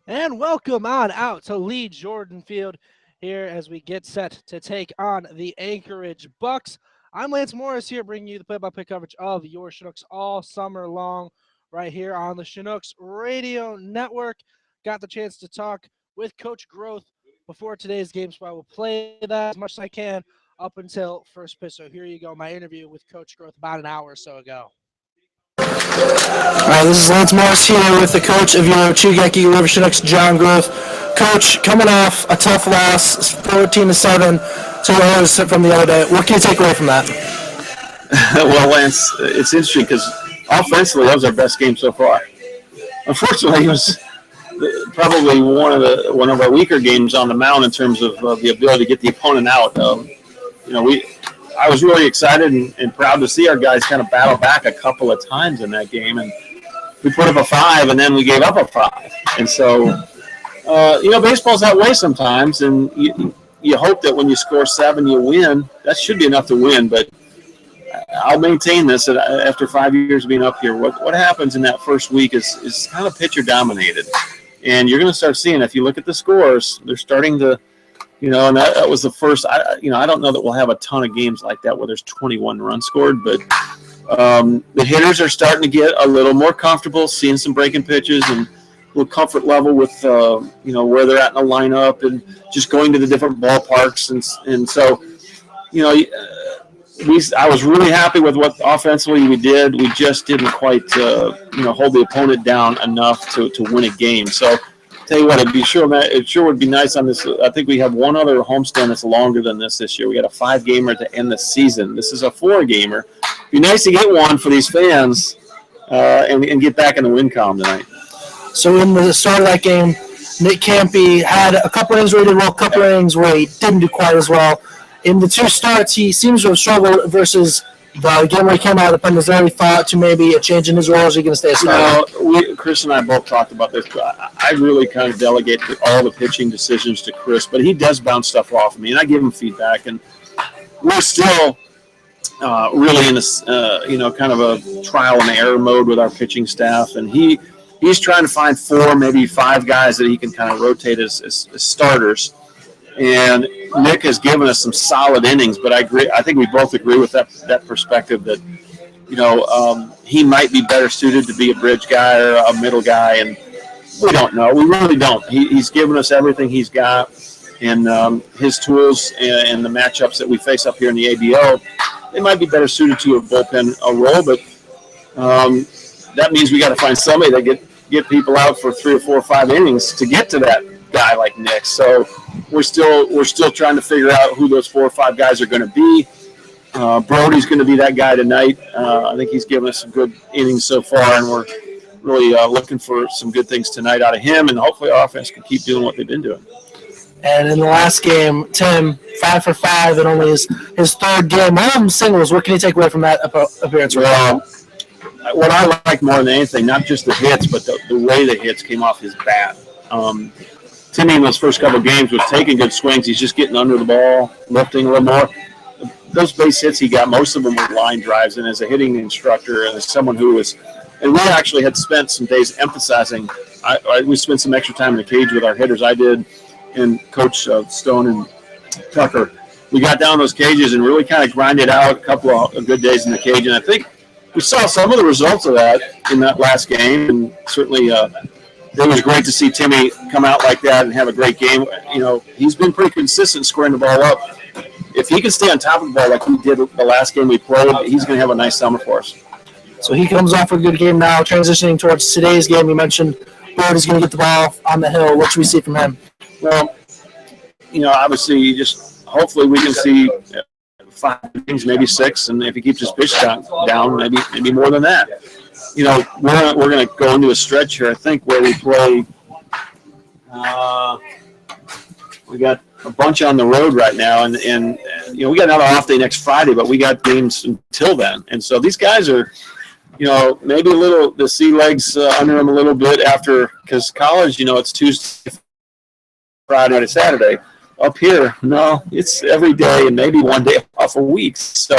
And welcome on out to Lee Jordan Field here as we get set to take on the Anchorage Bucs. I'm Lance Morris here bringing you the play-by-play coverage of your Chinooks all summer long right here on the Chinooks Radio Network. Got the chance to talk with Coach Groth before today's game, so I will play that as much as I can up until first pitch. So here you go, my interview with Coach Groth about an hour or so ago. All right, this is Lance Morris here with the coach of your Chugeki River Chinooks, John Groth. Coach, coming off a tough loss, 14-7 to the Oilers from the other day. What can you take away from that? Well, Lance, it's interesting because offensively that was our best game so far. Unfortunately, it was probably one of our weaker games on the mound in terms of the ability to get the opponent out. I was really excited and proud to see our guys kind of battle back a couple of times in that game, and we put up a 5, and then we gave up a 5. And so, baseball's that way sometimes, and you hope that when you score 7, you win. That should be enough to win, but I'll maintain this that after 5 years of being up here, what happens in that first week is kind of pitcher dominated, and you're going to start seeing, if you look at the scores, they're starting to. And that was the first. I don't know that we'll have a ton of games like that where there's 21 runs scored, but the hitters are starting to get a little more comfortable, seeing some breaking pitches and a little comfort level with where they're at in the lineup and just going to the different ballparks and so I was really happy with what offensively we did. We just didn't quite hold the opponent down enough to win a game. So. Tell you what, it sure would be nice on this. I think we have one other homestand that's longer than this year. We got a 5-gamer to end the season. This is a 4-gamer. It'd be nice to get one for these fans and get back in the win column tonight. So in the start of that game, Nick Campy had a couple innings where he did well, a couple innings where he didn't do quite as well. In the 2 starts, he seems to have struggled versus the game where he came out of the pen. Is there any thought to maybe a change in his role? Is he going to stay a starter? Chris and I both talked about this. I really kind of delegate all the pitching decisions to Chris, but he does bounce stuff off of me, and I give him feedback. And we're still really in this, kind of a trial and error mode with our pitching staff, and he's trying to find 4, maybe 5 guys that he can kind of rotate as starters. And Nick has given us some solid innings, but I agree. I think we both agree with that perspective that, he might be better suited to be a bridge guy or a middle guy, and we don't know. We really don't. He's given us everything he's got, and his tools and the matchups that we face up here in the ABO, they might be better suited to a bullpen role, but that means we got to find somebody that get people out for 3 or 4 or 5 innings to get to that guy like Nick. So we're still trying to figure out who those 4 or 5 guys are going to be. Brody's going to be that guy tonight. I think he's given us some good innings so far, and we're really looking for some good things tonight out of him, and hopefully our offense can keep doing what they've been doing. And in the last game, Tim, 5 for 5, and only his 3rd game. Home singles, what can you take away from that appearance? Well, what I like more than anything, not just the hits, but the way the hits came off his bat. Timmy in those first couple of games was taking good swings. He's just getting under the ball, lifting a little more. Those base hits he got, most of them were line drives. And as a hitting instructor and as someone who was – and we actually had spent some days emphasizing we spent some extra time in the cage with our hitters. I did, and Coach Stone and Tucker. We got down those cages and really kind of grinded out a couple of good days in the cage. And I think we saw some of the results of that in that last game. And certainly it was great to see Timmy come out like that and have a great game. He's been pretty consistent squaring the ball up. If he can stay on top of the ball like he did the last game we played, he's going to have a nice summer for us. So he comes off a good game now, transitioning towards today's game. You mentioned Brody's going to get the ball on the hill. What should we see from him? Well, obviously just hopefully we can see 5 innings, maybe 6, and if he keeps his pitch down, maybe more than that. We're going to go into a stretch here, I think, where we play we got a bunch on the road right now, and we got another off day next Friday, but we got games until then. And so these guys are, maybe a little the sea legs under them a little bit after, because college, it's Tuesday, Friday, to Saturday. Up here, no, it's every day and maybe one day off a week. So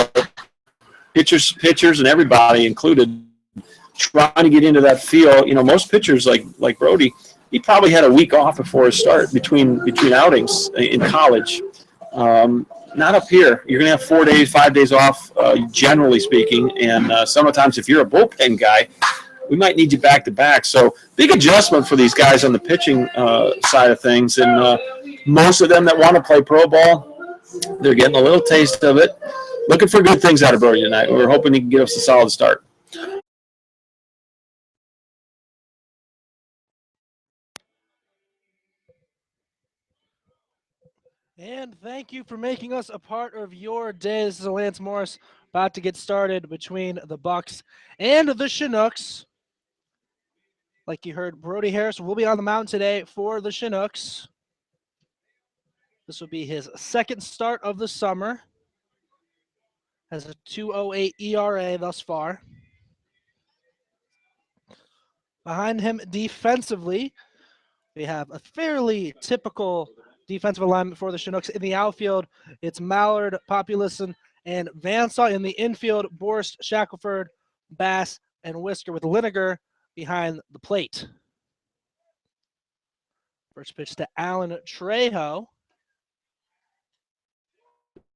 pitchers and everybody included trying to get into that feel. Most pitchers like Brody, he probably had a week off before his start between outings in college. Not up here. You're going to have 4 days, 5 days off, generally speaking. And sometimes if you're a bullpen guy, we might need you back to back. So big adjustment for these guys on the pitching side of things. And most of them that want to play pro ball, they're getting a little taste of it. Looking for good things out of Brody tonight. We're hoping he can give us a solid start. And thank you for making us a part of your day. This is Lance Morris about to get started between the Bucs and the Chinooks. Like you heard, Brody Harris will be on the mound today for the Chinooks. This will be his second start of the summer. Has a 2.08 ERA thus far. Behind him defensively, we have a fairly typical defensive alignment for the Chinooks. In the outfield, it's Mallard, Populison, and Vansaw. In the infield, Borst, Shackelford, Bass, and Whisker, with Linegar behind the plate. First pitch to Alan Trejo.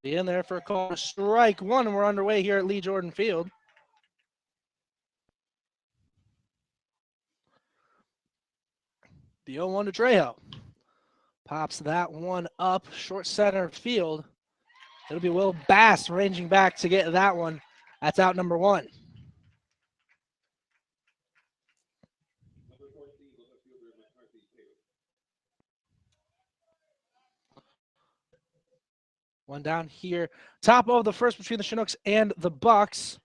In there for a call to strike one, and we're underway here at Lee Jordan Field. The 0-1 to Trejo. Pops that one up short center field. It'll be Will Bass ranging back to get that one. That's out number one. One down here. Top of the first between the Chinooks and the Bucs.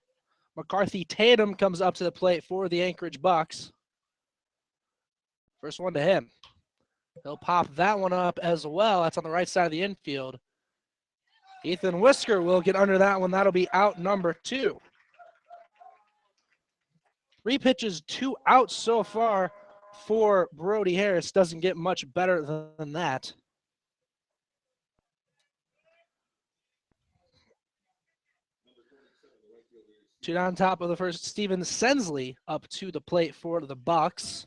McCarthy Tatum comes up to the plate for the Anchorage Bucs. First one to him. He'll pop that one up as well. That's on the right side of the infield. Ethan Whisker will get under that one. That'll be out number two. 3 pitches, 2 outs so far for Brody Harris. Doesn't get much better than that. Two down top of the first. Steven Sensley up to the plate for the Bucs.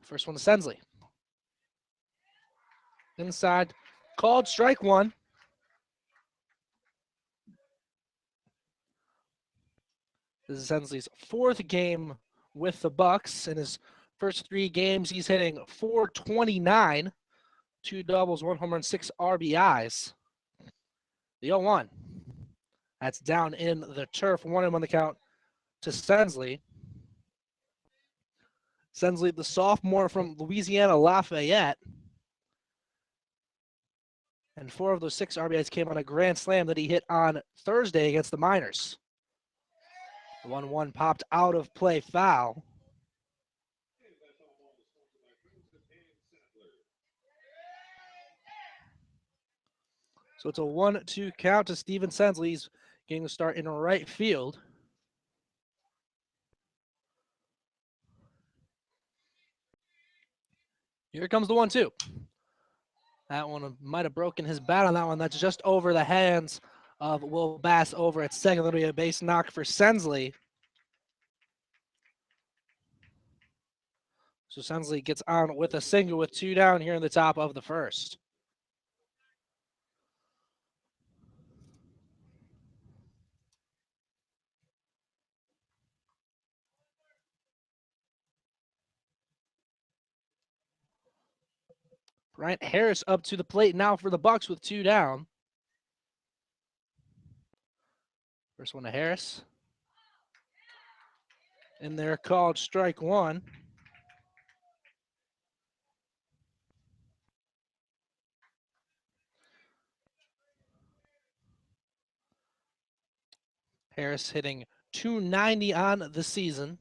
First one to Sensley. Inside, called strike one. This is Sensley's 4th game with the Bucs. In his first 3 games, he's hitting .429, 2 doubles, 1 home run, 6 RBIs. The 0-1. That's down in the turf. 1-1 on the count to Sensley. Sensley, the sophomore from Louisiana Lafayette. And 4 of those 6 RBIs came on a grand slam that he hit on Thursday against the Miners. The 1-1 popped out of play, foul. So it's a 1-2 count to Steven Sensley. He's getting a start in right field. Here comes the 1-2. That one might have broken his bat on that one. That's just over the hands of Will Bass over at second. That'll be a base knock for Sensley. So Sensley gets on with a single with 2 down here in the top of the first. Bryant Harris up to the plate now for the Bucs with 2 down. First one to Harris. In there, called strike one. Harris hitting .290 on the season.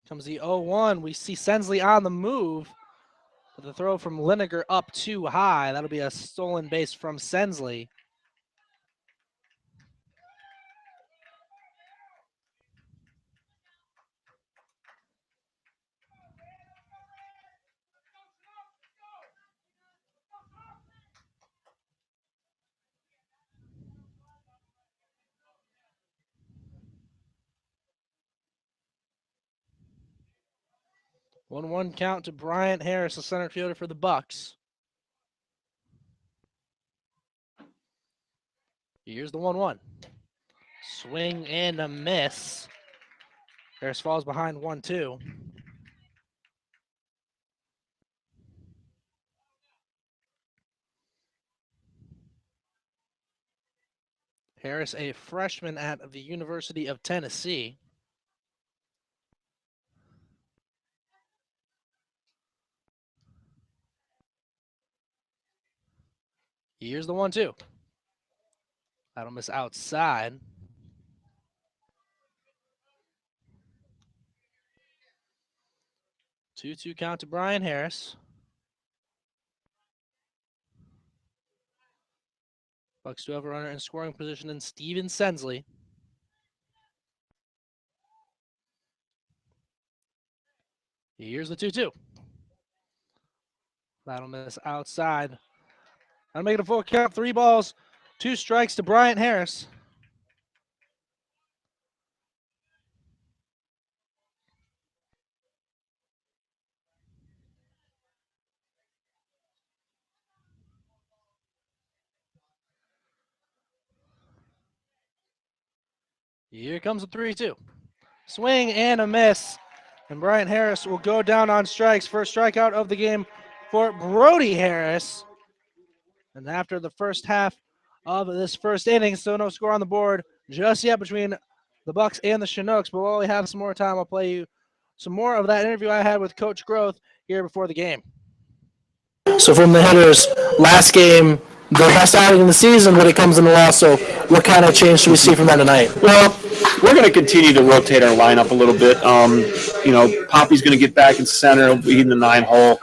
Comes the 0-1. We see Sensley on the move. But the throw from Linegar up too high. That'll be a stolen base from Sensley. 1-1 count to Bryant Harris, the center fielder for the Bucs. Here's the 1-1. Swing and a miss. Harris falls behind 1-2. Harris, a freshman at the University of Tennessee. Here's the 1-2. That'll miss outside. Two count to Brian Harris. Bucs do have a runner in scoring position in Steven Sensley. Here's the 2-2. That'll miss outside. That'll make it a full count. 3 balls, 2 strikes to Bryant Harris. Here comes the 3-2. Swing and a miss. And Bryant Harris will go down on strikes. First strikeout of the game for Brody Harris. And after the first half of this first inning, still no score on the board just yet between the Bucs and the Chinooks. But while we have some more time, I'll play you some more of that interview I had with Coach Groth here before the game. So from the hitters, last game, their best outing in the season, but it comes in the loss. So what kind of change should we see from that tonight? Well, we're going to continue to rotate our lineup a little bit. Poppy's going to get back in center. He'll be in the 9-hole.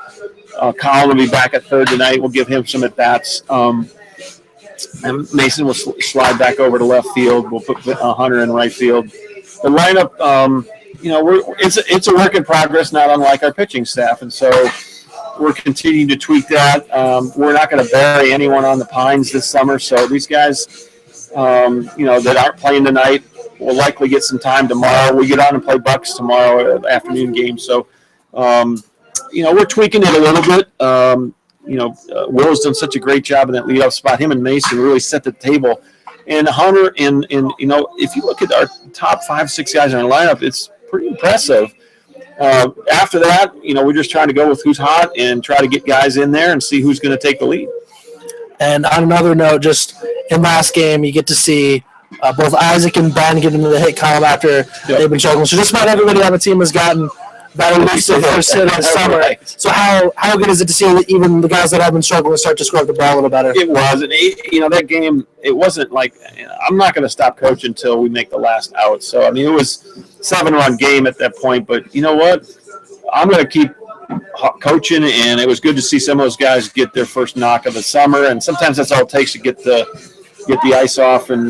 Colin will be back at third tonight. We'll give him some at-bats. And Mason will slide back over to left field. We'll put Hunter in right field. The lineup, it's a work in progress, not unlike our pitching staff. And so we're continuing to tweak that. We're not going to bury anyone on the Pines this summer. So these guys, that aren't playing tonight will likely get some time tomorrow. We get on and play Bucs tomorrow afternoon game. So, we're tweaking it a little bit. Will's done such a great job in that leadoff spot. Him and Mason really set the table. And Hunter, if you look at our top 5-6 guys in our lineup, it's pretty impressive. After that, we're just trying to go with who's hot and try to get guys in there and see who's going to take the lead. And on another note, just in last game, you get to see both Isaac and Ben get into the hit column after they've been struggling. So just about everybody on the team has gotten that elusive first hit of the summer. Right. So how good is it to see that even the guys that have been struggling start to score the ball a little better? It was. And, that game, it wasn't like I'm not going to stop coaching until we make the last out. So, it was a 7-run game at that point. But you know what? I'm going to keep coaching, and it was good to see some of those guys get their first knock of the summer. And sometimes that's all it takes to get the ice off. And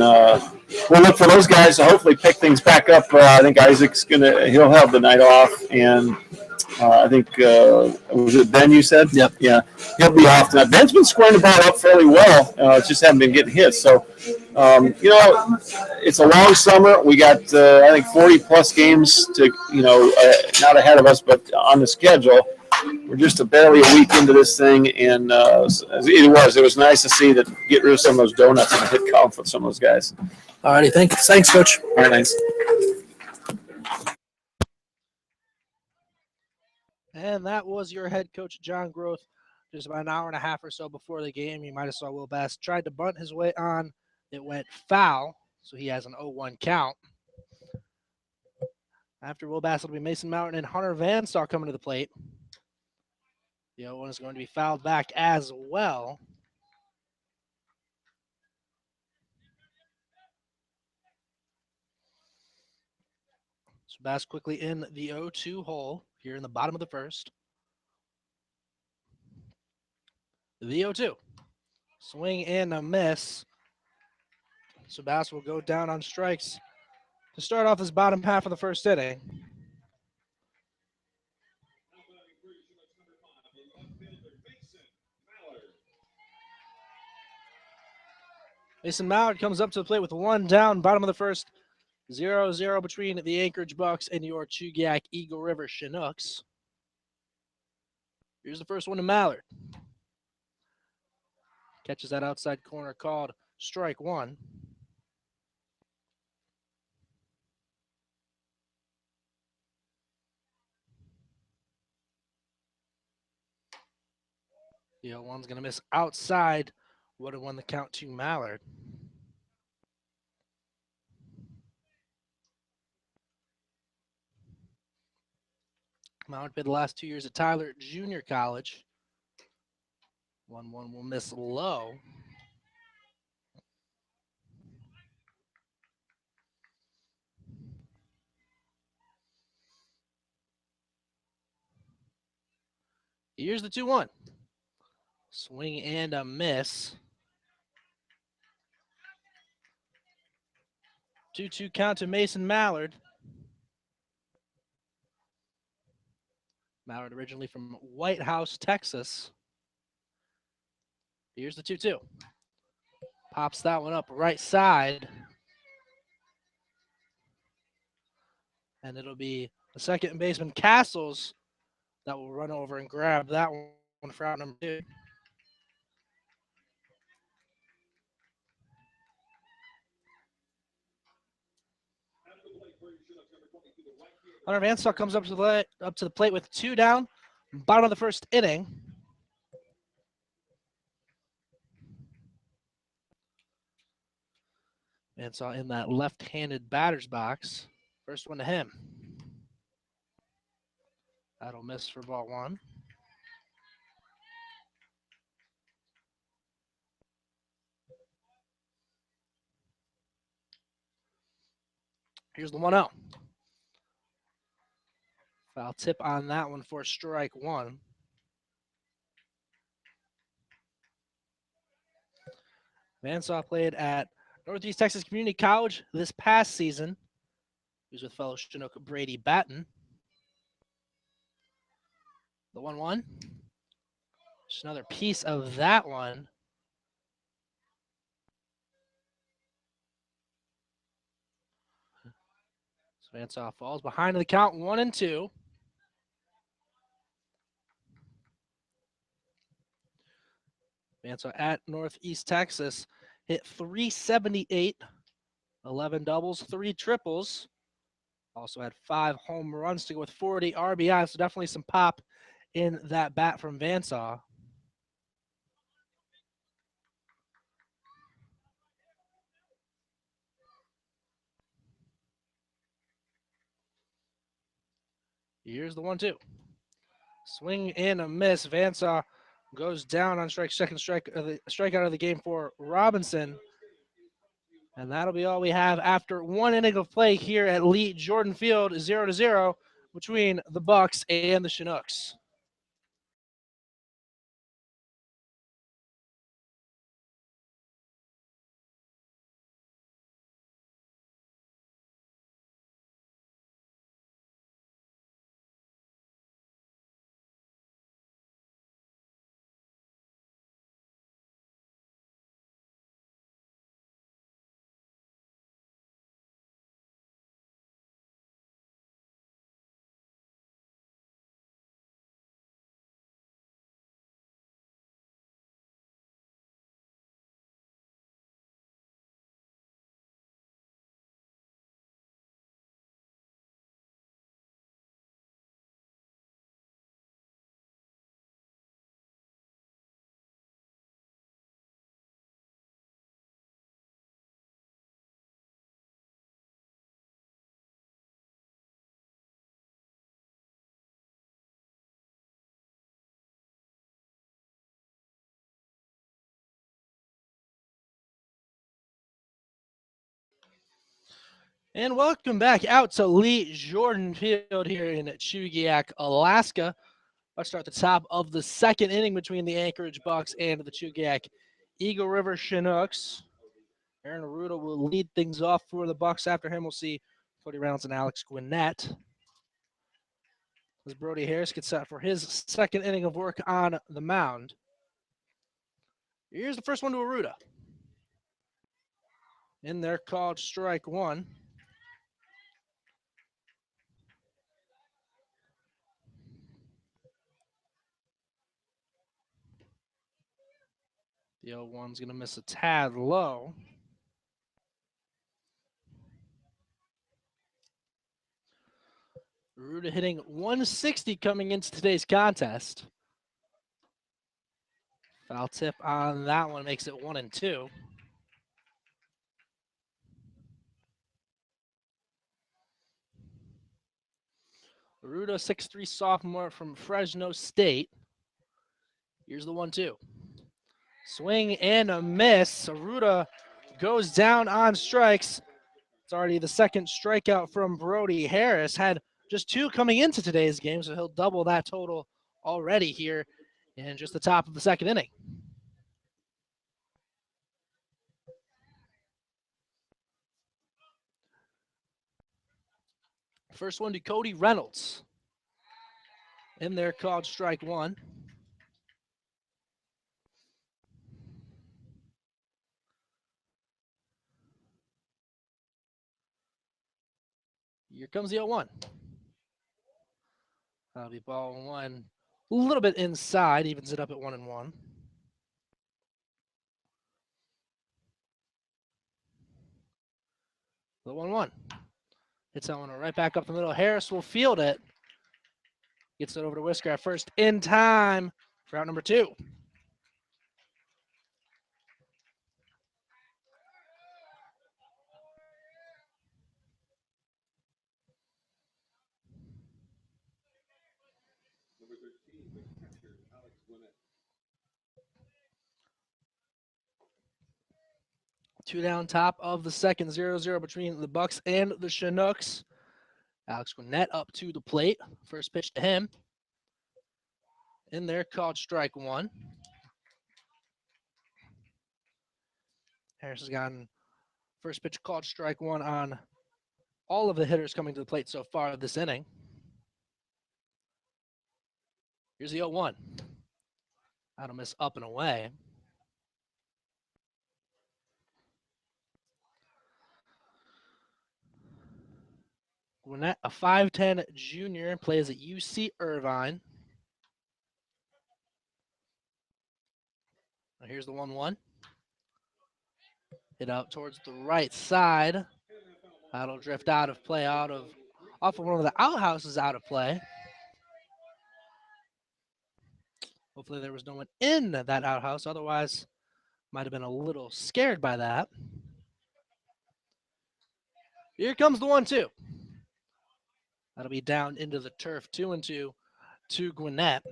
we'll look for those guys to hopefully pick things back up. I think Isaac's he'll have the night off, and I think was it Ben you said? Yep. Yeah, he'll be off tonight. Ben's been squaring the ball up fairly well. Just haven't been getting hit. So, it's a long summer. We got I think 40+ games to not ahead of us, but on the schedule. We're just barely a week into this thing, and it was nice to see that get rid of some of those donuts and hit column for some of those guys. All righty, thanks, Coach. All right, thanks. And that was your head coach, John Groth, just about an hour and a half or so before the game. You might have saw Will Bass tried to bunt his way on. It went foul, so he has an 0-1 count. After Will Bass, it'll be Mason Mountain and Hunter Van Staal coming to the plate. The 0-1 is going to be fouled back as well. So Bass quickly in the 0-2 hole here in the bottom of the first. The 0-2. Swing and a miss. So Bass will go down on strikes to start off his bottom half of the first inning. Mason Mallard comes up to the plate with 1 down, bottom of the first, 0-0 between the Anchorage Bucs and your Chugiak Eagle River Chinooks. Here's the first one to Mallard. Catches that outside corner, called strike one. The 0-1's going to miss outside. Would have won the count to Mallard. Mallard played the last 2 years at Tyler Junior College. 1-1 will miss low. Here's the 2-1. Swing and a miss. 2-2 count to Mason Mallard. Mallard originally from White House, Texas. Here's the 2-2. Pops that one up right side. And it'll be the second baseman, Castles, that will run over and grab that one for out number 2. Hunter Vanstock comes up to the plate with 2 down, bottom of the first inning. Vanstock in that left-handed batter's box. First one to him. That'll miss for ball 1. Here's the 1-0. Foul tip on that one for strike 1. Vanstock played at Northeast Texas Community College this past season. He was with fellow Chinook Brady Batten. The 1-1. Just another piece of that one. So Vanstock falls behind the count, 1-2. Vanstock at Northeast Texas hit 378, 11 doubles, 3 triples. Also had 5 home runs to go with 40 RBI, so definitely some pop in that bat from Vanstock. Here's the 1-2. Swing and a miss. Vanstock goes down on second strikeout of the game for Robinson. And that'll be all we have after 1 inning of play here at Lee Jordan Field, 0-0 between the Bucs and the Chinooks. And welcome back out to Lee Jordan Field here in Chugiak, Alaska. Let's start at the top of the second inning between the Anchorage Bucs and the Chugiak Eagle River Chinooks. Aaron Arruda will lead things off for the Bucs. After him, we'll see Cody Reynolds and Alex Gwinnett. As Brody Harris gets set for his second inning of work on the mound. Here's the first one to Arruda. In there, called strike 1. The 0-1's going to miss a tad low. Ruda hitting 160 coming into today's contest. Foul tip on that one makes it 1-2. Ruda, 6'3" sophomore from Fresno State. Here's the 1-2. Swing and a miss. Ruda goes down on strikes. It's already the second strikeout from Brody Harris. Had just 2 coming into today's game, so he'll double that total already here in just the top of the second inning. First one to Cody Reynolds. In there, called strike 1. Here comes the 0-1. That'll be ball 1. A little bit inside, evens it up at 1-1. The 1-1. Hits that one right back up the middle. Harris will field it. Gets it over to Whisker at first in time for out number 2. Two down, top of the second, 0-0 between the Bucs and the Chinooks. Alex Gwinnett up to the plate. First pitch to him. In there, called strike 1. Harris has gotten first pitch called strike 1 on all of the hitters coming to the plate so far this inning. Here's the 0-1. That'll miss up and away. Gwinnett, a 5'10" junior, plays at UC Irvine. Now here's the 1-1. Hit out towards the right side. That'll drift out of play, off of one of the outhouses out of play. Hopefully there was no one in that outhouse. Otherwise, might have been a little scared by that. Here comes the 1-2. That'll be down into the turf, 2-2 to Gwinnett.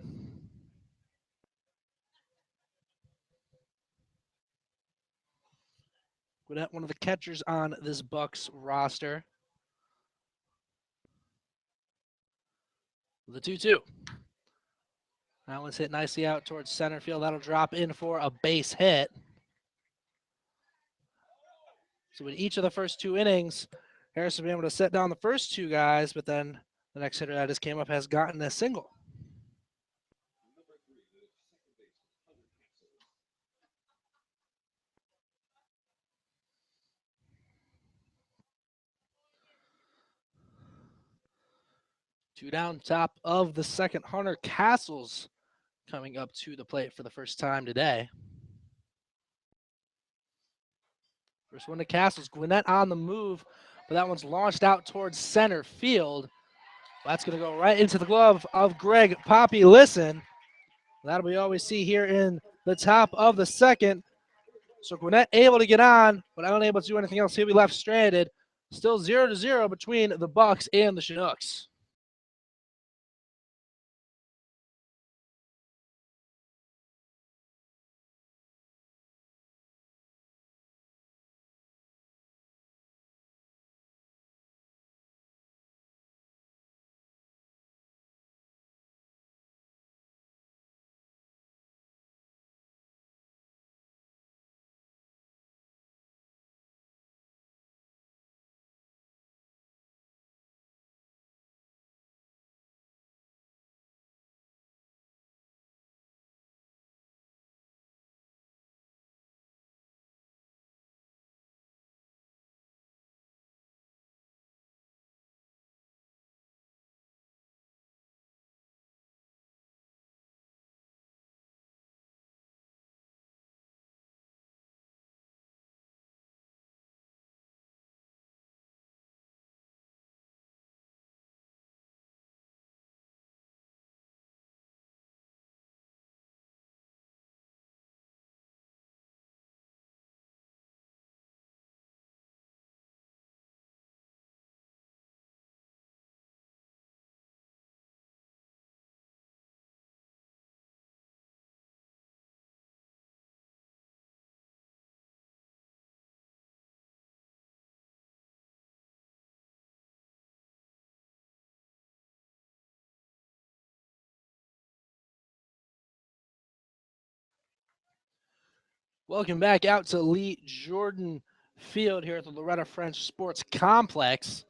Gwinnett, one of the catchers on this Bucs roster. The 2-2. That one's hit nicely out towards center field. That'll drop in for a base hit. So in each of the first 2 innings, Harris has been able to set down the first 2 guys, but then the next hitter that just came up has gotten a single. Two down, top of the second. Hunter Castles coming up to the plate for the first time today. First one to Castles. Gwinnett on the move, but that one's launched out towards center field. That's going to go right into the glove of Greg Poppy. Listen, that'll be all we see here in the top of the second. So Gwinnett able to get on, but unable to do anything else. He'll be left stranded. Still 0-0 between the Bucs and the Chinooks. Welcome back out to Lee Jordan Field here at the Loretta French Sports Complex.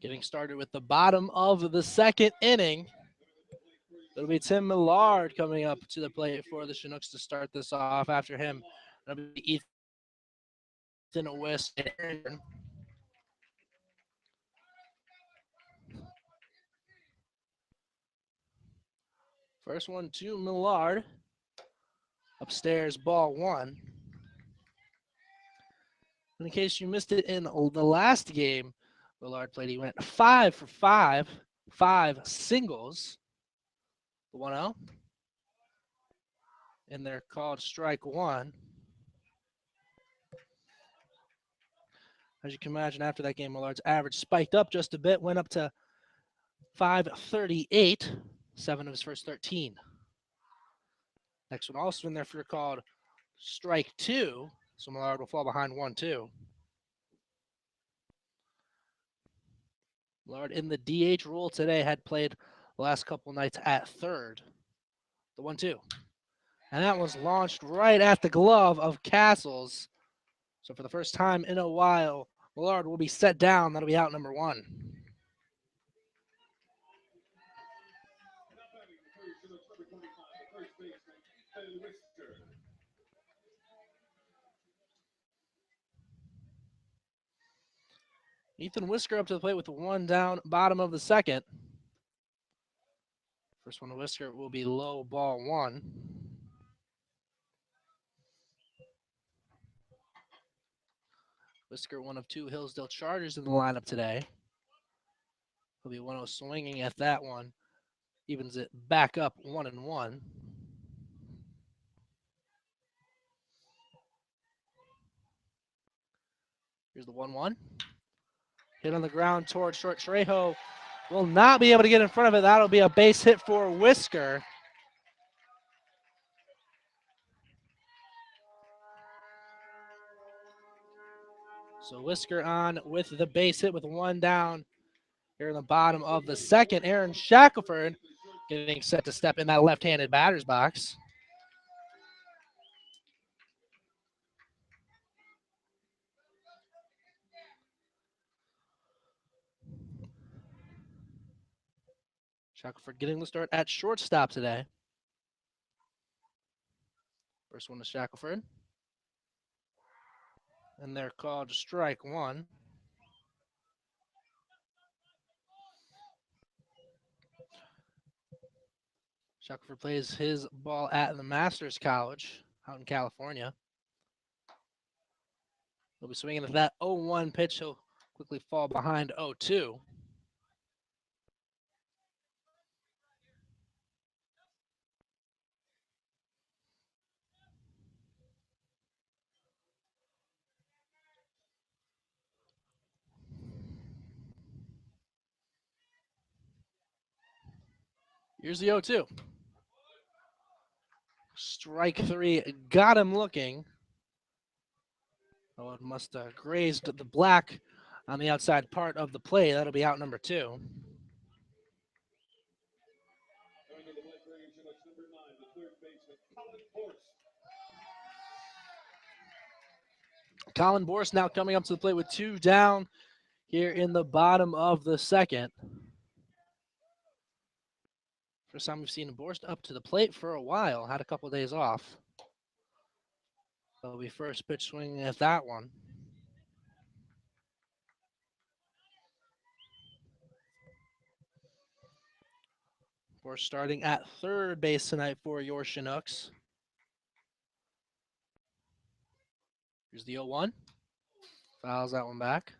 Getting started with the bottom of the second inning. It'll be Tim Millard coming up to the plate for the Chinooks to start this off. After him, it'll be Ethan Whisker. First one to Millard. Upstairs, ball one. In case you missed it in the last game Millard played, he went 5 for 5, 5 singles. The 1-0. And they're called strike one. As you can imagine, after that game, Millard's average spiked up just a bit, went up to 538, 7 of his first 13. Next one also in there for called strike two, so Millard will fall behind 1-2. Millard in the DH role today had played the last couple nights at third. The 1-2. And that was launched right at the glove of Castles. So for the first time in a while, Millard will be set down. That'll be out number one. Ethan Whisker up to the plate with the one down, bottom of the second. First one to Whisker will be low, ball one. Whisker, one of two Hillsdale Chargers in the lineup today. He'll be 1-0 swinging at that one. Evens it back up 1-1. Here's the 1-1. Hit on the ground towards short. Trejo will not be able to get in front of it. That'll be a base hit for Whisker. So Whisker on with the base hit with one down here in the bottom of the second. Aaron Shackelford getting set to step in that left-handed batter's box. Shackelford getting the start at shortstop today. First one to Shackelford. And they're called strike one. Shackelford plays his ball at the Masters College out in California. He'll be swinging at that 0-1 pitch. He'll quickly fall behind 0-2. Here's the 0-2. Strike three, got him looking. Oh, it must have grazed the black on the outside part of the play. That'll be out number two. Colin Borst now coming up to the plate with two down here in the bottom of the second. First time we've seen Borst up to the plate for a while. Had a couple of days off. That'll be first pitch swinging at that one. Borst starting at third base tonight for your Chinooks. Here's the 0-1. Fouls that one back.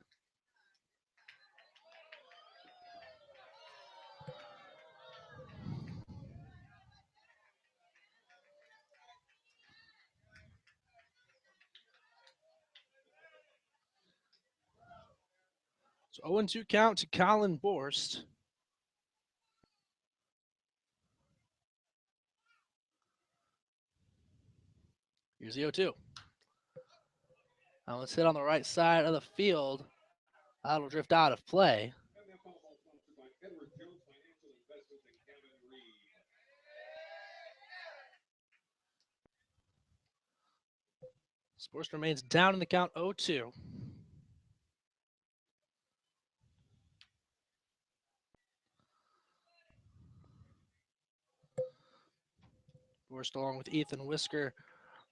So 0-2 count to Colin Borst. Here's the 0-2. Now let's hit on the right side of the field. That'll drift out of play. Sports remains down in the count 0-2. Forrest, along with Ethan Whisker,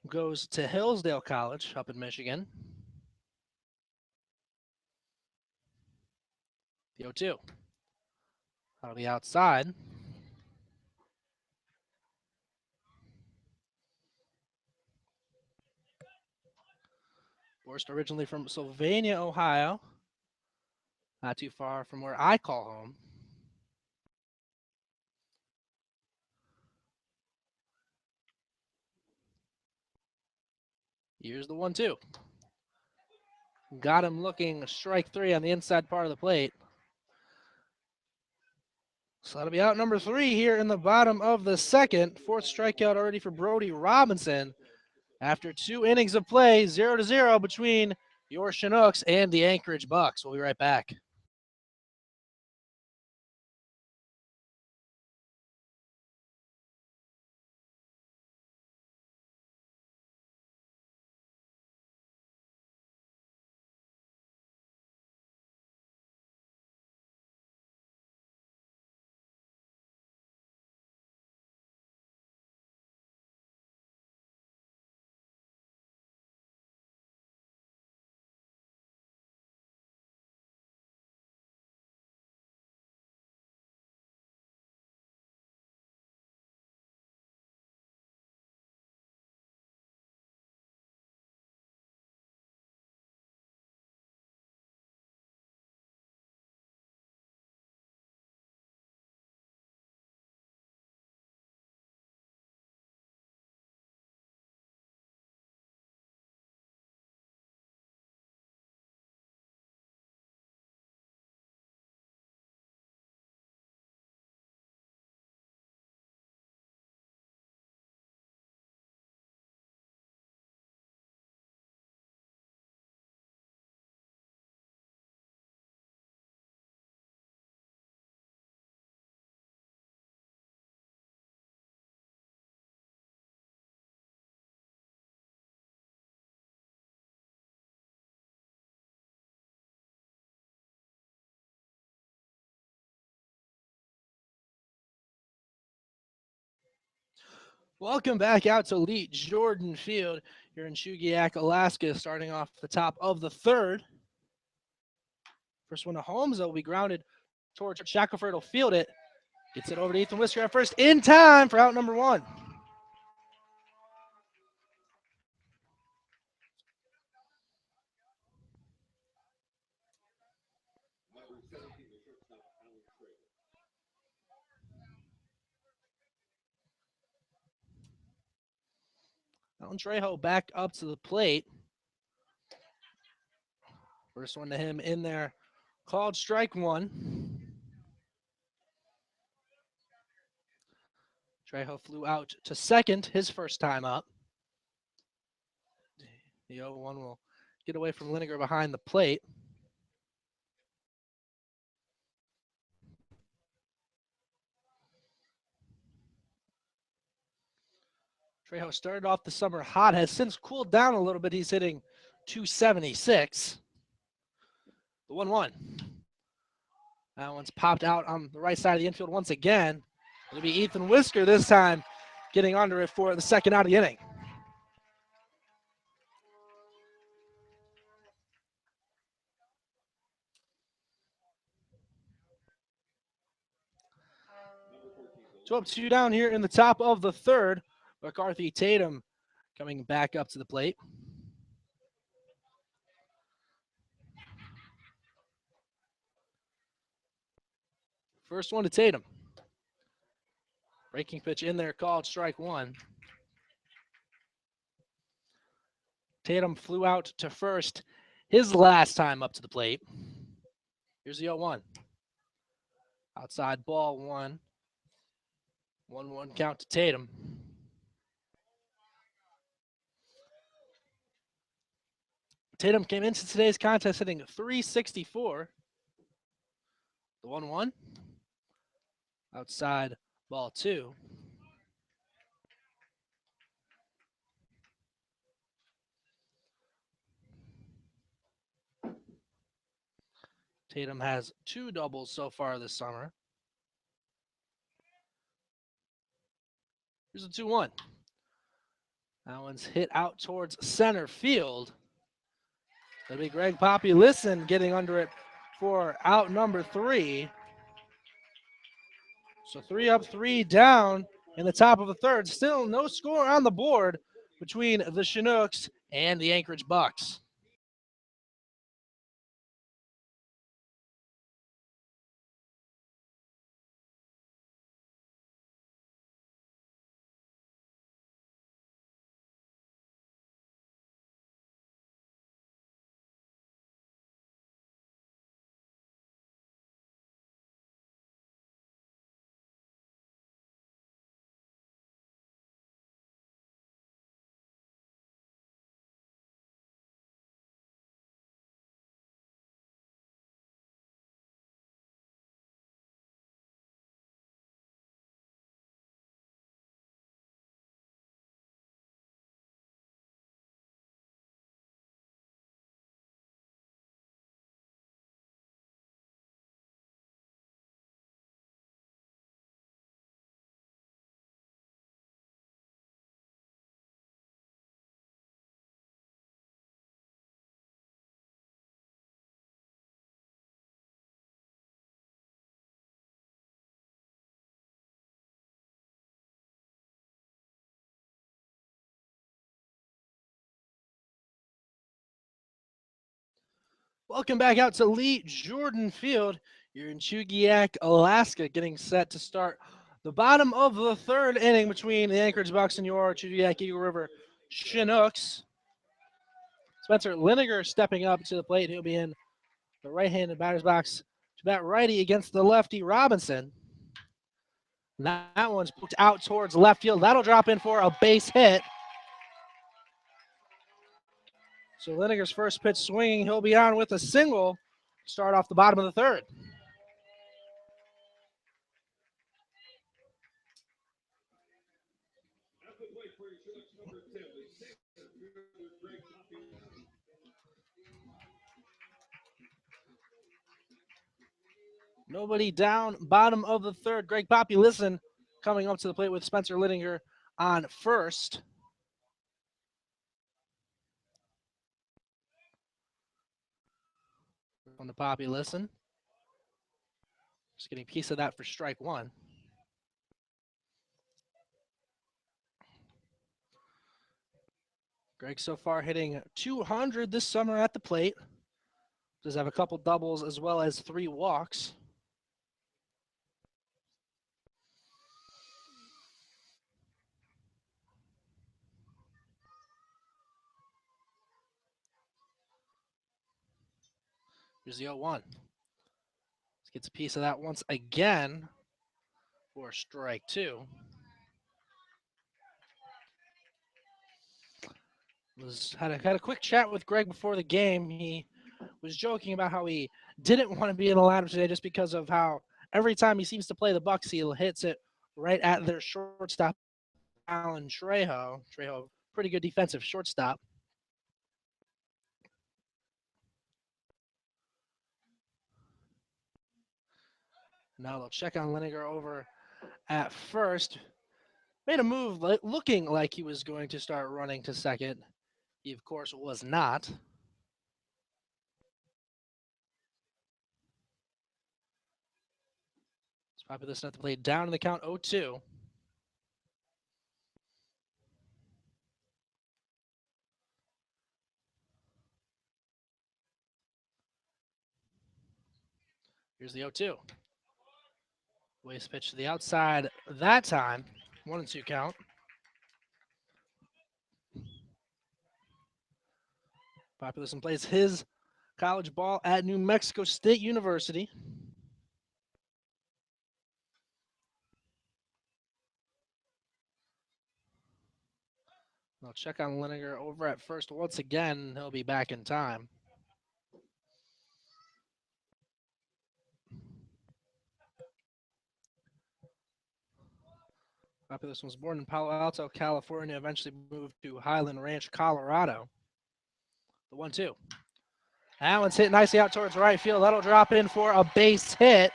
goes to Hillsdale College up in Michigan. The 0-2. Out of the outside. Forrest originally from Sylvania, Ohio. Not too far from where I call home. Here's the 1-2. Got him looking strike 3 on the inside part of the plate. So that'll be out number 3 here in the bottom of the second. 4th strikeout already for Brody Robinson. After 2 innings of play, 0-0 between your Chinooks and the Anchorage Bucs. We'll be right back. Welcome back out to Lee Jordan Field here in Chugiak, Alaska, starting off the top of the 3rd. First one to Holmes, though, will be grounded towards Shackelford. Will field it. Gets it over to Ethan Whisker at first in time for out number 1. Alan Trejo back up to the plate. First one to him in there, called strike 1. Trejo flew out to second, his first time up. The 0-1 will get away from Liniger behind the plate. Trejo started off the summer hot, has since cooled down a little bit. He's hitting .276. The 1-1. That one's popped out on the right side of the infield once again. It'll be Ethan Whisker this time getting under it for the second out of the inning. Two up, 2 down here in the top of the 3rd. McCarthy Tatum coming back up to the plate. First one to Tatum. Breaking pitch in there, called strike 1. Tatum flew out to first his last time up to the plate. Here's the 0-1. Outside ball 1. 1-1 count to Tatum. Tatum came into today's contest hitting .364. The 1-1. Outside ball 2. Tatum has 2 doubles so far this summer. Here's a 2-1. That one's hit out towards center field. That'll be Greg Poppy Listen getting under it for out number 3. So 3 up, 3 down in the top of the third. Still no score on the board between the Chinooks and the Anchorage Bucs. Welcome back out to Lee Jordan Field. You're in Chugiak, Alaska, getting set to start the bottom of the third inning between the Anchorage Bucs and your Chugiak Eagle River Chinooks. Spencer Liniger stepping up to the plate. He'll be in the right-handed batter's box to bat righty against the lefty Robinson. That one's poked out towards left field. That'll drop in for a base hit. So Liniger's first pitch swinging. He'll be on with a single to start off the bottom of the third. Nobody down, bottom of the third. Greg Poppy Listen coming up to the plate with Spencer Liniger on first. On the Poppy Listen. Just getting a piece of that for strike 1. Greg so far hitting 200 this summer at the plate. Does have a couple doubles as well as 3 walks. Here's the 0-1. Gets a piece of that once again for strike 2. Had a quick chat with Greg before the game. He was joking about how he didn't want to be in the lineup today just because of how every time he seems to play the Bucs, he hits it right at their shortstop, Alan Trejo. Trejo, pretty good defensive shortstop. Now they'll check on Liniger over at first. Made a move looking like he was going to start running to second. He, of course, was not. It's probably this not to play down in the count 0-2. Here's the 0-2. Waste pitch to the outside that time. 1-2 count. Poppy Listen plays his college ball at New Mexico State University. I'll check on Liniger over at first once again. He'll be back in time. Poppy Listen was born in Palo Alto, California, eventually moved to Highland Ranch, Colorado. The 1-2. That one's hit nicely out towards right field. That'll drop in for a base hit.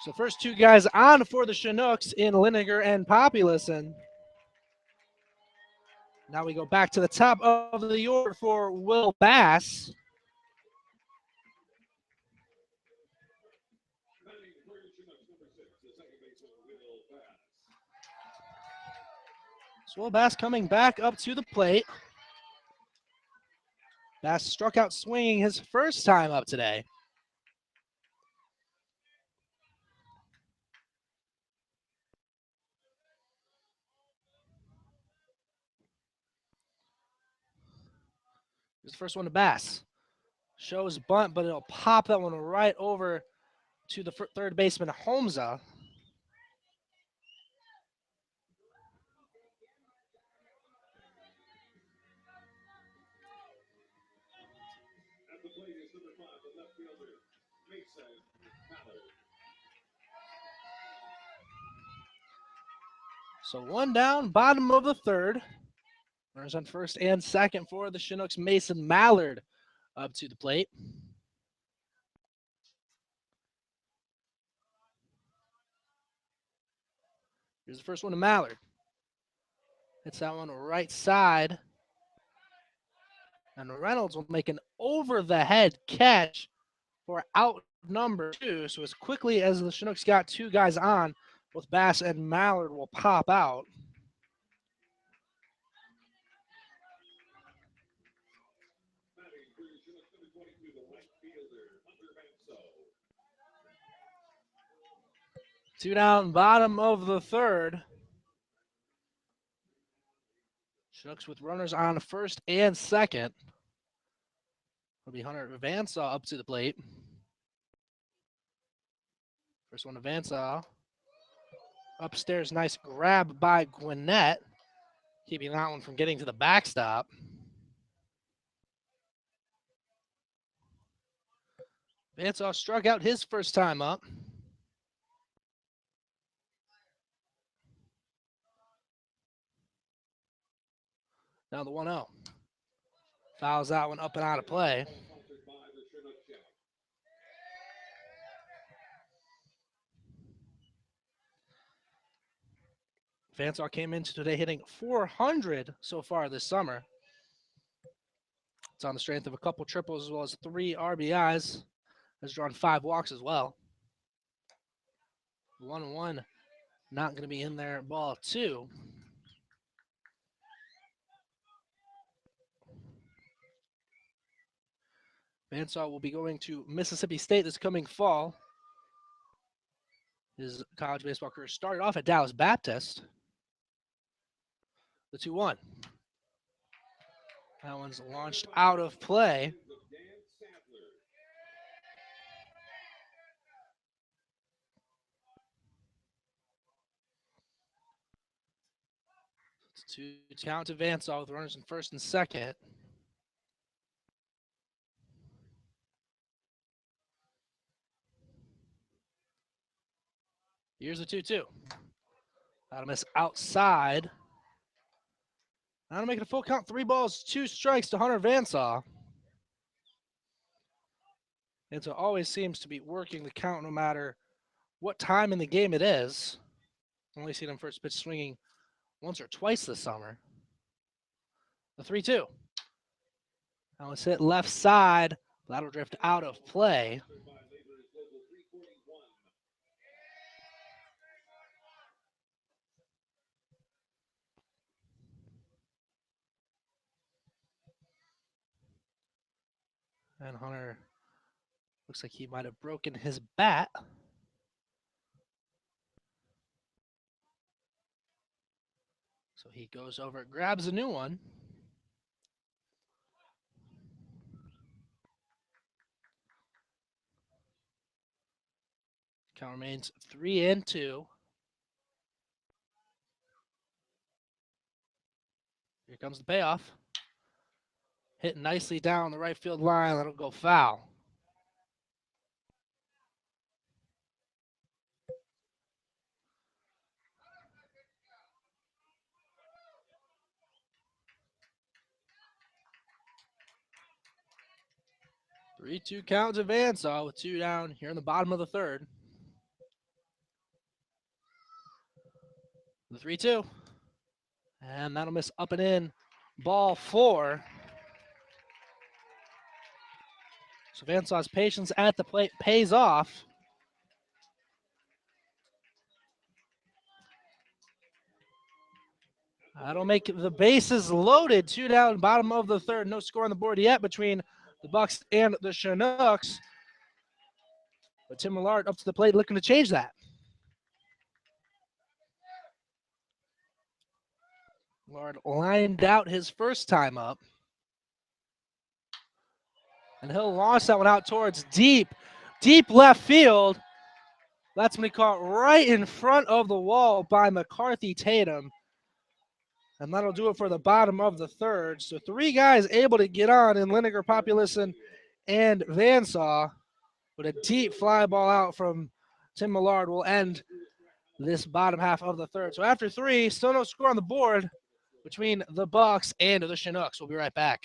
So first two guys on for the Chinooks in Liniger and Populison. Now we go back to the top of the order for Will Bass. So Will Bass coming back up to the plate. Bass struck out swinging his first time up today. Here's the first one to Bass. Shows bunt, but it'll pop that one right over to the third baseman, Holmza. So one down, bottom of the third. Runners on first and second for the Chinooks. Mason Mallard up to the plate. Here's the first one to Mallard. Hits that one right side. And Reynolds will make an over-the-head catch for out number 2. So as quickly as the Chinooks got two guys on, both Bass and Mallard will pop out. Two down, bottom of the third. Chinooks with runners on first and second. It'll be Hunter Vansaw up to the plate. First one to Vansaw. Upstairs, nice grab by Gwinnett, keeping that one from getting to the backstop. Vansaw struck out his first time up. Now the 1-0. Fouls that one up and out of play. Vansaw came into today hitting .400 so far this summer. It's on the strength of a couple triples as well as 3 RBIs. Has drawn 5 walks as well. 1-1, not going to be in there. Ball 2. Vansaw will be going to Mississippi State this coming fall. His college baseball career started off at Dallas Baptist. The 2-1. That one's launched out of play. It's 2 count to Vansaw with runners in first and second. Here's the 2-2. That'll miss outside. Now to make it a full count, 3 balls, 2 strikes to Hunter Vansaw. Vansaw always seems to be working the count no matter what time in the game it is. Only seen him first pitch swinging once or twice this summer. The 3-2. Now it's hit left side. That'll drift out of play. And Hunter looks like he might have broken his bat. So he goes over, grabs a new one. Count remains 3-2. Here comes the payoff. Hit nicely down the right field line. That'll go foul. 3-2 count to Vansaw with 2 down here in the bottom of the third. The 3-2. And that'll miss up and in. Ball 4. So Vansaw's patience at the plate pays off. That'll make the bases loaded. 2 down, bottom of the third. No score on the board yet between the Bucs and the Chinooks. But Tim Millard up to the plate looking to change that. Millard lined out his first time up. And he'll launch that one out towards deep left field. That's when he caught right in front of the wall by McCarthy Tatum. And that'll do it for the bottom of the third. So 3 guys able to get on in Liniger, Populison, and Vansaw. But a deep fly ball out from Tim Millard will end this bottom half of the third. So after 3, still no score on the board between the Bucs and the Chinooks. We'll be right back.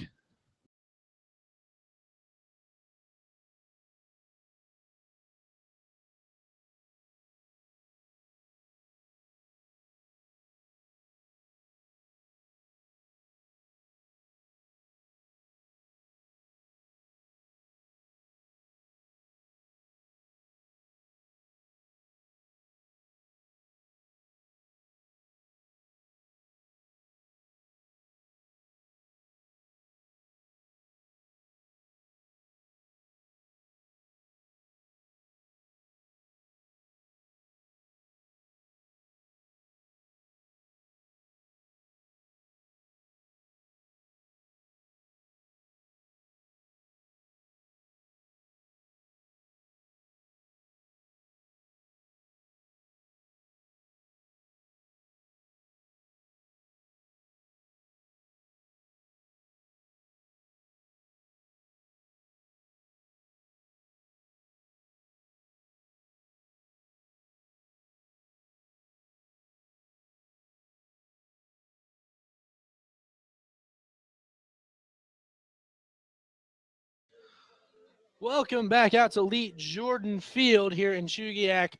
Welcome back out to Lee Jordan Field here in Chugiak,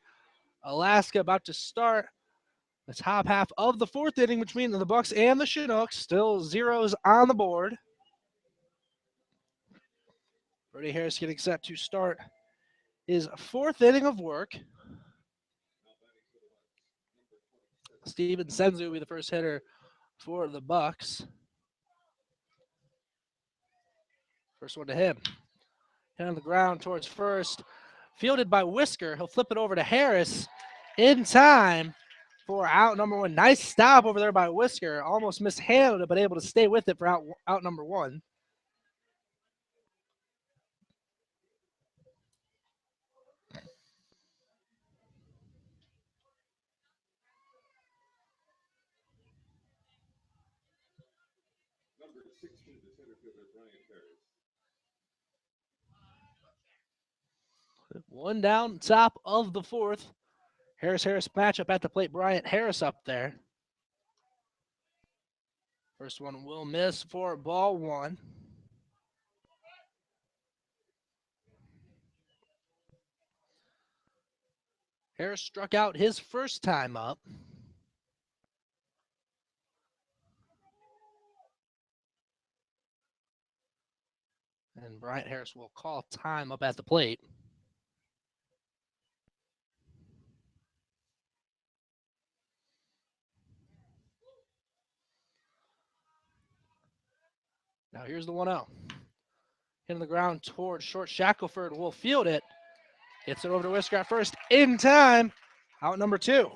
Alaska. About to start the top half of the 4th inning between the Bucs and the Chinooks. Still zeros on the board. Brody Harris getting set to start his 4th inning of work. Steven Senzu will be the first hitter for the Bucs. First one to him. Hit on the ground towards first. Fielded by Whisker. He'll flip it over to Harris in time for out number 1. Nice stop over there by Whisker. Almost mishandled it, but able to stay with it for out number 1. One down, top of the 4th. Harris matchup at the plate. Bryant Harris up there. First one will miss for ball 1. Harris struck out his first time up. And Bryant Harris will call time up at the plate. Now here's the 1-0. Hitting the ground towards short. Shackelford will field it. Gets it over to Whisker at first in time. Out number 2.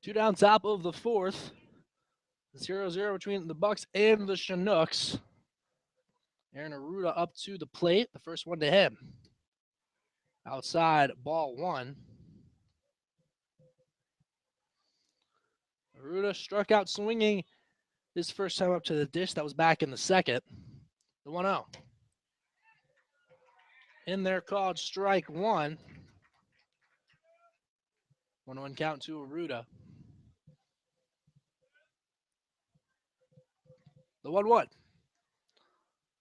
Two down, top of the 4th. 0-0 between the Bucs and the Chinooks. Aaron Aruda up to the plate. The first one to him. Outside, ball 1. Aruda struck out swinging his first time up to the dish. That was back in the 2nd. The 1-0. In there called strike 1. 1-1 count to Aruda. The 1-1.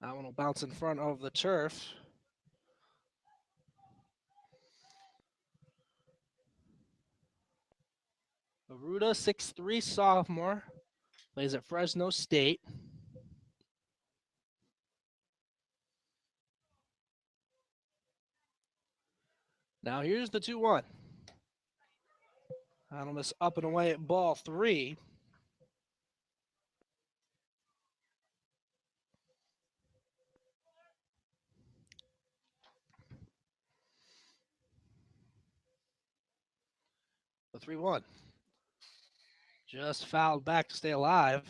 That one will bounce in front of the turf. Aruda, 6'3" sophomore, plays at Fresno State. Now here's the 2-1. Animus up and away at ball 3. The 3-1. Just fouled back to stay alive.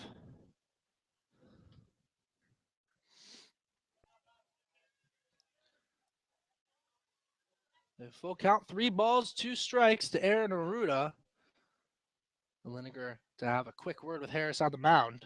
A full count, 3 balls, 2 strikes to Aaron Aruda. Liniger to have a quick word with Harris on the mound.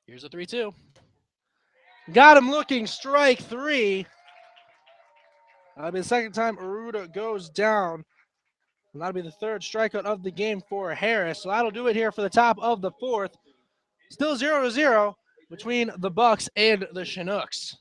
Here's a 3-2. Got him looking, strike 3. That'll be the second time Aruda goes down. And that'll be the 3rd strikeout of the game for Harris. So that'll do it here for the top of the 4th. Still 0-0 between the Bucs and the Chinooks.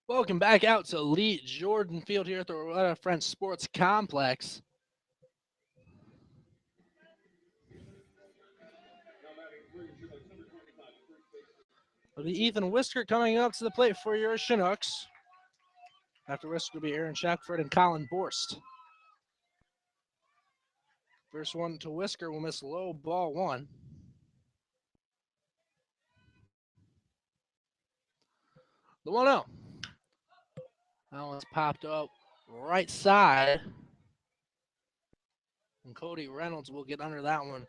Welcome back out to Lee Jordan Field here at the Rowetta French Sports Complex. It'll be Ethan Whisker coming up to the plate for your Chinooks. After Whisker will be Aaron Shackford and Colin Borst. First one to Whisker will miss low, ball 1. The 1-0. That one's popped up right side. And Cody Reynolds will get under that one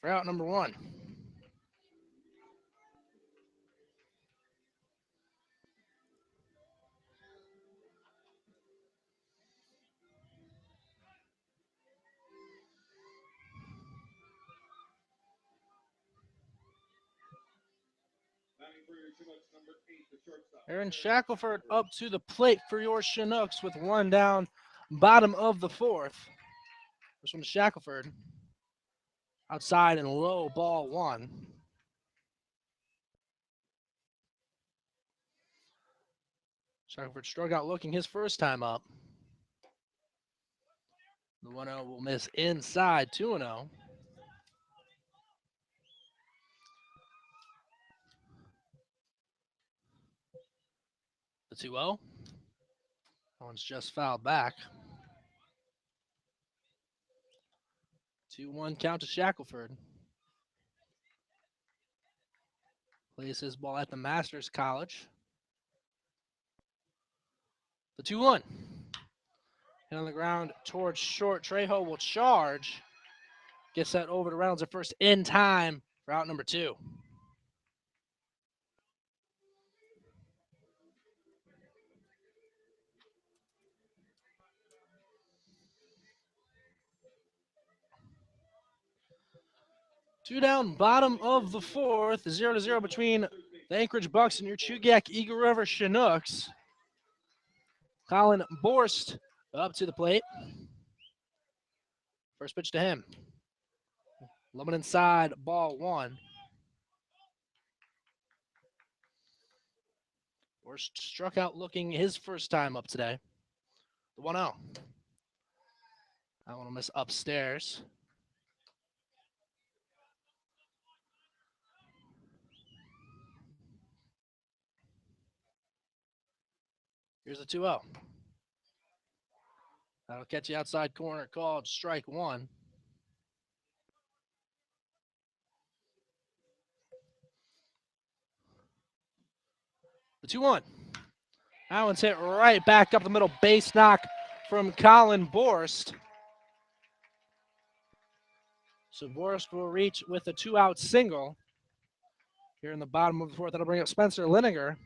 for out number 1. Aaron Shackelford up to the plate for your Chinooks with 1 down, bottom of the 4th. First one to Shackelford. Outside and low, ball 1. Shackelford struck out looking his first time up. The 1-0 will miss inside, 2-0. The 2-0. That one's just fouled back. 2-1 count to Shackelford. Plays his ball at the Masters College. The 2-1. Hit on the ground towards short. Trejo will charge. Gets that over to Reynolds at first in time for out number 2. Two down, bottom of the fourth, 0-0 between the Anchorage Bucs and your Chugach Eagle River Chinooks. Colin Borst up to the plate. First pitch to him. Low and inside, ball one. Borst struck out looking his first time up today. The 1-0. That one will miss upstairs. Here's the 2-0. That'll catch you outside corner, called strike one. The 2-1. That one's hit right back up the middle. Base knock from Colin Borst. So Borst will reach with a 2-out single. Here in the bottom of the fourth, that'll bring up Spencer Linegar.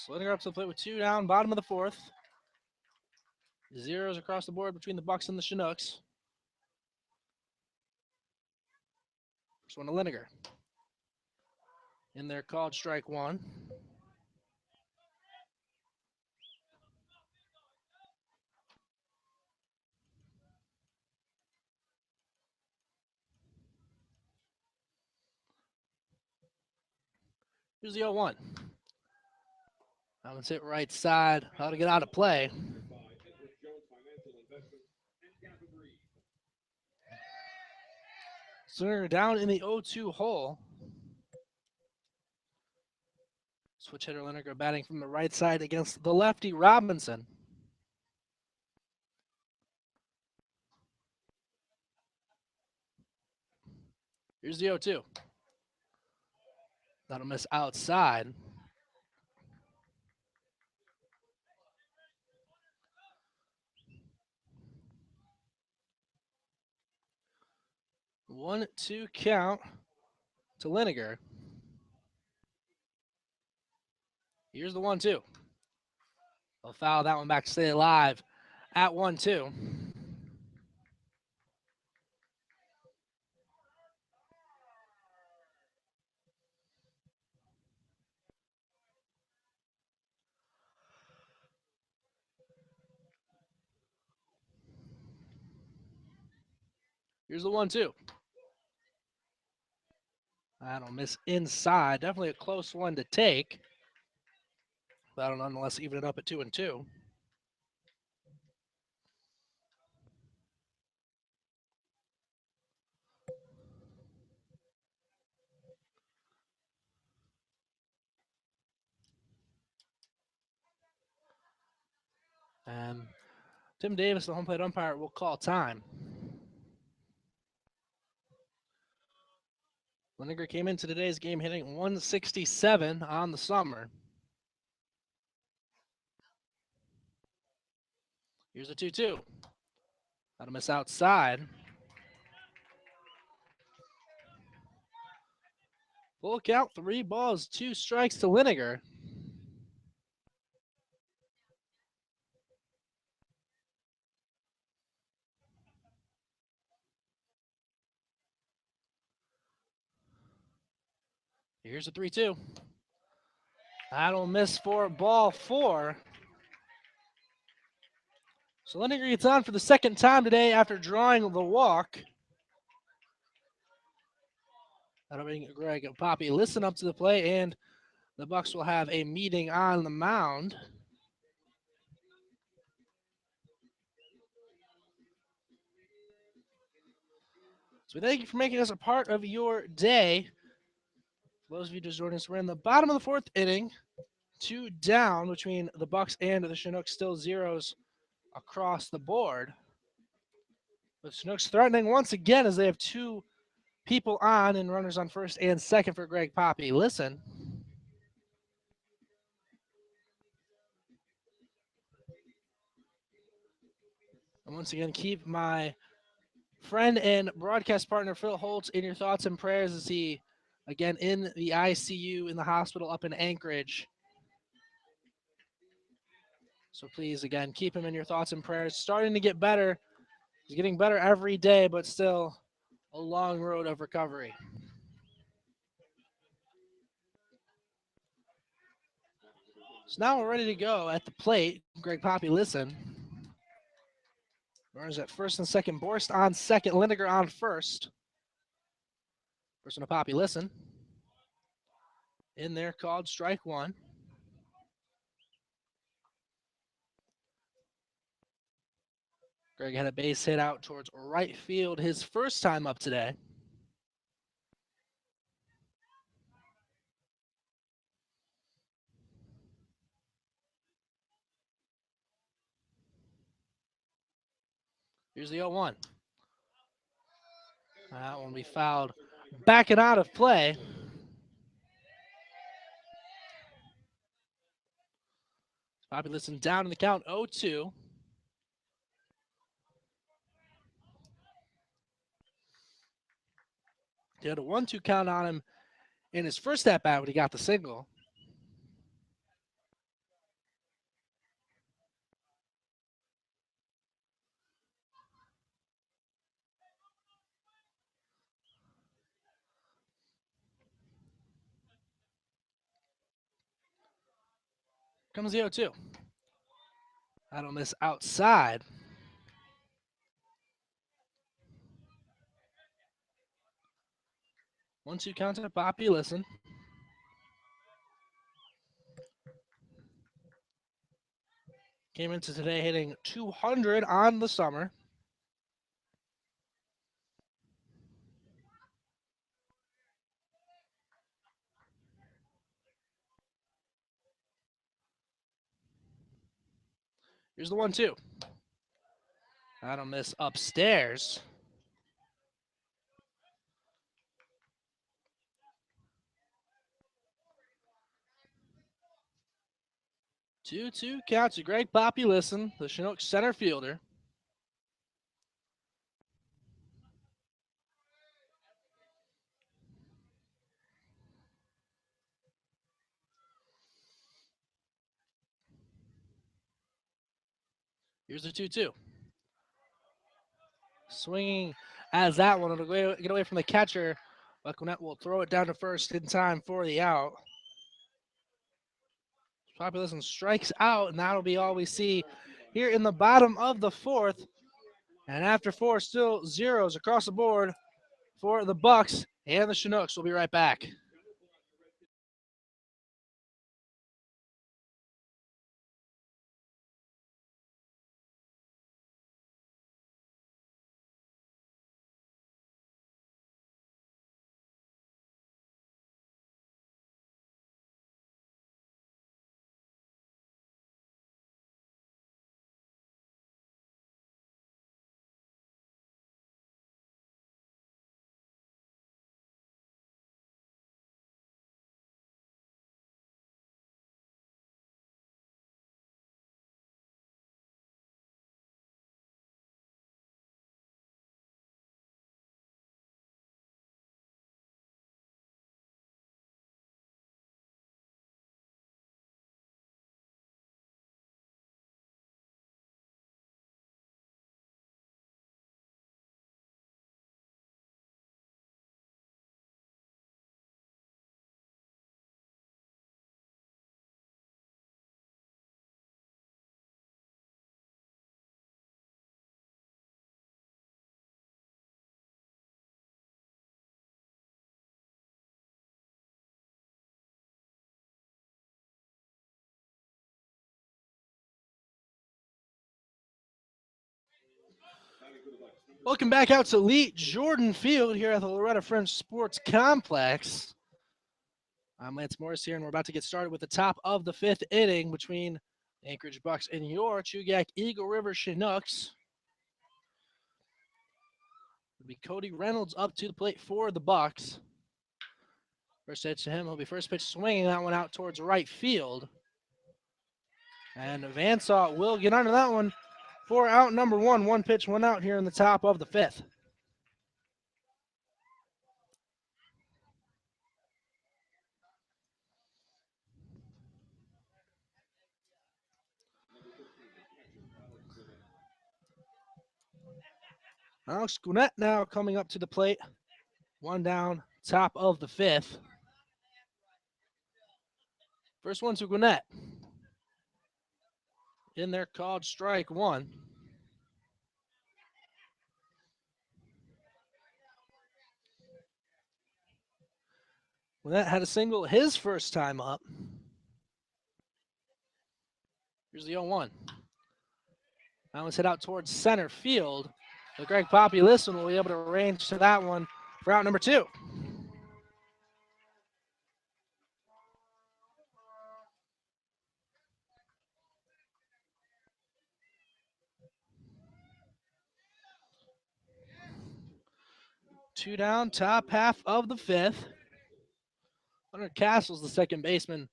Linegar up to the plate with two down, bottom of the fourth. Zeros across the board between the Bucs and the Chinooks. First one to Linegar. In there, called strike one. Here's the 0-1. That one's hit right side. How to get out of play. Swinger down in the 0-2 hole. Switch hitter Linegar batting from the right side against the lefty Robinson. Here's the 0-2. That'll miss outside. One, two count to Linegar. Here's the 1-2. They'll foul that one back to stay alive at 1-2. Here's the 1-2. That'll miss inside. Definitely a close one to take. That'll nonetheless even it up at 2-2. And Tim Davis, the home plate umpire, will call time. Linegar came into today's game hitting 167 on the summer. Here's a 2-2. That'll miss outside. Full count, 3 balls, 2 strikes to Linegar. Here's a 3-2. That'll miss for ball 4. So Linegar gets on for the second time today after drawing the walk. That'll bring Greg Poppy listen up to the play, and the Bucs will have a meeting on the mound. So we thank you for making us a part of your day. For those of you just joining us, we're in the bottom of the fourth inning. 2 down between the Bucs and the Chinooks, still zeros across the board. The Chinooks threatening once again as they have 2 people on and runners on first and second for Greg Poppy. Listen. And once again, keep my friend and broadcast partner Phil Holtz in your thoughts and prayers as he, again, in the ICU in the hospital up in Anchorage. So please, again, keep him in your thoughts and prayers. Starting to get better. He's getting better every day, but still a long road of recovery. So now we're ready to go at the plate. Greg Poppy, listen. Runners at first and second. Borst on second. Lindiger on first. First one to Poppy, listen. In there, called strike one. Greg had a base hit out towards right field his first time up today. Here's the 0-1. That one will be fouled. Back and out of play. Poppy listen down in the count, 0-2. He had a 1-2 count on him in his first at bat when he got the single. Comes the 0-2. I don't miss outside. One-two count to Poppy, listen. Came into today hitting 200 on the summer. Here's the 1-2. I don't miss upstairs. Two count to Greg Poppy, listen, the Chinooks center fielder. Here's the 2-2. Swinging as that one. It'll get away from the catcher. Buckwinette will throw it down to first in time for the out. Population strikes out, and that'll be all we see here in the bottom of the fourth. And after four, still zeros across the board for the Bucs and the Chinooks. We'll be right back. Welcome back out to Lee Jordan Field here at the Loretta French Sports Complex. I'm Lance Morris here, and we're about to get started with the top of the fifth inning between the Anchorage Bucs and your Chugach Eagle River Chinooks. It'll be Cody Reynolds up to the plate for the Bucs. First pitch to him will be first pitch swinging that one out towards right field. And Vansaw will get under that one for out number one. One pitch, one out here in the top of the fifth. Alex Gwinnett now coming up to the plate. One down, top of the fifth. First one to Gwinnett. In there, called strike one. Gwinnett had a single his first time up. Here's the 0-1. That one's hit out towards center field. But Greg Populison will be able to range to that one for out number 2. Two down, top half of the fifth. Hunter Castle's the second baseman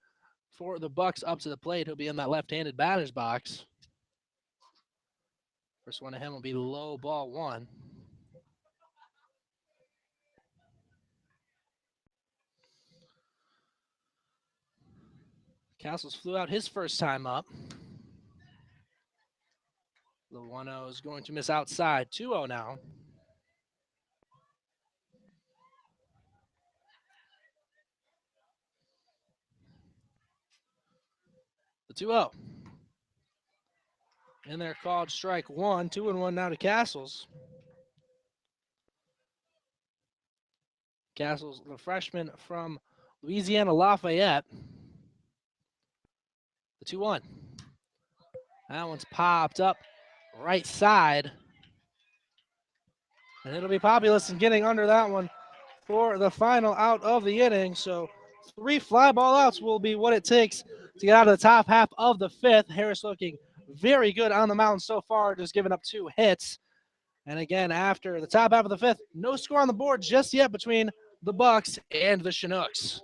for the Bucs up to the plate. He'll be in that left-handed batter's box. First one to him will be low, ball 1. Castles flew out his first time up. The 1-0 is going to miss outside. 2-0 now. The 2-0. In there, called strike 1. 2-1 now to Castles. Castles, the freshman from Louisiana Lafayette. The 2-1. That one's popped up right side. And it'll be Populous and getting under that one for the final out of the inning. So 3 fly ball outs will be what it takes to get out of the top half of the fifth. Harris looking very good on the mound so far, just giving up 2 hits. And again, after the top half of the fifth, no score on the board just yet between the Bucs and the Chinooks.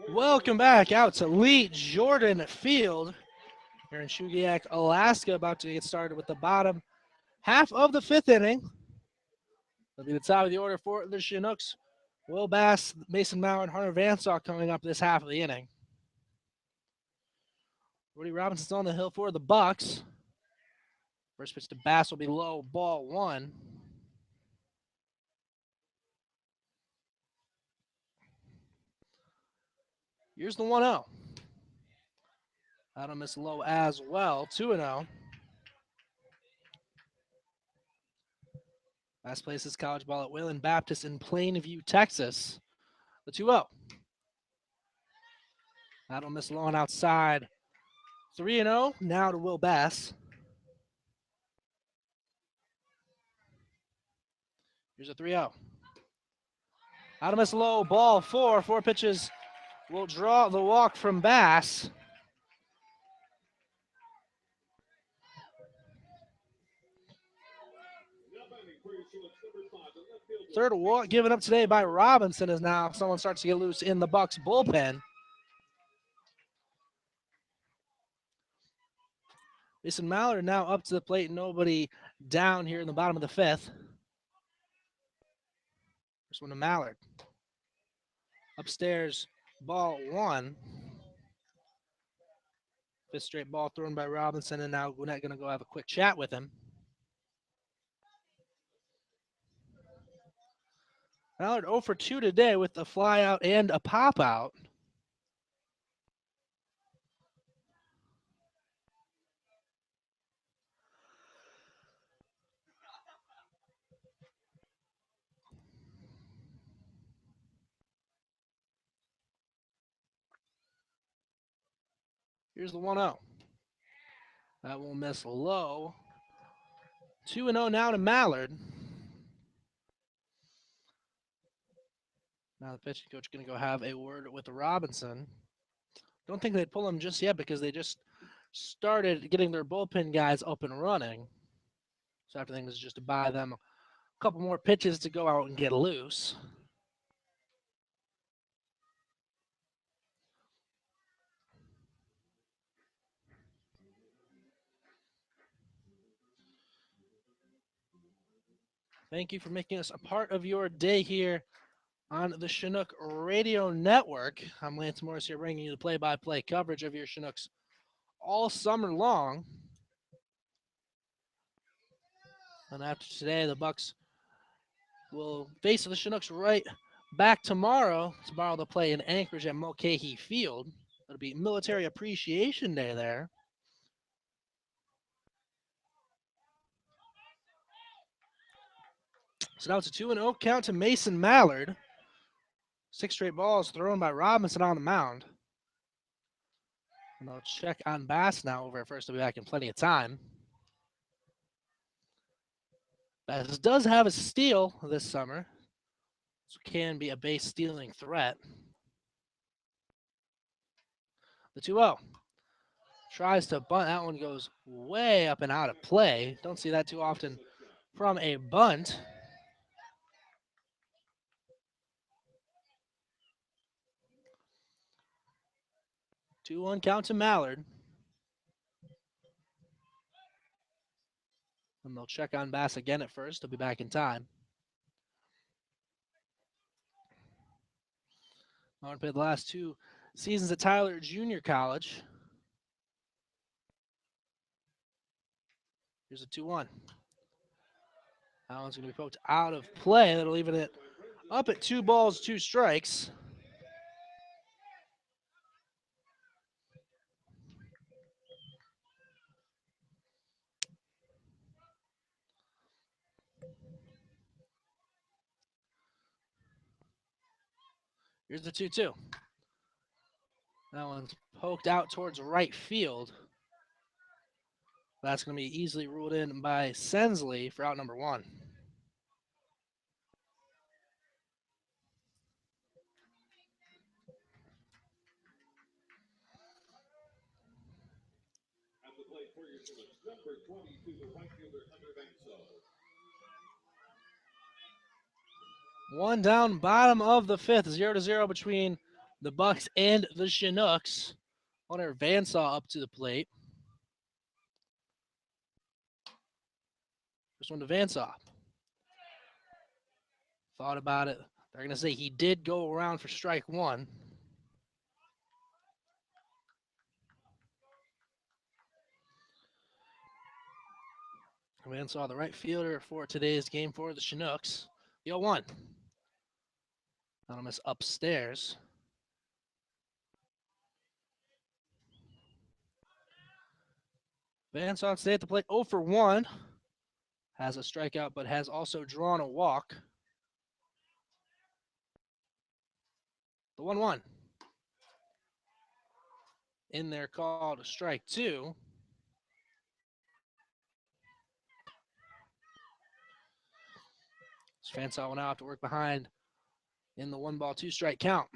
Welcome back out to Lee Jordan Field here in Shugiak, Alaska, about to get started with the bottom half of the fifth inning. It'll be the top of the order for the Chinooks. Will Bass, Mason Maurer, and Hunter Vansaw coming up this half of the inning. Woody Robinson's on the hill for the Bucs. First pitch to Bass will be low, ball 1. Here's the 1-0. That'll miss low as well. 2-0. Last place is college ball at Wayland Baptist in Plainview, Texas. The 2-0. That'll miss low and outside. 3-0. Now to Will Bass. Here's a 3-0. That'll miss low, ball 4. 4 pitches will draw the walk from Bass. Third walk given up today by Robinson as now someone starts to get loose in the Bucs bullpen. Mason Mallard now up to the plate. Nobody down here in the bottom of the fifth. First one to Mallard. Upstairs, Ball 1. Fifth straight ball thrown by Robinson, and now Gwinnett going to go have a quick chat with him. Mallard 0 for 2 today with a fly out and a pop out. Here's the 1-0. That will miss low. 2-0 now to Mallard. Now the pitching coach going to go have a word with Robinson. Don't think they'd pull him just yet because they just started getting their bullpen guys up and running. So after things is just to buy them a couple more pitches to go out and get loose. Thank you for making us a part of your day here on the Chinook Radio Network. I'm Lance Morris here bringing you the play-by-play coverage of your Chinooks all summer long. And after today, the Bucs will face the Chinooks right back tomorrow. Tomorrow they'll play in Anchorage at Mulcahy Field. It'll be Military Appreciation Day there. So now it's a 2-0 count to Mason Mallard. 6 straight balls thrown by Robinson on the mound. And they'll check on Bass now over at first. They'll be back in plenty of time. Bass does have a steal this summer, so can be a base stealing threat. The 2-0. Tries to bunt. That one goes way up and out of play. Don't see that too often from a bunt. 2-1 count to Mallard. And they'll check on Bass again at first. They'll be back in time. Mallard played the last 2 seasons at Tyler Junior College. Here's a 2-1. That one's going to be poked out of play. That'll leave it up at 2 balls, 2 strikes. Here's the 2-2. That one's poked out towards right field. That's going to be easily ruled in by Sensley for out number 1. One down, bottom of the 5th, 0-0 between the Bucs and the Chinooks. Hunter Vansaw up to the plate. First one to Vansaw. Thought about it. They're going to say he did go around for strike 1. Vansaw, the right fielder for today's game for the Chinooks. The 0-1. That'll miss upstairs. Vansaw stay at the plate 0 for 1. Has a strikeout, but has also drawn a walk. The 1-1. In there called strike 2. So Vansaw will now have to work behind in the 1-ball, 2-strike count.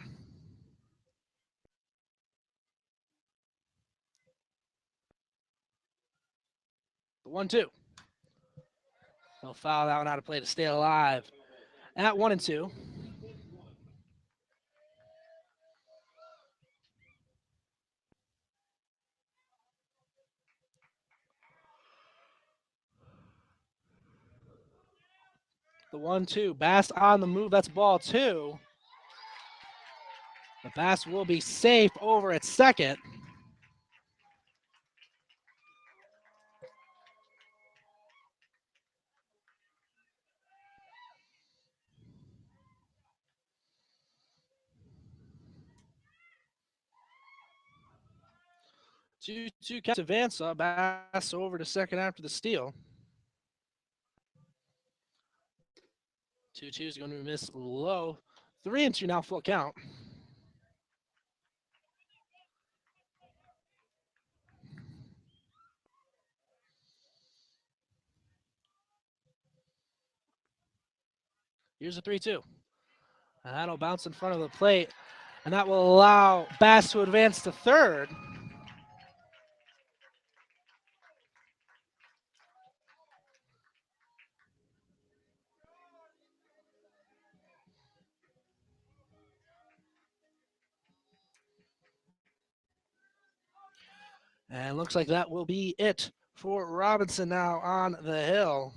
The 1-2. He'll foul that one out of play to stay alive at 1-2. The 1-2. Bass on the move. That's ball 2. The pass will be safe over at second. Two counts advance. Bass over to second after the steal. 2-2 is going to miss low. 3-2 now, full count. Here's a 3-2. And that'll bounce in front of the plate. And that will allow Bass to advance to third. And looks like that will be it for Robinson now on the hill.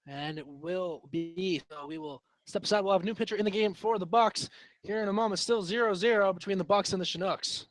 And it will be, so we will step aside. We'll have a new pitcher in the game for the Bucs here in a moment. Still 0-0 between the Bucs and the Chinooks.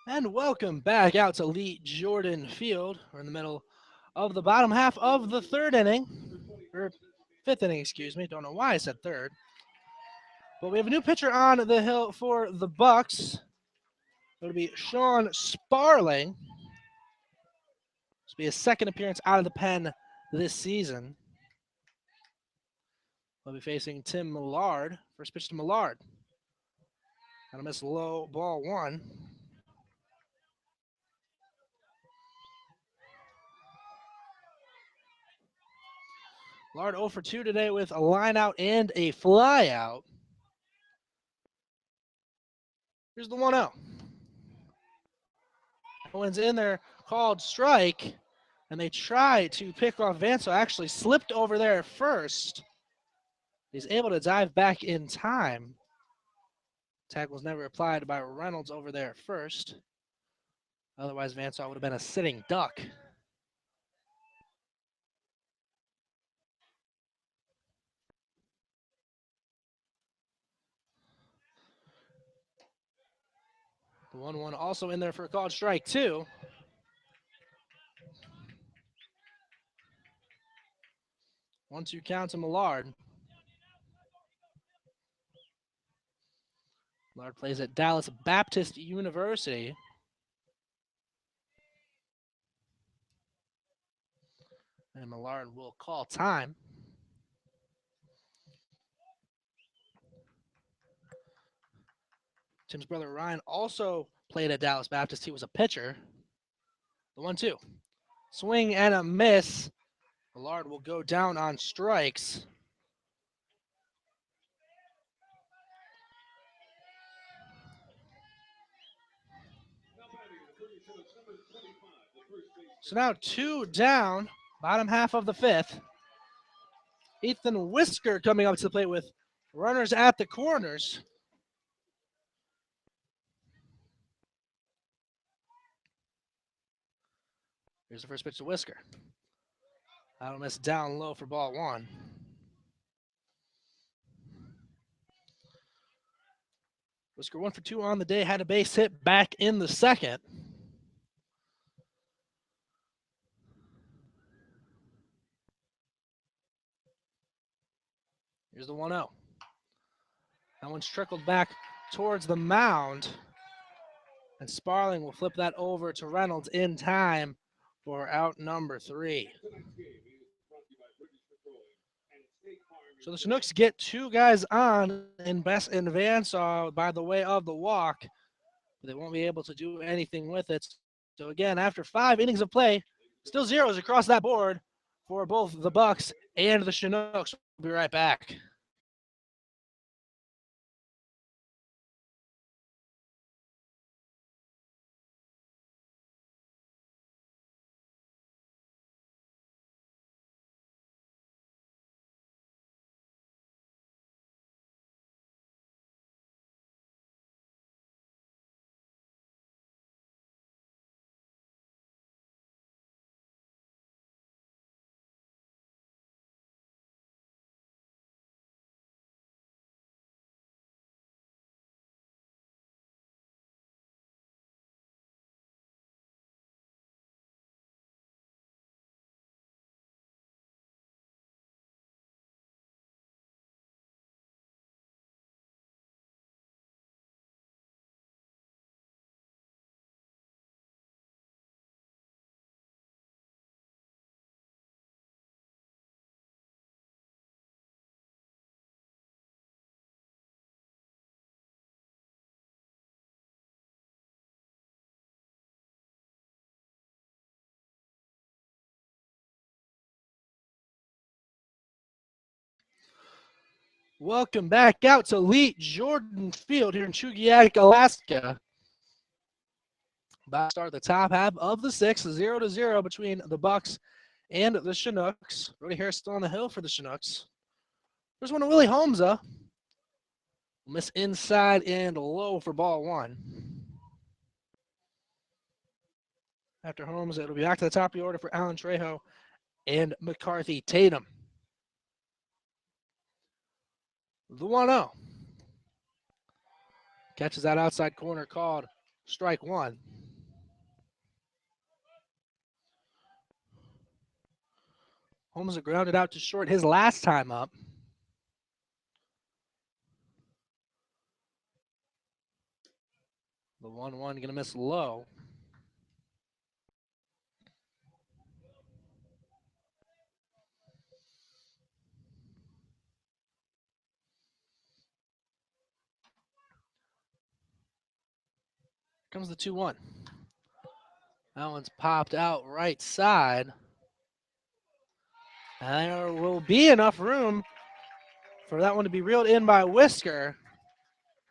And welcome back out to Lee Jordan Field. We're in the middle of the bottom half of the third inning, or fifth inning, excuse me. Don't know why I said third. But we have a new pitcher on the hill for the Bucs. It'll be Sean Sparling. This will be his second appearance out of the pen this season. We'll be facing Tim Millard. First pitch to Millard. Gonna miss low, ball one. Millard 0 for 2 today with a line out and a fly out. Here's the 1-0. Owen's in there, called strike, and they try to pick off Vanso. Actually slipped over there first. He's able to dive back in time. Tackle was never applied by Reynolds over there first. Otherwise, Vanso would have been a sitting duck. The 1-1 also in there for a called strike, too. 1-2 count to Millard. Millard plays at Dallas Baptist University. And Millard will call time. Tim's brother Ryan also played at Dallas Baptist. He was a pitcher. The 1-2. Swing and a miss. Millard will go down on strikes. So now 2 down, bottom half of the 5th. Ethan Whisker coming up to the plate with runners at the corners. Here's the first pitch to Whisker. That'll miss down low for ball 1. Whisker 1 for 2 on the day, had a base hit back in the 2nd. Here's the 1-0. That one's trickled back towards the mound. And Sparling will flip that over to Reynolds in time for out number 3. So the Chinooks get 2 guys on in advance by the way of the walk. But they won't be able to do anything with it. So again, after 5 innings of play, still zeros across that board for both the Bucs and the Chinooks. We'll be right back. Welcome back out to Lee Jordan Field here in Chugiak, Alaska. About to start the top half of the 6th, 0-0 between the Bucs and the Chinooks. Brody Harris still on the hill for the Chinooks. There's one to Willie Holmesa. Miss inside and low for ball 1. After Holmes, it'll be back to the top of the order for Alan Trejo and McCarthy Tatum. The 1-0. Catches that outside corner called strike 1. Holmes grounded out to short his last time up. The 1-1 going to miss low. Comes the 2-1. That one's popped out right side. And there will be enough room for that one to be reeled in by Whisker.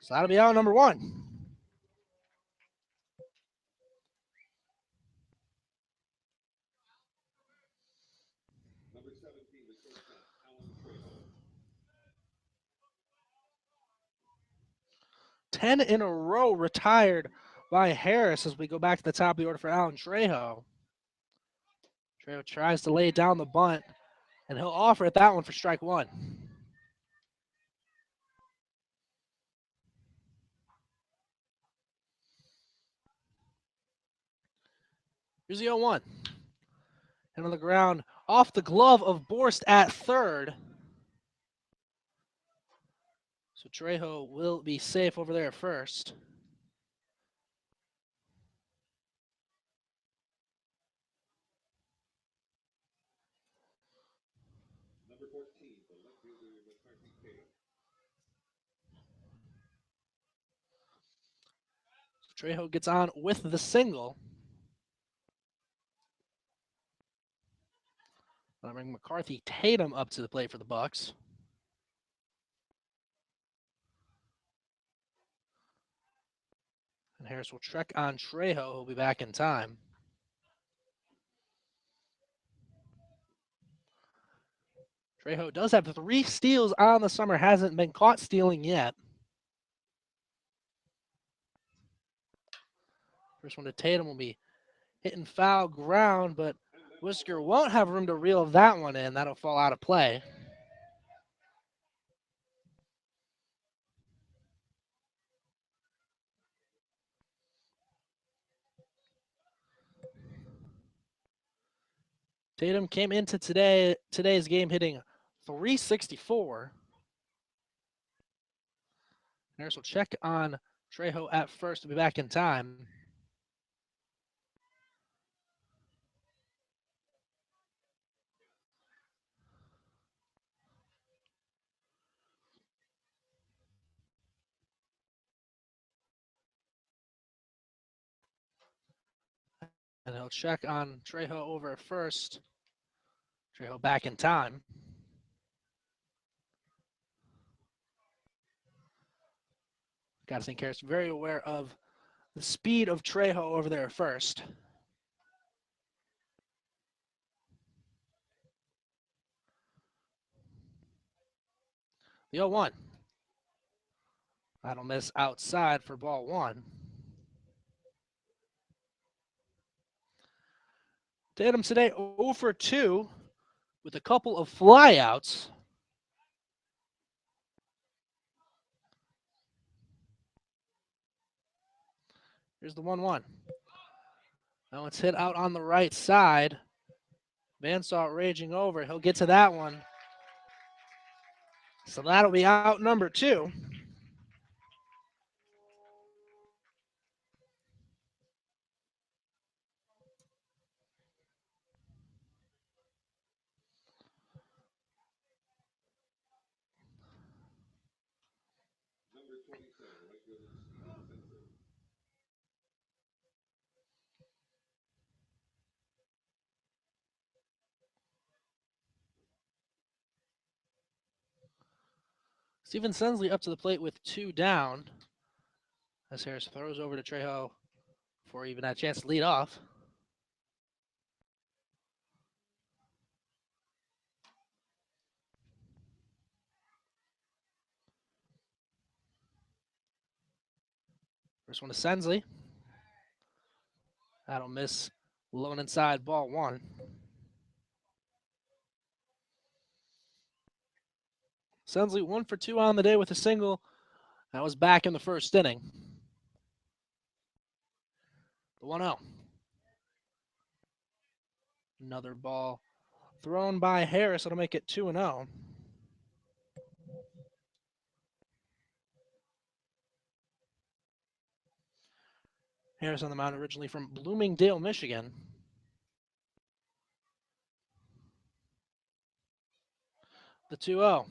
So that'll be out number 1. Number 17, the shortstop, Alan Trejo. 10 in a row retired by Harris as we go back to the top of the order for Alan Trejo. Trejo tries to lay down the bunt, and he'll offer it that one for strike 1. Here's the 0-1. And on the ground, off the glove of Borst at third. So Trejo will be safe over there at first. Number 14, the left fielder, McCarthy Tatum. Trejo gets on with the single. That'll bring McCarthy Tatum up to the plate for the Bucs. And Harris will check on Trejo, who'll be back in time. Trejo does have 3 steals on the summer, hasn't been caught stealing yet. First one to Tatum will be hitting foul ground, but Whisker won't have room to reel that one in. That'll fall out of play. Tatum came into today's game hitting .364. Harris will check on Trejo at first to be back in time. And he'll check on Trejo over at first. Trejo back in time. Got to think Harris very aware of the speed of Trejo over there at first. The 0-1. That'll miss outside for ball 1. Tatum today 0 for 2 with a couple of flyouts. Here's the 1-1. Now it's hit out on the right side. Vansaw raging over. He'll get to that one. So that'll be out number 2. Steven Sensley up to the plate with 2 down. As Harris throws over to Trejo before he even had a chance to lead off. First one to Sensley. That'll miss low and inside, ball 1. Sensley 1 for 2 on the day with a single. That was back in the first inning. The 1-0. Another ball thrown by Harris. It'll make it 2-0. Harris on the mound originally from Bloomingdale, Michigan. The 2-0.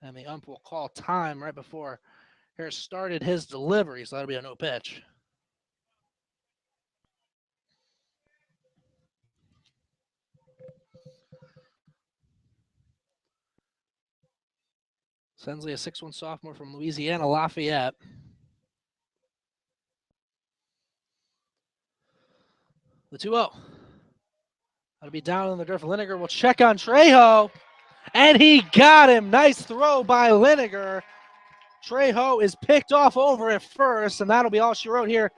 And the ump will call time right before Harris started his delivery, so that'll be a no pitch. Sensley, a 6'1" sophomore from Louisiana Lafayette. The 2-0. That'll be down in the dirt. Liniger will check on Trejo, and he got him. Nice throw by Liniger. Trejo is picked off over at first, and that'll be all she wrote here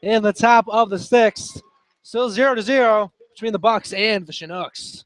in the top of the 6th. Still 0-0 between the Bucs and the Chinooks.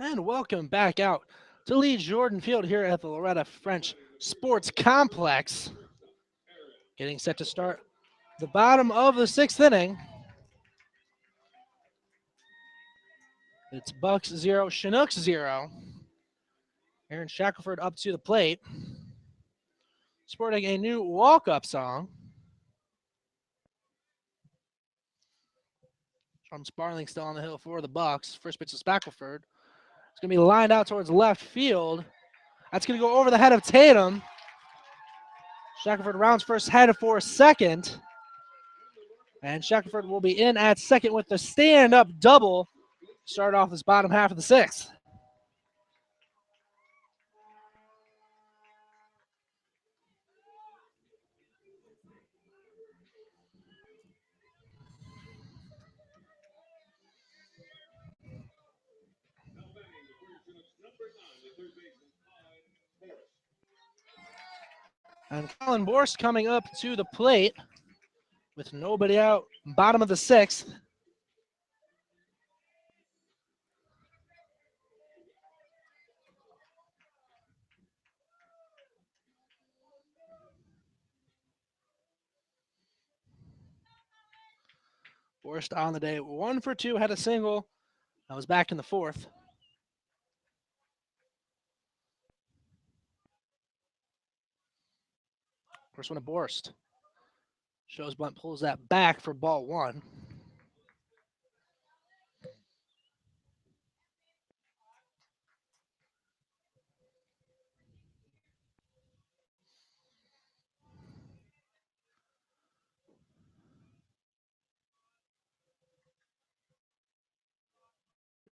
And welcome back out to Lee Jordan Field here at the Loretta French Sports Complex. Getting set to start the bottom of the 6th inning. It's Bucs 0, Chinooks 0. Aaron Shackelford up to the plate, sporting a new walk-up song. From Sparling still on the hill for the Bucs. First pitch to Shackelford. It's going to be lined out towards left field. That's going to go over the head of Tatum. Shackelford rounds first, head for second. And Shackelford will be in at second with the stand-up double. Start off this bottom half of the 6th. And Colin Borst coming up to the plate with nobody out, bottom of the 6th. Borst on the day, 1 for 2, had a single. I was back in the 4th. First one to Borst. Shows bunt, pulls that back for ball 1.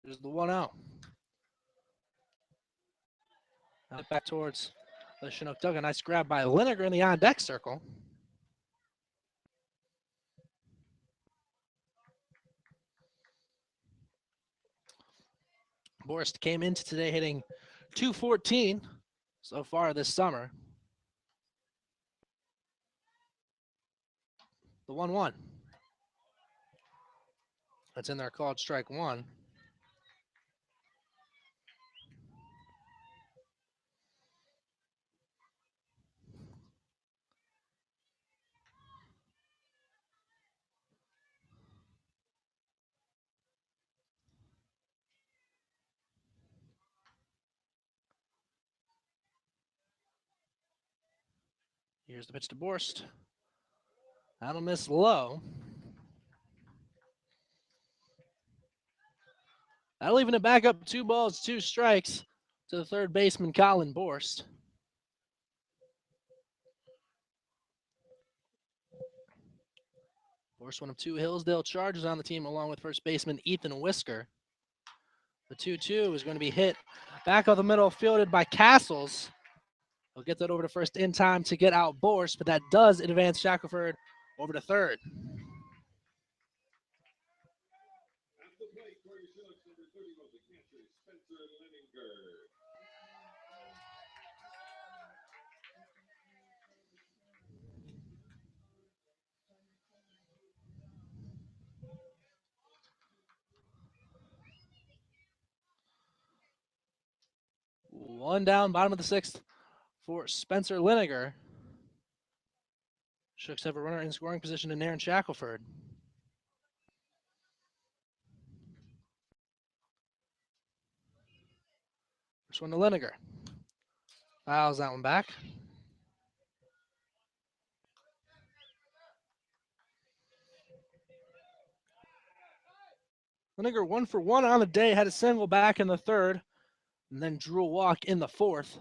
There's the 1-0. Now back towards the Chinook dugout. Nice grab by Lineker in the on-deck circle. Borst came into today hitting .214 so far this summer. The 1-1. That's in there called strike 1. Here's the pitch to Borst. That'll miss low. That'll even it back up 2 balls, 2 strikes to the third baseman, Colin Borst. Borst, one of 2 Hillsdale Chargers on the team, along with first baseman Ethan Whisker. The 2-2 is going to be hit back up the middle, fielded by Castles. He'll get that over to first in time to get out Borst, but that does advance Shackelford over to third. One down, bottom of the 6th for Spencer Lineker. Shooks have a runner in scoring position in Aaron Shackelford. First one to Lineker. Fouls that one back. Lineker 1 for 1 on the day, had a single back in the 3rd, and then drew a walk in the 4th.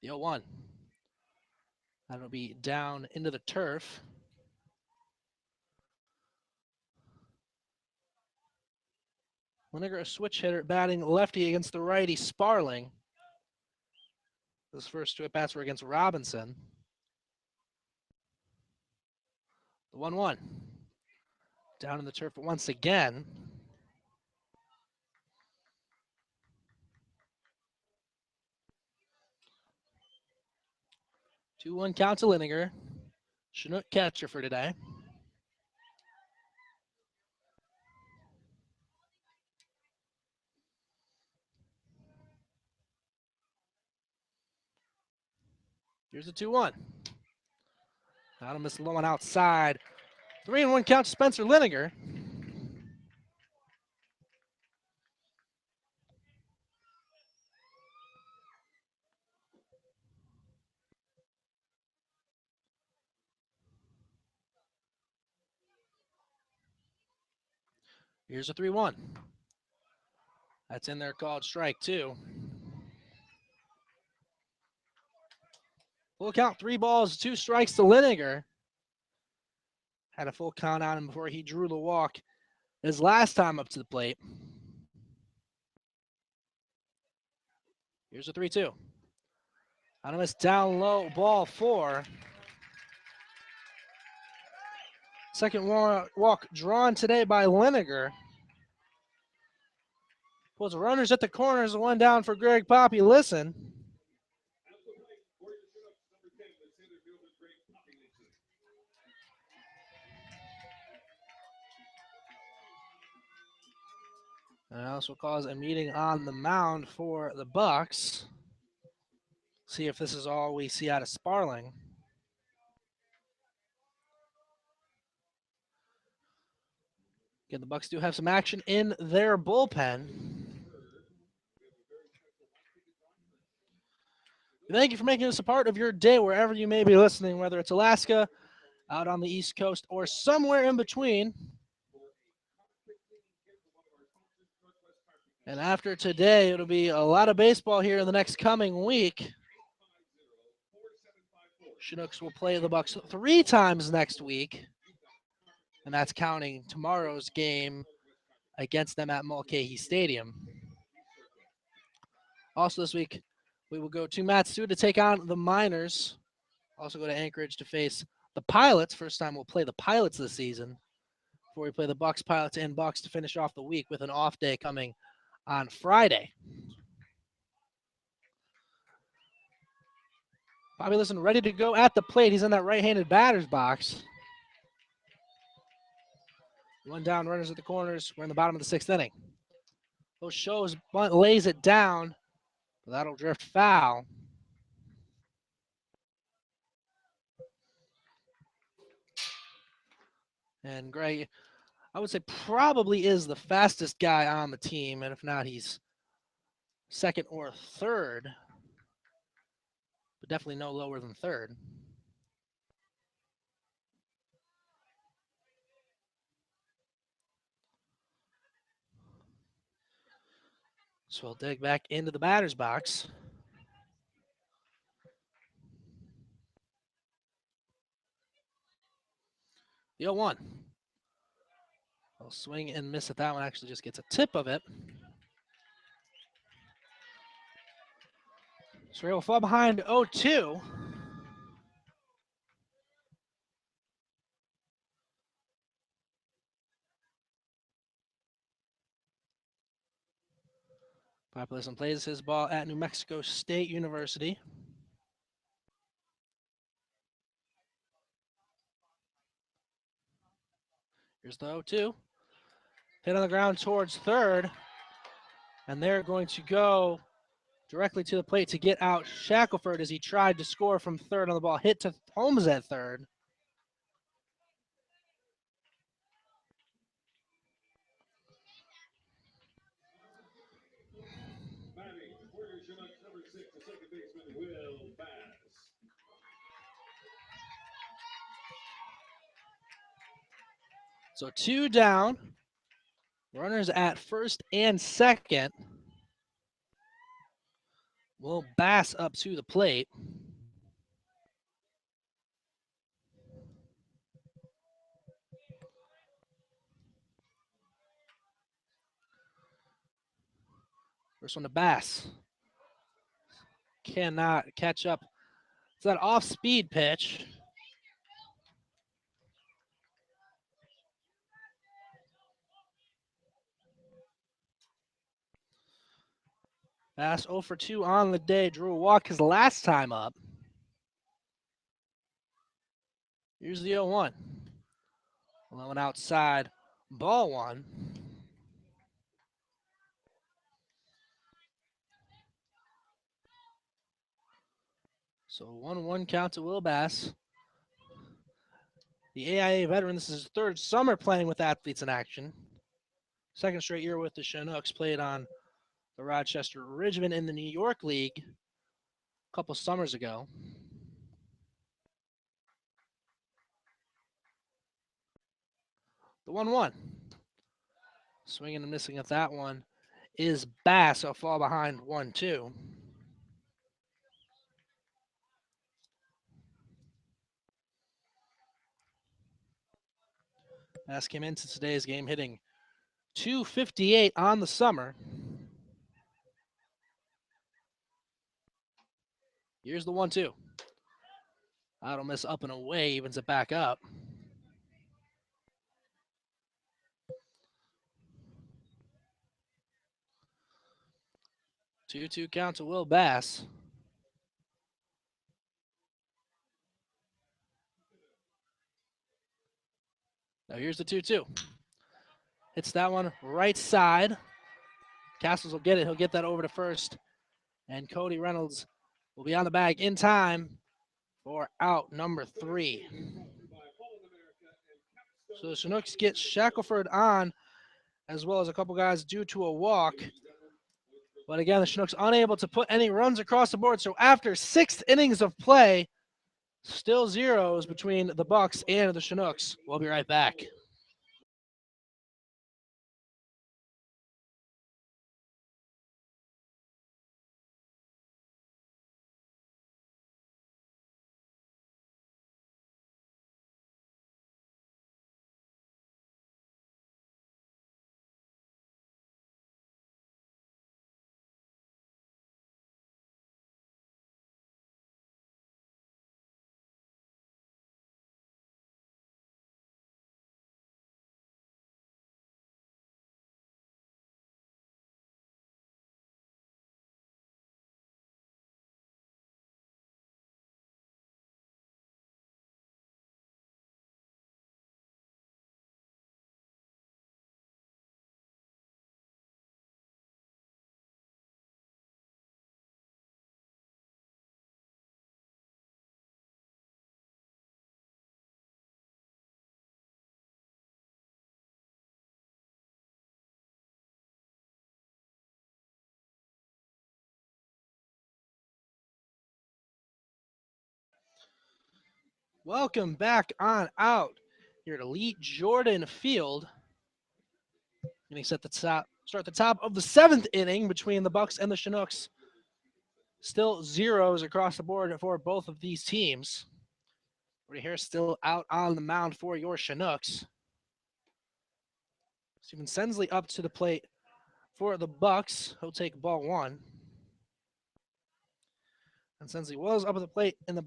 The 0-1. That'll be down into the turf. Lineker, a switch hitter, batting lefty against the righty Sparling. Those first 2 at-bats were against Robinson. The 1-1. Down in the turf once again. Two-one count to Lineker. Chinook catcher for today. Here's the 2-1. Out of Miss low one outside. 3-1 count to Spencer Liniger. Here's a 3-1. That's in there called strike 2. Full count, 3 balls, 2 strikes to Liniger. Had a full count on him before he drew the walk his last time up to the plate. Here's a 3-2. On a miss, down low, ball 4. Second walk drawn today by Liniger. Pulls the runners at the corners, 1 down for Greg Poppy. Listen. And this will cause a meeting on the mound for the Bucs. See if this is all we see out of Sparling. Again, the Bucs do have some action in their bullpen. Thank you for making this a part of your day wherever you may be listening, whether it's Alaska, out on the East Coast, or somewhere in between. And after today, it'll be a lot of baseball here in the next coming week. Chinooks will play the Bucs 3 times next week, and that's counting tomorrow's game against them at Mulcahy Stadium. Also this week, we will go to Matsu to take on the Miners. Also go to Anchorage to face the Pilots. First time we'll play the Pilots this season before we play the Bucs, Pilots, and Bucs to finish off the week with an off day coming on Friday. Bobby Listen ready to go at the plate. He's in that right-handed batter's box. 1 down, runners at the corners. We're in the bottom of the 6th inning. Those shows bunt lays it down, but that'll drift foul. And Gray, I would say probably is the fastest guy on the team, and if not, he's second or third, but definitely no lower than third. So we'll dig back into the batter's box. The 0-1. I'll swing and miss at that one. Actually just gets a tip of it. So we'll fall behind 0-2. Population plays his ball at New Mexico State University. Here's the 0-2. Hit on the ground towards third. And they're going to go directly to the plate to get out Shackelford as he tried to score from third on the ball. Hit to Holmes at third. So 2 down. Runners at first and second. Will Bass up to the plate. First one to Bass. Cannot catch up. It's that off-speed pitch. Bass 0 for 2 on the day. Drew a walk his last time up. Here's the 0-1. Low and outside. Ball 1. So 1-1 count to Will Bass. The AIA veteran, this is his third summer playing with athletes in action. Second straight year with the Chinooks, played on the Rochester Ridgemen in the New York League a couple summers ago. The 1-1. Swinging and missing at that one is Bass, a fall behind 1-2. Bass came into today's game hitting .258 on the summer. Here's the 1-2. That'll miss up and away, evens it back up. Two count to Will Bass. Now here's the 2-2. Hits that one right side. Castles will get it. He'll get that over to first. And Cody Reynolds will be on the bag in time for out number 3. So the Chinooks get Shackelford on, as well as a couple guys due to a walk. But again, the Chinooks unable to put any runs across the board. So after 6 innings of play, still zeros between the Bucs and the Chinooks. We'll be right back. Welcome back on out here at Lee Jordan Field. Getting set to start the top of the 7th inning between the Bucs and the Chinooks. Still zeros across the board for both of these teams. Brady Harris still out on the mound for your Chinooks. Steven Sensley up to the plate for the Bucs. He'll take ball 1. And Sensley was up at the plate in the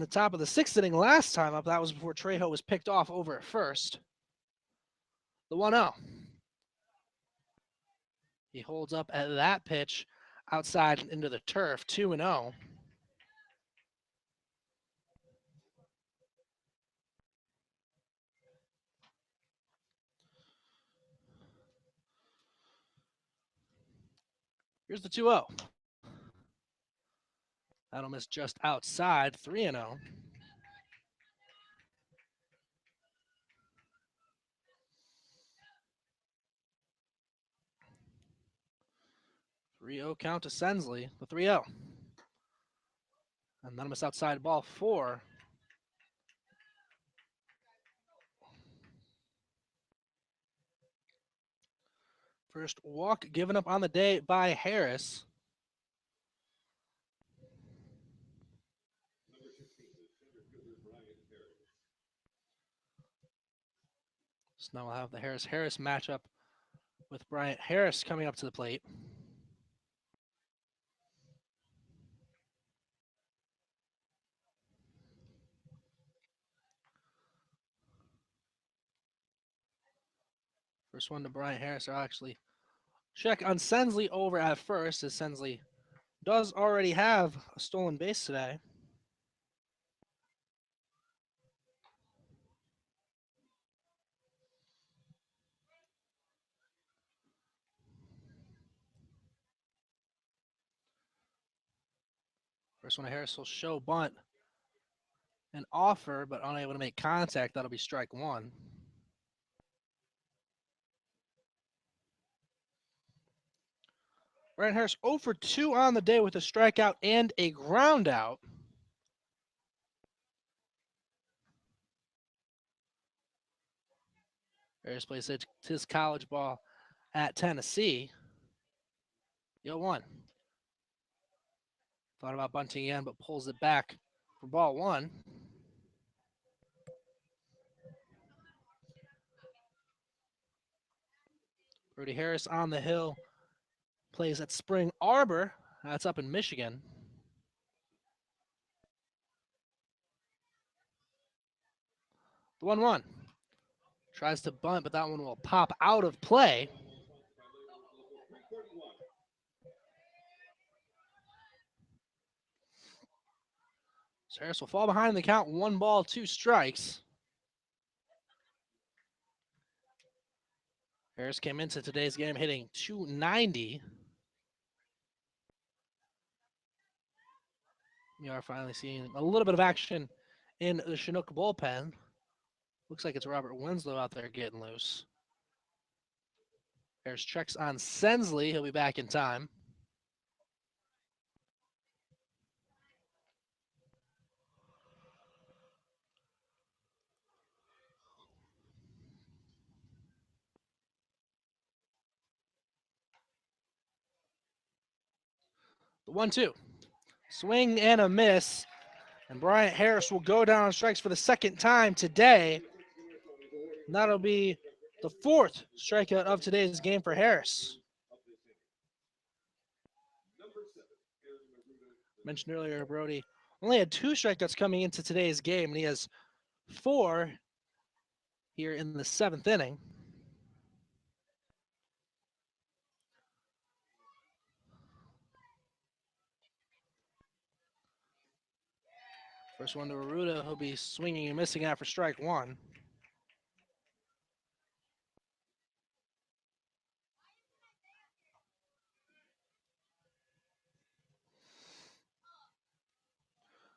top of the 6th inning last time up. That was before Trejo was picked off over at first. The 1-0. He holds up at that pitch outside and into the turf, 2-0. Here's the 2-0. That'll miss just outside, 3-0. Count to Sensley, the 3-0. And that'll miss outside, ball 4. First walk given up on the day by Harris. So now we'll have the Harris matchup with Bryant Harris coming up to the plate. First one to Bryant Harris. I'll actually check on Sensley over at first, as Sensley does already have a stolen base today. First one to Harris will show bunt and offer, but unable to make contact. That'll be strike one. Brian Harris 0 for 2 on the day with a strikeout and a ground out. Harris plays his college ball at Tennessee. 0-1. Thought about bunting again, but pulls it back for ball one. Brody Harris on the hill. Plays at Spring Arbor. That's up in Michigan. The 1-1. Tries to bunt, but that one will pop out of play. So Harris will fall behind in the count. 1 ball, 2 strikes. Harris came into today's game hitting .290. We are finally seeing a little bit of action in the Chinook bullpen. Looks like it's Robert Winslow out there getting loose. Harris checks on Sensley. He'll be back in time. The 1-2. Swing and a miss. And Bryant Harris will go down on strikes for the second time today. And that'll be the 4th strikeout of today's game for Harris. Mentioned earlier, Brody only had 2 strikeouts coming into today's game, and he has 4 here in the 7th inning. First one to Arruda. He'll be swinging and missing after strike one.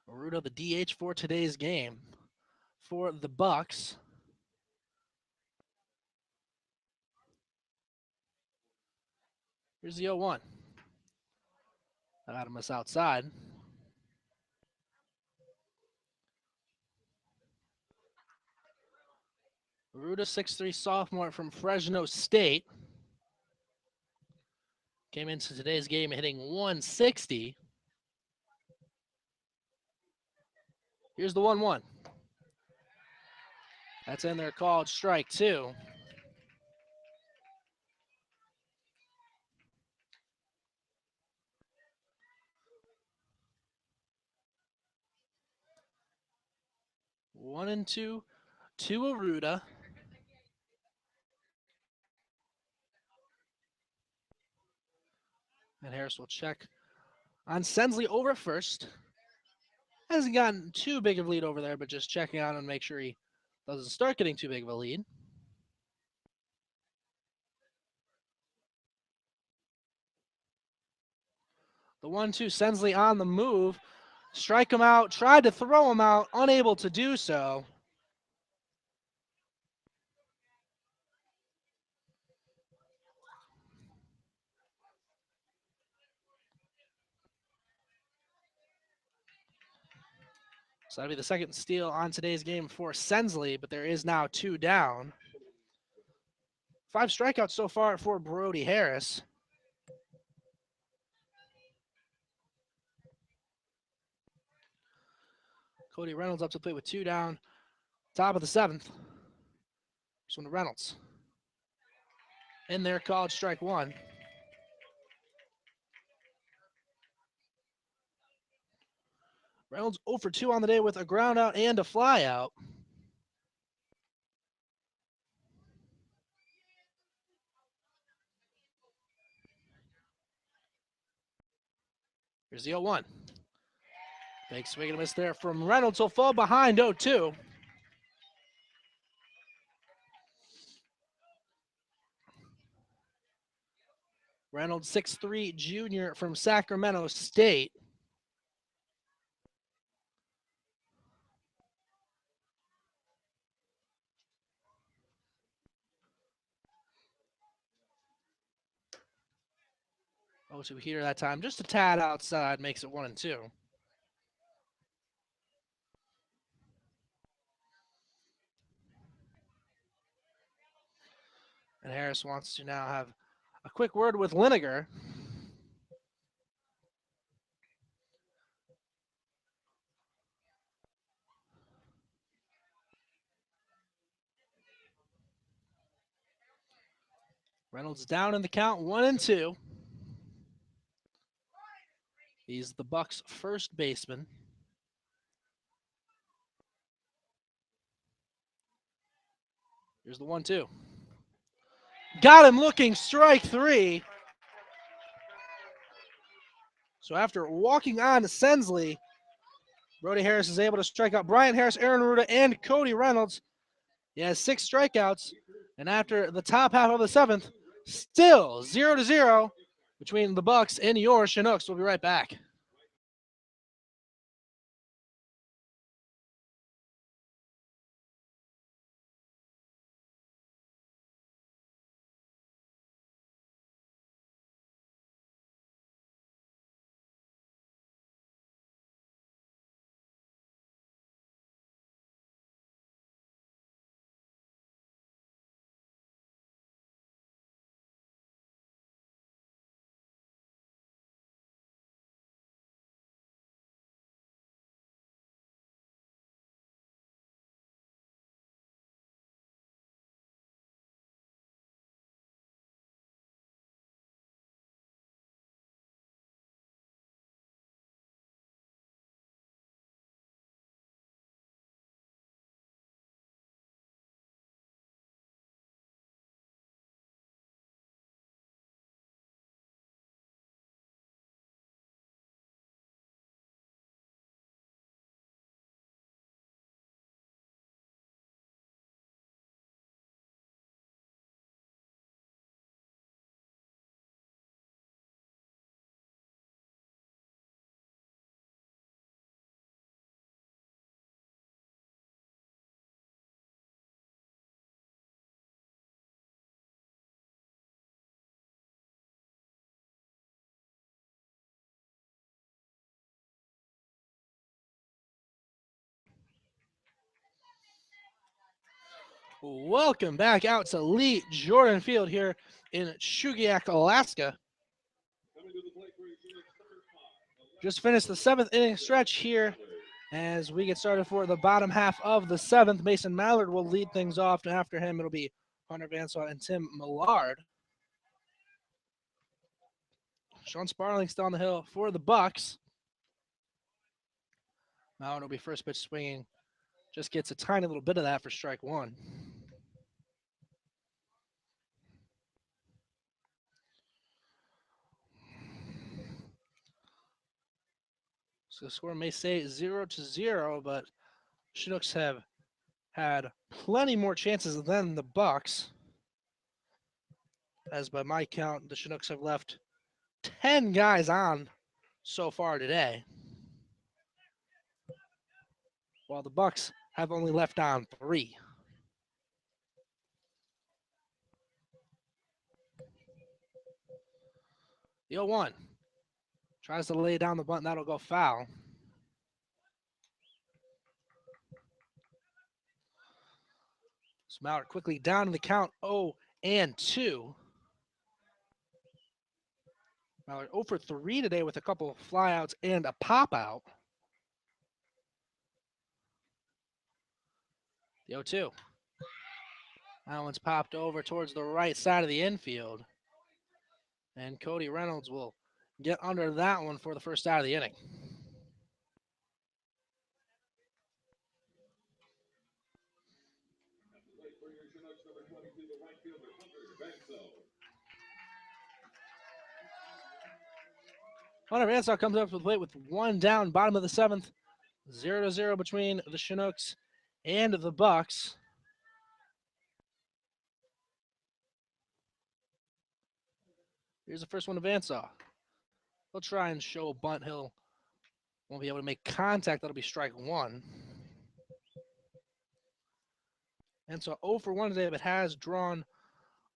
Arruda, the DH for today's game for the Bucs. Here's the 0-1. Got us outside. Arruda, 6'3" sophomore from Fresno State. Came into today's game hitting .160. Here's the 1-1. That's in there, called strike 2. One and two to Arruda. And Harris will check on Sensley over first. Hasn't gotten too big of a lead over there, but just checking on him and make sure he doesn't start getting too big of a lead. The 1-2, Sensley on the move. Strike him out, tried to throw him out, unable to do so. So that'll be the second steal on today's game for Sensley, but there is now 2 down. 5 strikeouts so far for Brody Harris. Cody Reynolds up to the plate with 2 down. Top of the 7th. This one to Reynolds. In there, called strike 1. Reynolds 0 for 2 on the day with a ground out and a fly out. Here's the 0-1. Big swing and a miss there from Reynolds. He'll fall behind 0-2. Reynolds, 6'3" junior from Sacramento State. 0-2 heater that time. Just a tad outside makes it 1-2. And Harris wants to now have a quick word with Liniger. Reynolds down in the count, 1-2. He's the Bucs' first baseman. Here's the 1-2. Got him looking, strike 3. So after walking on Sensley, Brody Harris is able to strike out Brian Harris, Aaron Ruda, and Cody Reynolds. He has 6 strikeouts. And after the top half of the 7th, still 0-0 between the Bucs and your Chinooks. We'll be right back. Welcome back out to Lee Jordan Field here in Shugiak, Alaska. Just finished the 7th inning stretch here as we get started for the bottom half of the 7th. Mason Mallard will lead things off. And after him, it'll be Hunter Vansaw and Tim Millard. Sean Sparling still on the hill for the Bucs. Mallard will be first pitch swinging. Just gets a tiny little bit of that for strike 1. So the score may say 0-0, but Chinooks have had plenty more chances than the Bucs. As by my count, the Chinooks have left 10 guys on so far today, while the Bucs have only left on 3. The 0-1 tries to lay down the bunt, that'll go foul. So Mallard quickly down in the count, 0-2. Mallard 0 for 3 today with a couple of flyouts and a pop out. The 0-2. That one's popped over towards the right side of the infield. And Cody Reynolds will get under that one for the first out of the inning. Hunter Vansaw comes up to the plate with 1 down, bottom of the 7th. 0-0 between the Chinooks and the Bucs. Here's the first one to Vansaw. He'll try and show a bunt. He'll won't be able to make contact. That'll be strike 1. And so 0 for 1 today, but has drawn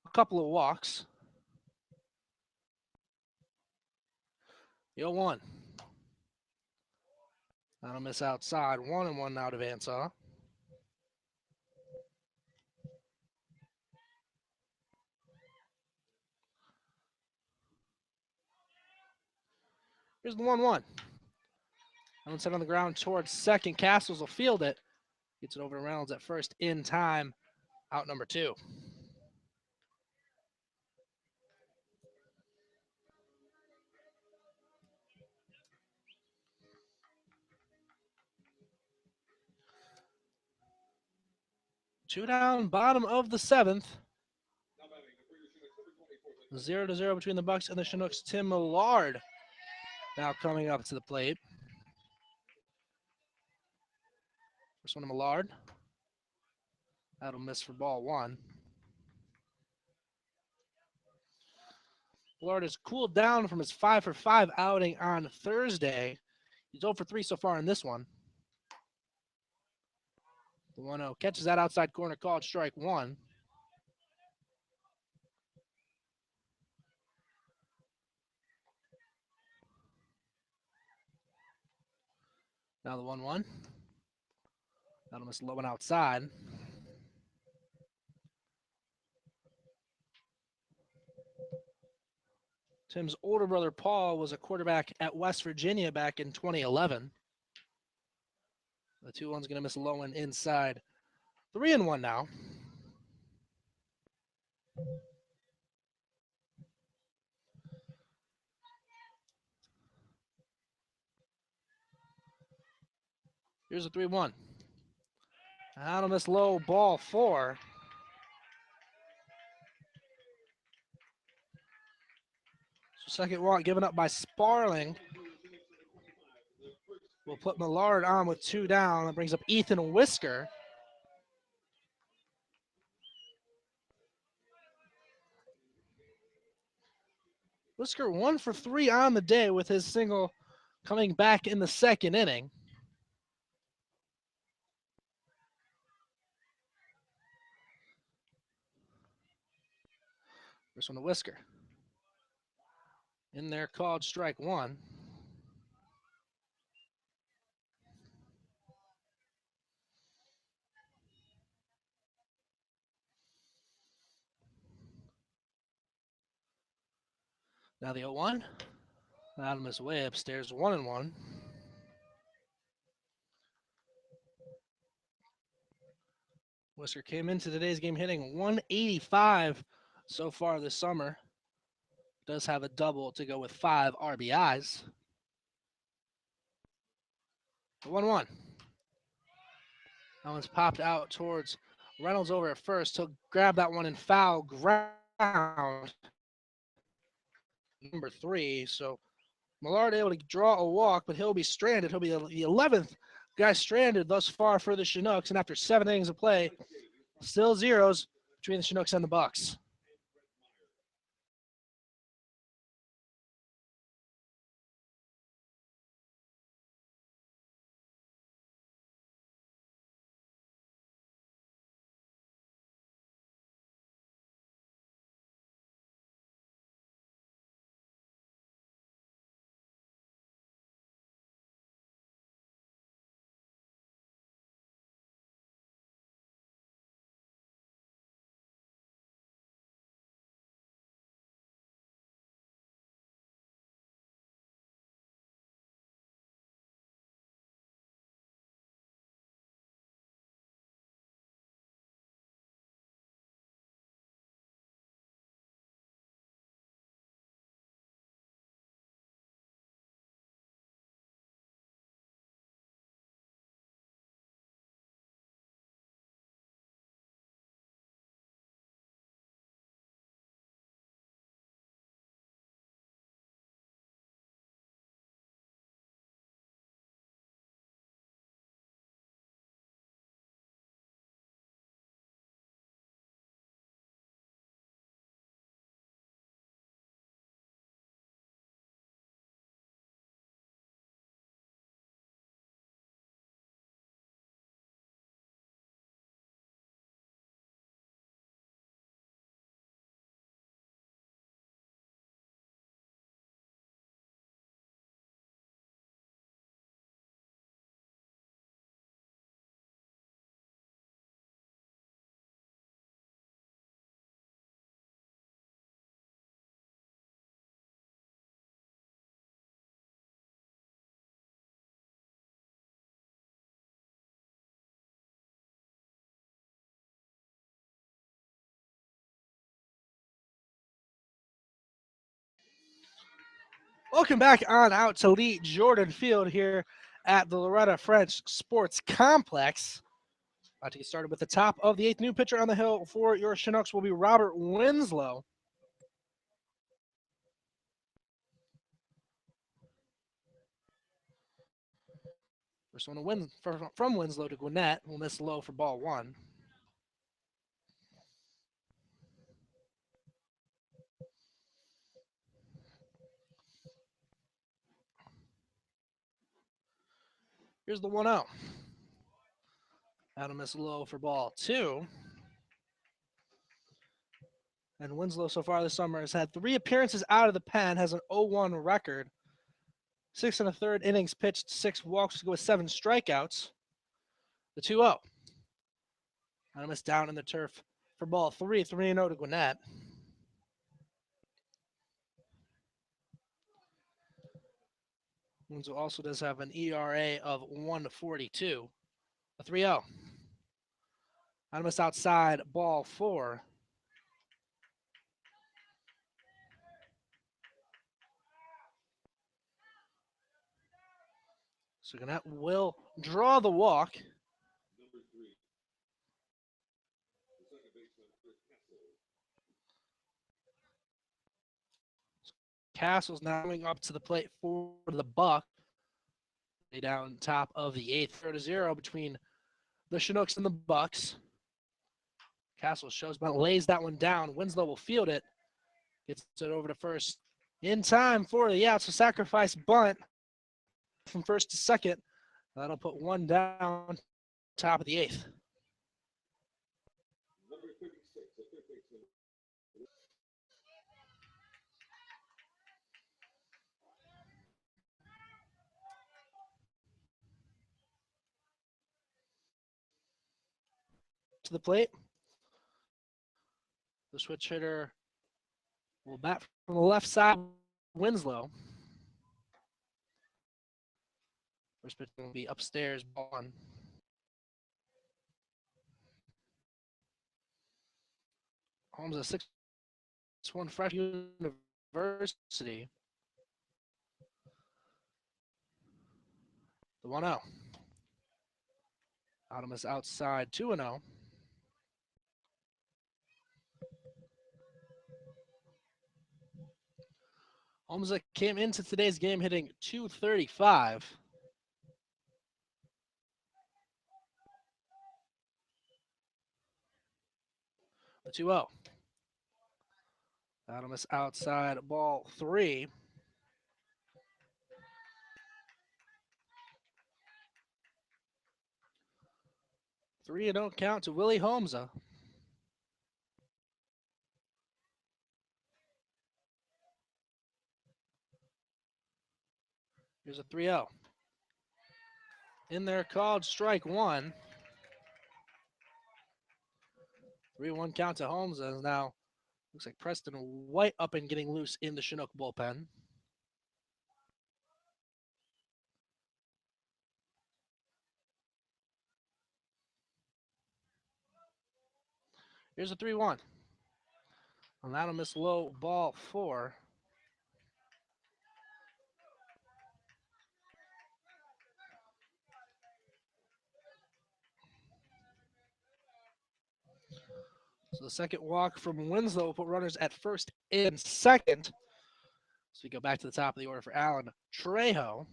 a couple of walks. The 0-1. That'll miss outside. 1-1 now to Vansaw. Here's the 1-1. Reynolds set on the ground towards second. Castles will field it. Gets it over to Reynolds at first in time. Out number 2. Two down, bottom of the 7th. 0-0 between the Bucs and the Chinooks. Tim Millard now coming up to the plate. First one to Millard. That'll miss for ball 1. Millard has cooled down from his 5-for-5 outing on Thursday. He's 0 for 3 so far in this one. The 1-0 catches that outside corner, called strike 1. Now the 1-1. That'll miss low and outside. Tim's older brother Paul was a quarterback at West Virginia back in 2011. The 2-1's going to miss low and inside. 3-1 now. Here's a 3-1. That'll miss low, ball 4. So second walk given up by Sparling. We'll put Millard on with 2 down. That brings up Ethan Whisker. Whisker 1 for 3 on the day with his single coming back in the second inning. First one to Whisker. In there, called strike 1. Now the 0-1. That'll miss way upstairs. 1-1. Whisker came into today's game hitting 185 so far this summer. Does have a double to go with 5 RBIs. 1-1. That one's popped out towards Reynolds over at first. He'll grab that one in foul ground. Number 3. So Millard able to draw a walk, but he'll be stranded. He'll be the 11th guy stranded thus far for the Chinooks. And after 7 innings of play, still zeros between the Chinooks and the Bucs. Welcome back on out to Lee Jordan Field here at the Loretta French Sports Complex. About to get started with the top of the eighth. New pitcher on the hill for your Chinooks will be Robert Winslow. First one to win from Winslow to Gwinnett. Will miss low for ball one. Here's the 1-0. That'll miss low for ball two. And Winslow so far this summer has had 3 appearances out of the pen, has an 0-1 record. 6 1/3 innings pitched, 6 walks to go with 7 strikeouts. The 2-0. That'll miss down in the turf for ball 3, 3-0 to Gwinnett. Winslow also does have an ERA of 1.42. A 3-0. That'll miss outside ball 4. So Gwinnett will draw the walk. Castle's now coming up to the plate for the Bucs. Down top of the eighth, 0-0 between the Chinooks and the Bucs. Castle shows, but lays that one down. Winslow will field it. Gets it over to first in time for the out. So sacrifice bunt from first to second. That'll put one down, top of the eighth. To the plate. The switch hitter will bat from the left side, Winslow. First pitch will be upstairs, ball one. Holmes, a 6'1" freshman university. The 1-0. Automus outside, 2-0. Holmes came into today's game hitting .235. The 2-0. Automus outside, ball 3. 3-0 count to Willie Holmes. Here's a 3-0. In there called strike one. 3-1 count to Holmes, as now looks like Preston White up and getting loose in the Chinook bullpen. Here's a 3-1. And that'll miss low, ball 4. So the second walk from Winslow will put runners at first and second. So we go back to the top of the order for Alan Trejo.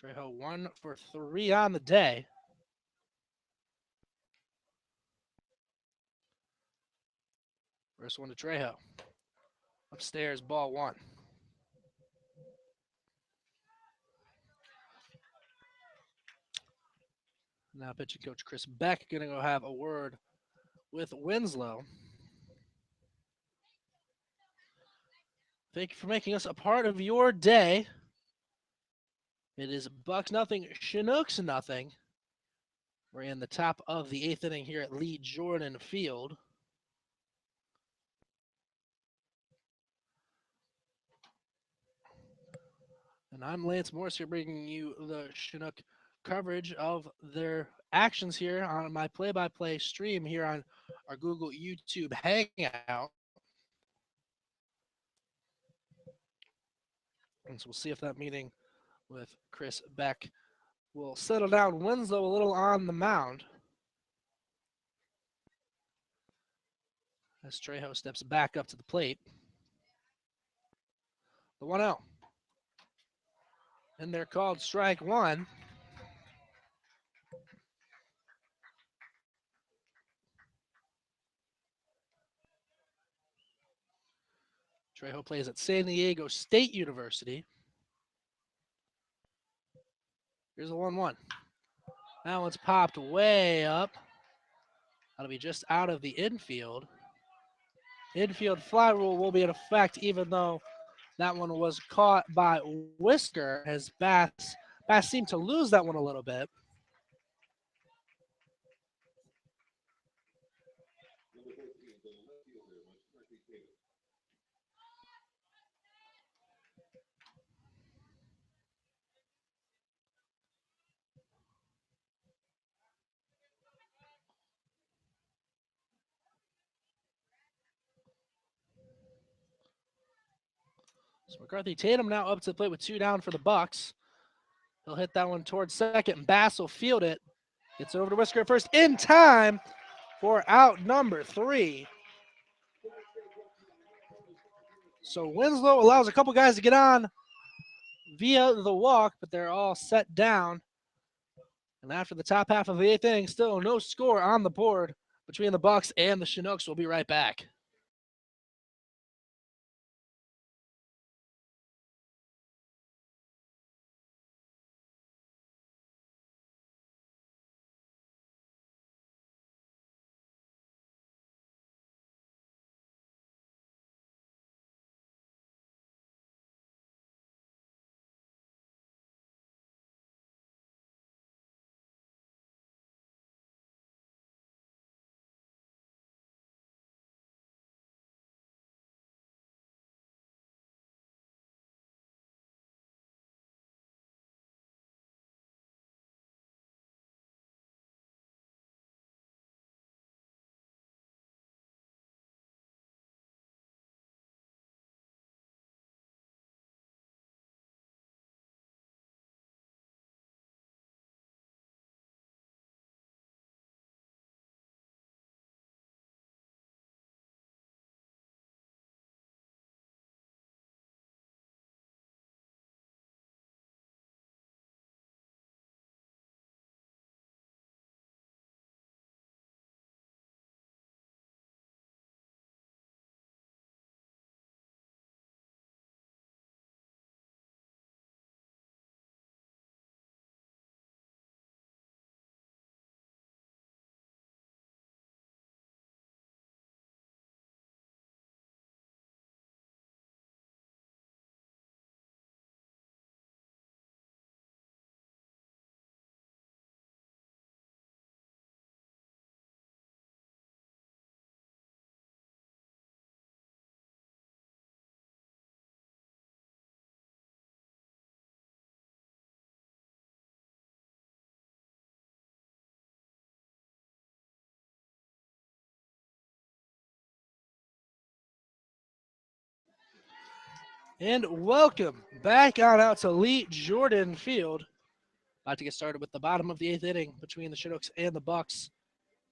Trejo 1 for 3 on the day. First one to Trejo. Upstairs, ball 1. Now pitching coach Chris Beck going to go have a word with Winslow. Thank you for making us a part of your day. It is Bucs nothing, Chinooks nothing. We're in the top of the 8th inning here at Lee Jordan Field. And I'm Lance Morris here bringing you the Chinook coverage of their actions here on my play-by-play stream here on our Google YouTube Hangout. And so we'll see if that meeting with Chris Beck will settle down. Winslow a little on the mound as Trejo steps back up to the plate. The 1-0. And they're called strike one. Trejo plays at San Diego State University. Here's a 1-1. That one's popped way up. That'll be just out of the infield. Infield fly rule will be in effect, even though that one was caught by Whisker, as Bass seemed to lose that one a little bit. So McCarthy Tatum now up to the plate with 2 down for the Bucs. He'll hit that one towards second, and Bass will field it. Gets it over to Whisker at first in time for out number 3. So Winslow allows a couple guys to get on via the walk, but they're all set down. And after the top half of the 8th inning, still no score on the board between the Bucs and the Chinooks. We'll be right back. And welcome back on out to Lee Jordan Field. About to get started with the bottom of the 8th inning between the Chinooks and the Bucs.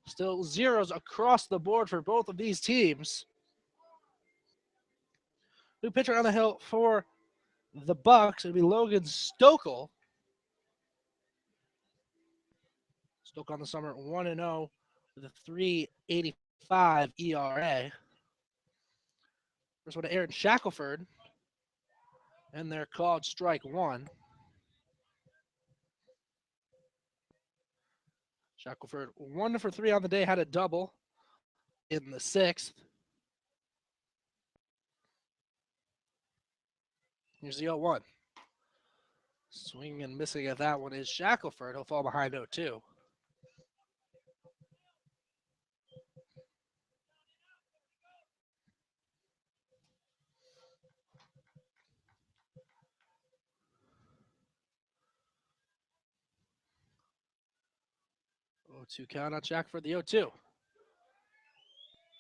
Still zeros across the board for both of these teams. New pitcher on the hill for the Bucs. It'll be Logan Stokel. Stokel on the summer 1-0 with a 3.85 ERA. First one to Aaron Shackelford. And they're called strike one. Shackelford 1 for 3 on the day, had a double in the 6th. Here's the 0-1. Swinging and missing at that one is Shackelford. He'll fall behind 0-2. Oh, 2 count on Shackelford, the 0-2.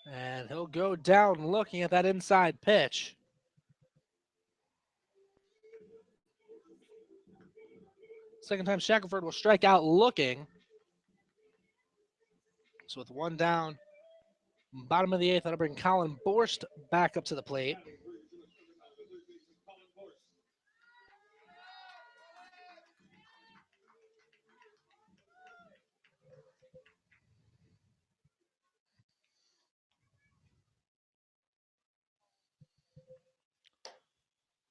And he'll go down looking at that inside pitch. Second time Shackelford will strike out looking. So with one down, bottom of the eighth, that'll bring Colin Borst back up to the plate.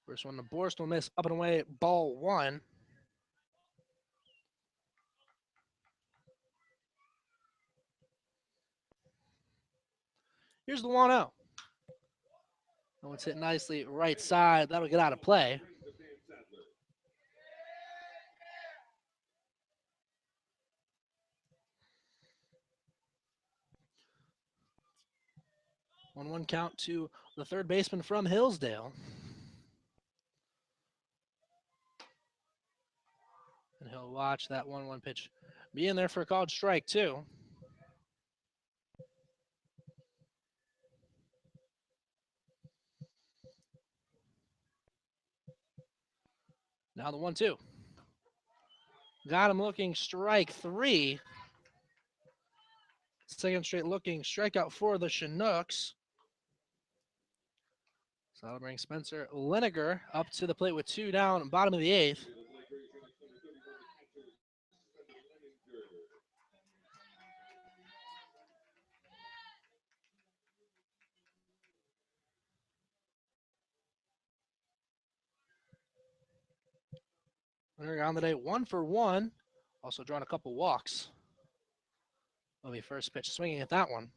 First one to Borst will miss up and away, ball one. Here's the 1-0. Oh, it's hit nicely right side. That'll get out of play. One count to the third baseman from Hillsdale. And he'll watch that 1-1 pitch be in there for a called strike, too. Now the 1-2. Got him looking, strike three. Second straight looking strikeout for the Chinooks. So that'll bring Spencer Liniger up to the plate with two down, bottom of the eighth. Liniger on the day 1 for 1. Also drawn a couple walks. Will be first pitch swinging at that one.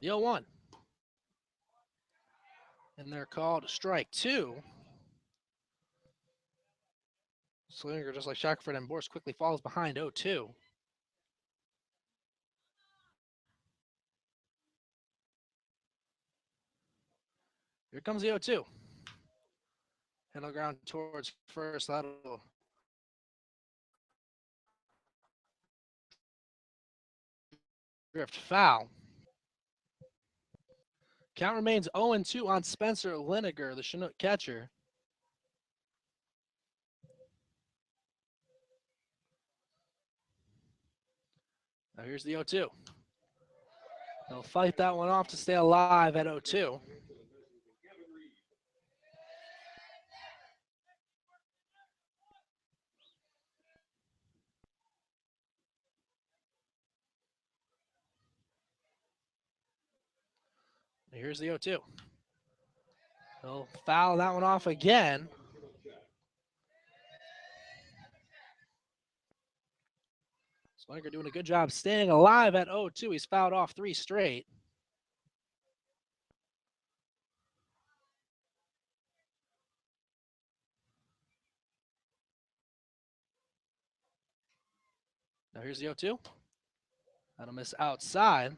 The 0-1. And they're called strike two. Slinger, just like Shackelford and Borst, quickly falls behind 0-2. Here comes the 0-2. Handle ground towards first. That'll drift foul. Count remains 0-2 on Spencer Liniger, the Chinook catcher. Now here's the 0-2. They'll fight that one off to stay alive at 0-2. Here's the 0-2. They'll foul that one off again. Slinger doing a good job staying alive at 0-2. He's fouled off 3 straight. Now here's the 0-2. That'll miss outside.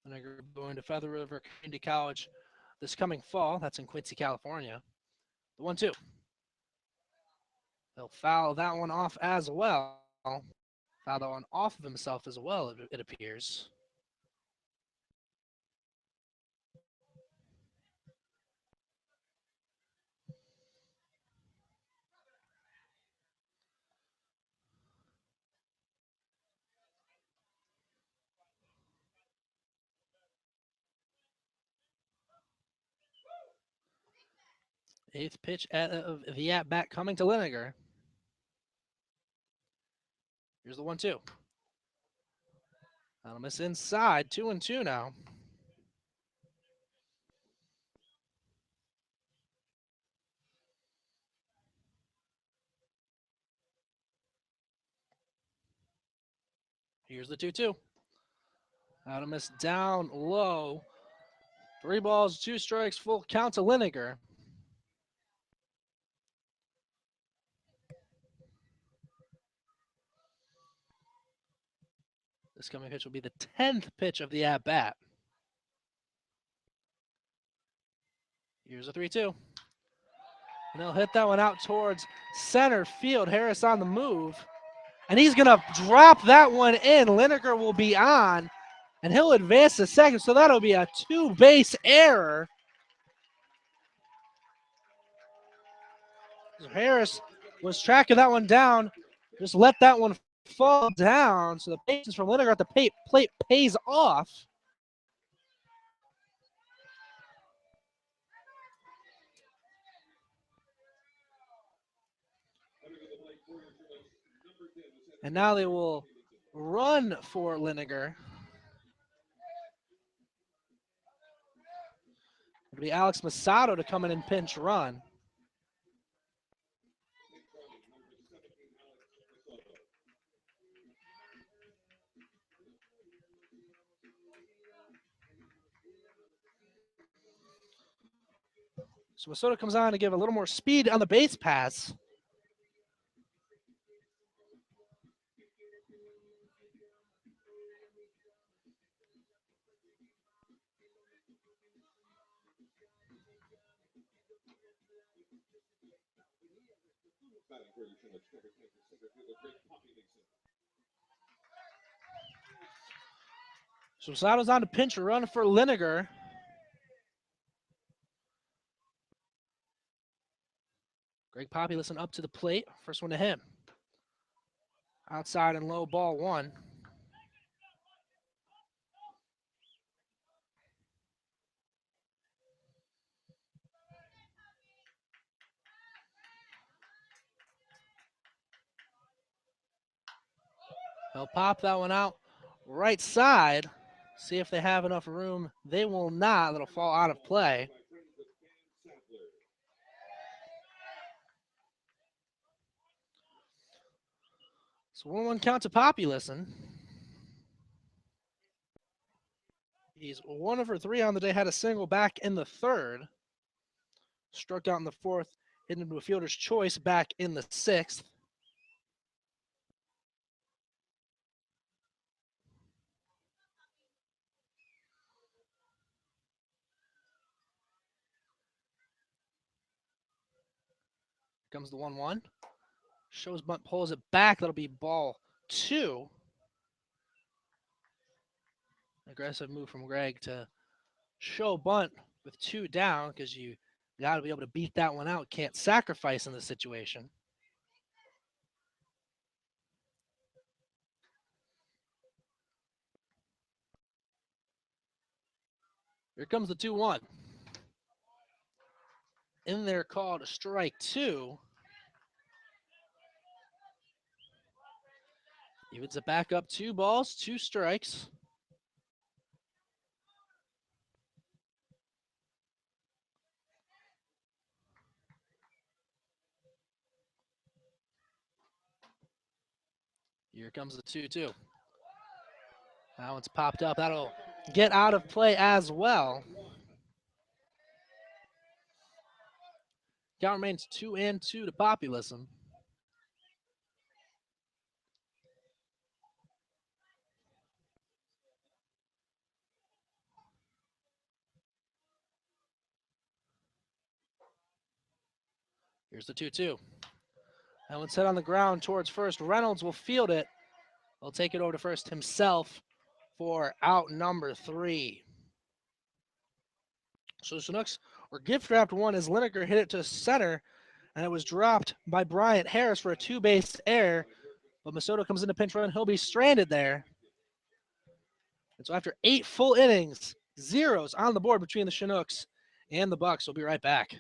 Liniger going to Feather River Community College this coming fall. That's in Quincy, California. The 1-2. They'll foul that one off as well. Foul that one off of himself as well, it appears. Eighth pitch of the at-bat coming to Liniger. Here's the 1-2. That'll miss inside. 2-2 now. Here's the 2-2. That'll miss down low. 3 balls, 2 strikes, full count to Liniger. This coming pitch will be the 10th pitch of the at-bat. Here's a 3-2. And they'll hit that one out towards center field. Harris on the move. And he's going to drop that one in. Lineker will be on, and he'll advance to second. So that'll be a two-base error. So Harris was tracking that one down. Just let that one fall down. So the patience from Lineker at the plate pays off. And now they will run for Lineker. It'll be Alex Masato to come in and pinch run. So Masato comes on to give a little more speed on the base pass. So Masato's on to pinch run for Lineker. Greg Poppy listen up to the plate. First one to him. Outside and low, ball one. They'll pop that one out right side. See if they have enough room. They will not. That'll fall out of play. So 1-1 count to Poppy listen. He's 1 for 3 on the day, had a single back in the third. Struck out in the fourth, hit into a fielder's choice back in the sixth. Here comes the 1-1. Shows bunt, pulls it back. That'll be ball 2. Aggressive move from Greg to show bunt with 2 down because you got to be able to beat that one out. Can't sacrifice in this situation. Here comes the 2-1. In there called strike 2. Evens it back up 2 balls, 2 strikes. Here comes the 2-2. That one's popped up. That'll get out of play as well. Count remains 2-2 to Poppy listen. Here's the 2-2. That one's set on the ground towards first. Reynolds will field it. He'll take it over to first himself for out number 3. So the Chinooks were gift wrapped one as Lineker hit it to center, and it was dropped by Bryant Harris for a 2-base error. But Masato comes in to pinch run. He'll be stranded there. And so after 8 full innings, zeros on the board between the Chinooks and the Bucs. We'll be right back.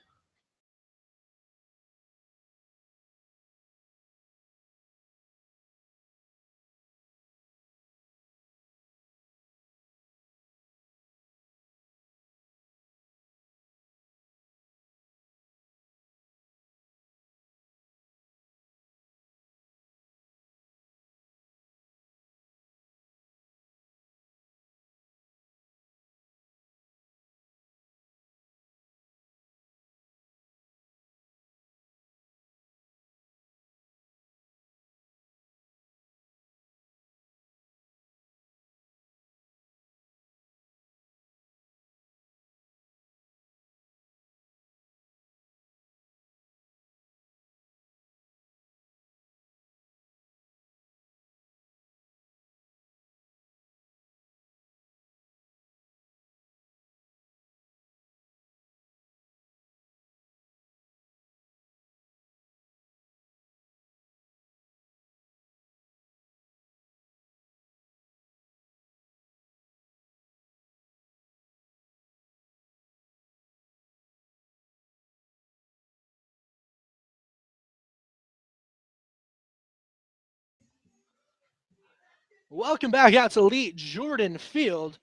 Welcome back out to Lee Jordan Field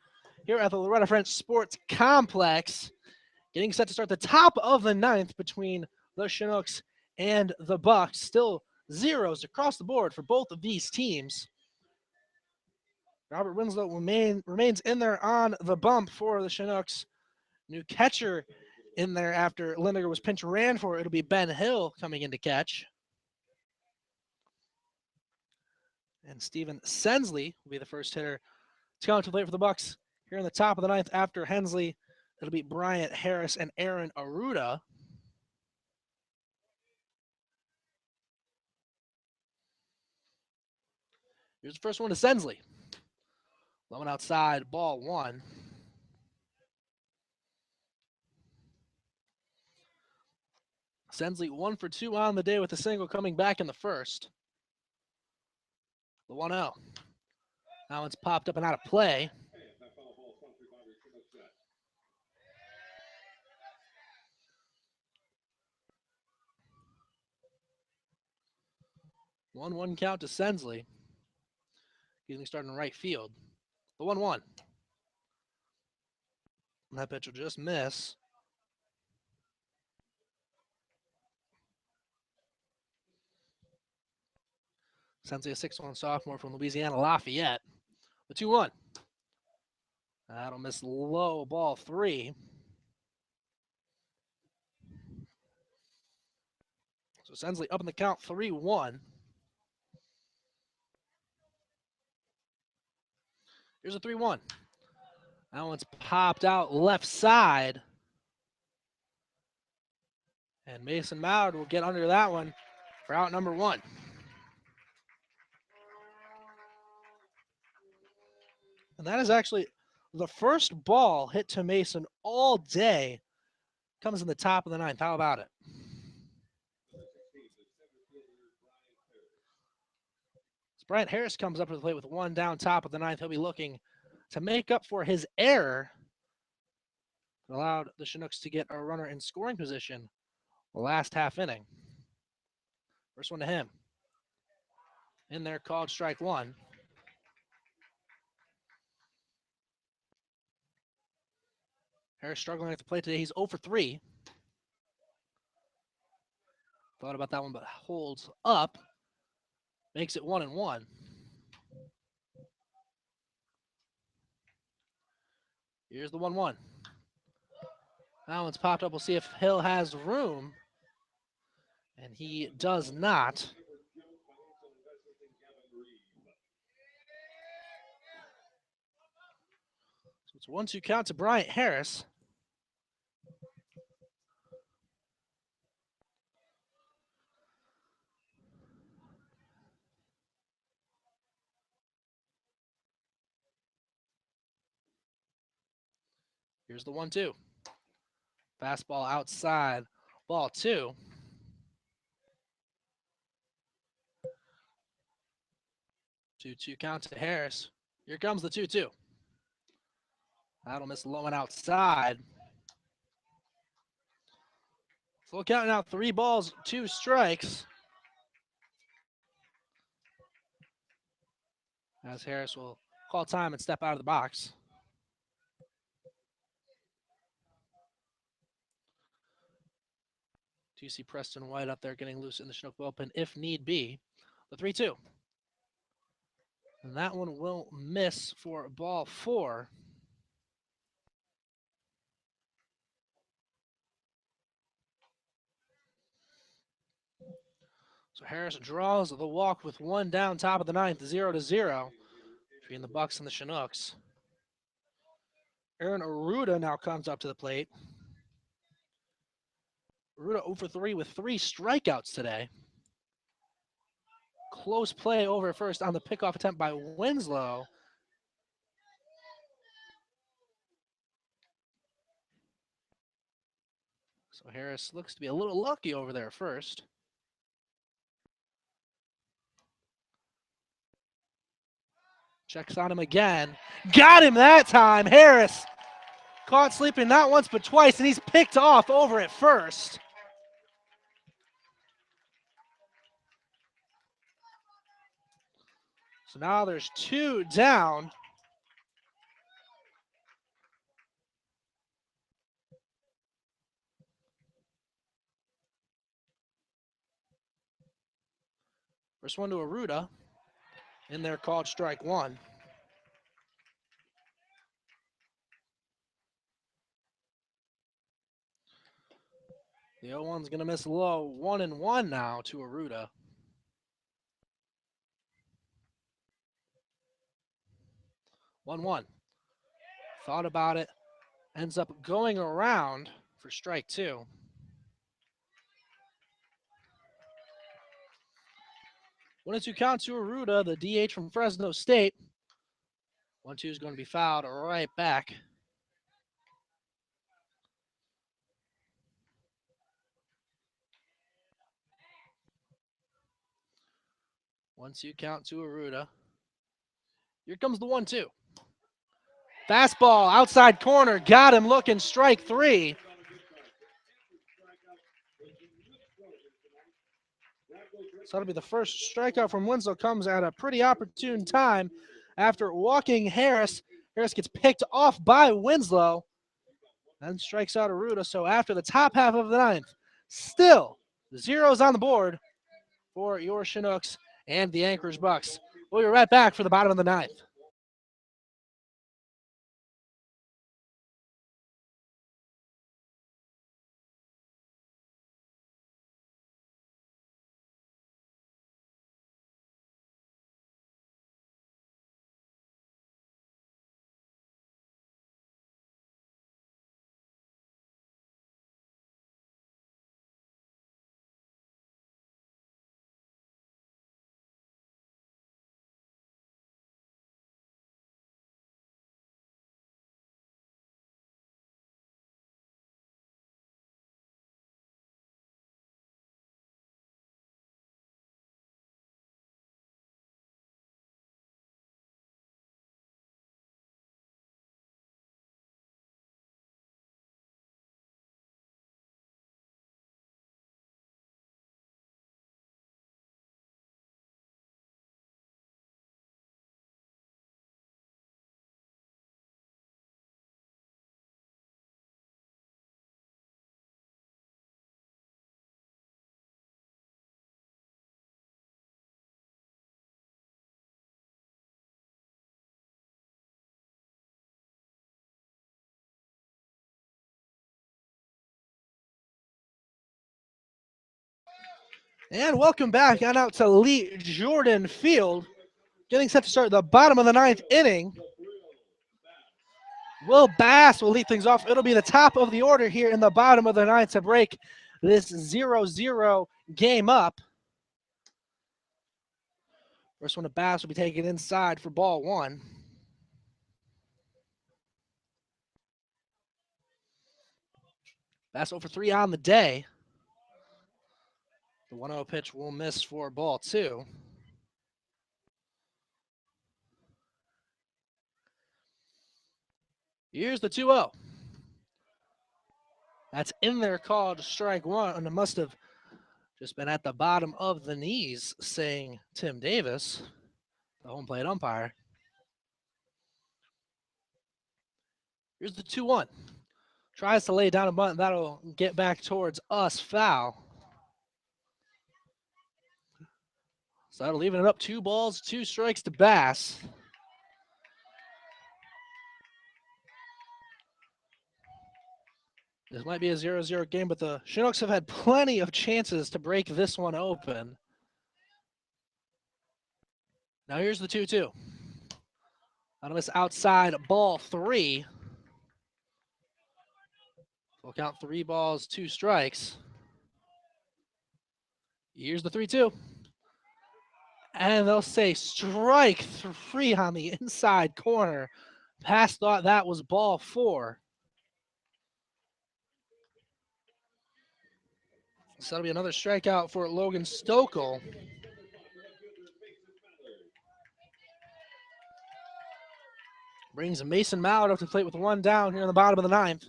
here at the Loretta French Sports Complex. Getting set to start the top of the ninth between the Chinooks and the Bucs. Still zeros across the board for both of these teams. Robert Winslow remains in there on the bump for the Chinooks. New catcher in there after Lindiger was pinch ran for. It'll be Ben Hill coming in to catch. And Steven Sensley will be the first hitter to come to plate for the Bucs here in the top of the ninth. After Hensley, it'll be Bryant Harris and Aaron Aruda. Here's the first one to Sensley. Low one outside, ball one. Sensley 1 for 2 on the day with a single coming back in the first. The 1-0. That one's popped up and out of play. One count to Sensley. He's starting in right field. The 1-1. That pitch will just miss. Sensley, a 6'1" sophomore from Louisiana Lafayette. The 2-1. That'll miss low, ball 3. So Sensley up in the count, 3-1. Here's a 3-1. That one's popped out left side. And Mason Mallard will get under that one for out number 1. And that is actually the first ball hit to Mason all day. Comes in the top of the ninth. How about it? As Bryant Harris comes up to the plate with one down top of the ninth. He'll be looking to make up for his error. It allowed the Chinooks to get a runner in scoring position the last half inning. First one to him. In there, called strike 1. Harris struggling at the plate today. He's 0 for 3. Thought about that one, but holds up. Makes it 1-1. Here's the 1-1. That one's popped up. We'll see if Hill has room. And he does not. So it's a 1-2 count to Bryant Harris. Here's the 1-2. Fastball outside, ball 2. 2-2 count to Harris. Here comes the 2-2. That'll miss low and outside. So counting out 3 balls, 2 strikes. As Harris will call time and step out of the box. Do you see Preston White up there getting loose in the Chinook bullpen if need be? The 3-2. And that one will miss for ball 4. So Harris draws the walk with 1 down top of the ninth, 0-0 between the Bucs and the Chinooks. Aaron Aruda now comes up to the plate. Aruda 0 for 3 with 3 strikeouts today. Close play over first on the pickoff attempt by Winslow. So Harris looks to be a little lucky over there first. Checks on him again. Got him that time. Harris caught sleeping not once but twice, and he's picked off over at first. So now there's 2 down. First one to Aruda. In there called strike 1. The 0-1's going to miss low. 1-1 now to Aruda. One. Thought about it. Ends up going around for strike 2. 1-2 count to Aruda, the DH from Fresno State. 1-2 is going to be fouled right back. One-two count to Aruda. Here comes the 1-2. Fastball, outside corner, got him looking, strike 3. So that'll be the first strikeout from Winslow. Comes at a pretty opportune time after walking Harris. Harris gets picked off by Winslow and strikes out Aruda. So after the top half of the 9th, still zeros on the board for your Chinooks and the Anchorage Bucs. We'll be right back for the bottom of the 9th. And welcome back on out to Lee Jordan Field. Getting set to start the bottom of the 9th inning. Will Bass will lead things off. It'll be the top of the order here in the bottom of the 9th to break this 0-0 game up. First one to Bass will be taken inside for ball 1. Bass 0 for 3 on the day. The 1-0 pitch will miss for ball 2. Here's the 2-0. That's in there called strike 1, and it must have just been at the bottom of the knees, saying Tim Davis, the home plate umpire. Here's the 2-1. Tries to lay down a bunt. That'll get back towards us, foul. So that'll leave it up 2 balls, 2 strikes to Bass. This might be a 0-0 game, but the Chinooks have had plenty of chances to break this one open. Now here's the 2-2. That'll miss outside ball 3. We'll count 3 balls, 2 strikes. Here's the 3-2. And they'll say strike 3 on the inside corner. Bass thought that was ball 4. So that'll be another strikeout for Logan Stokel. Brings Mason Mallard up to the plate with 1 down here in the bottom of the 9th.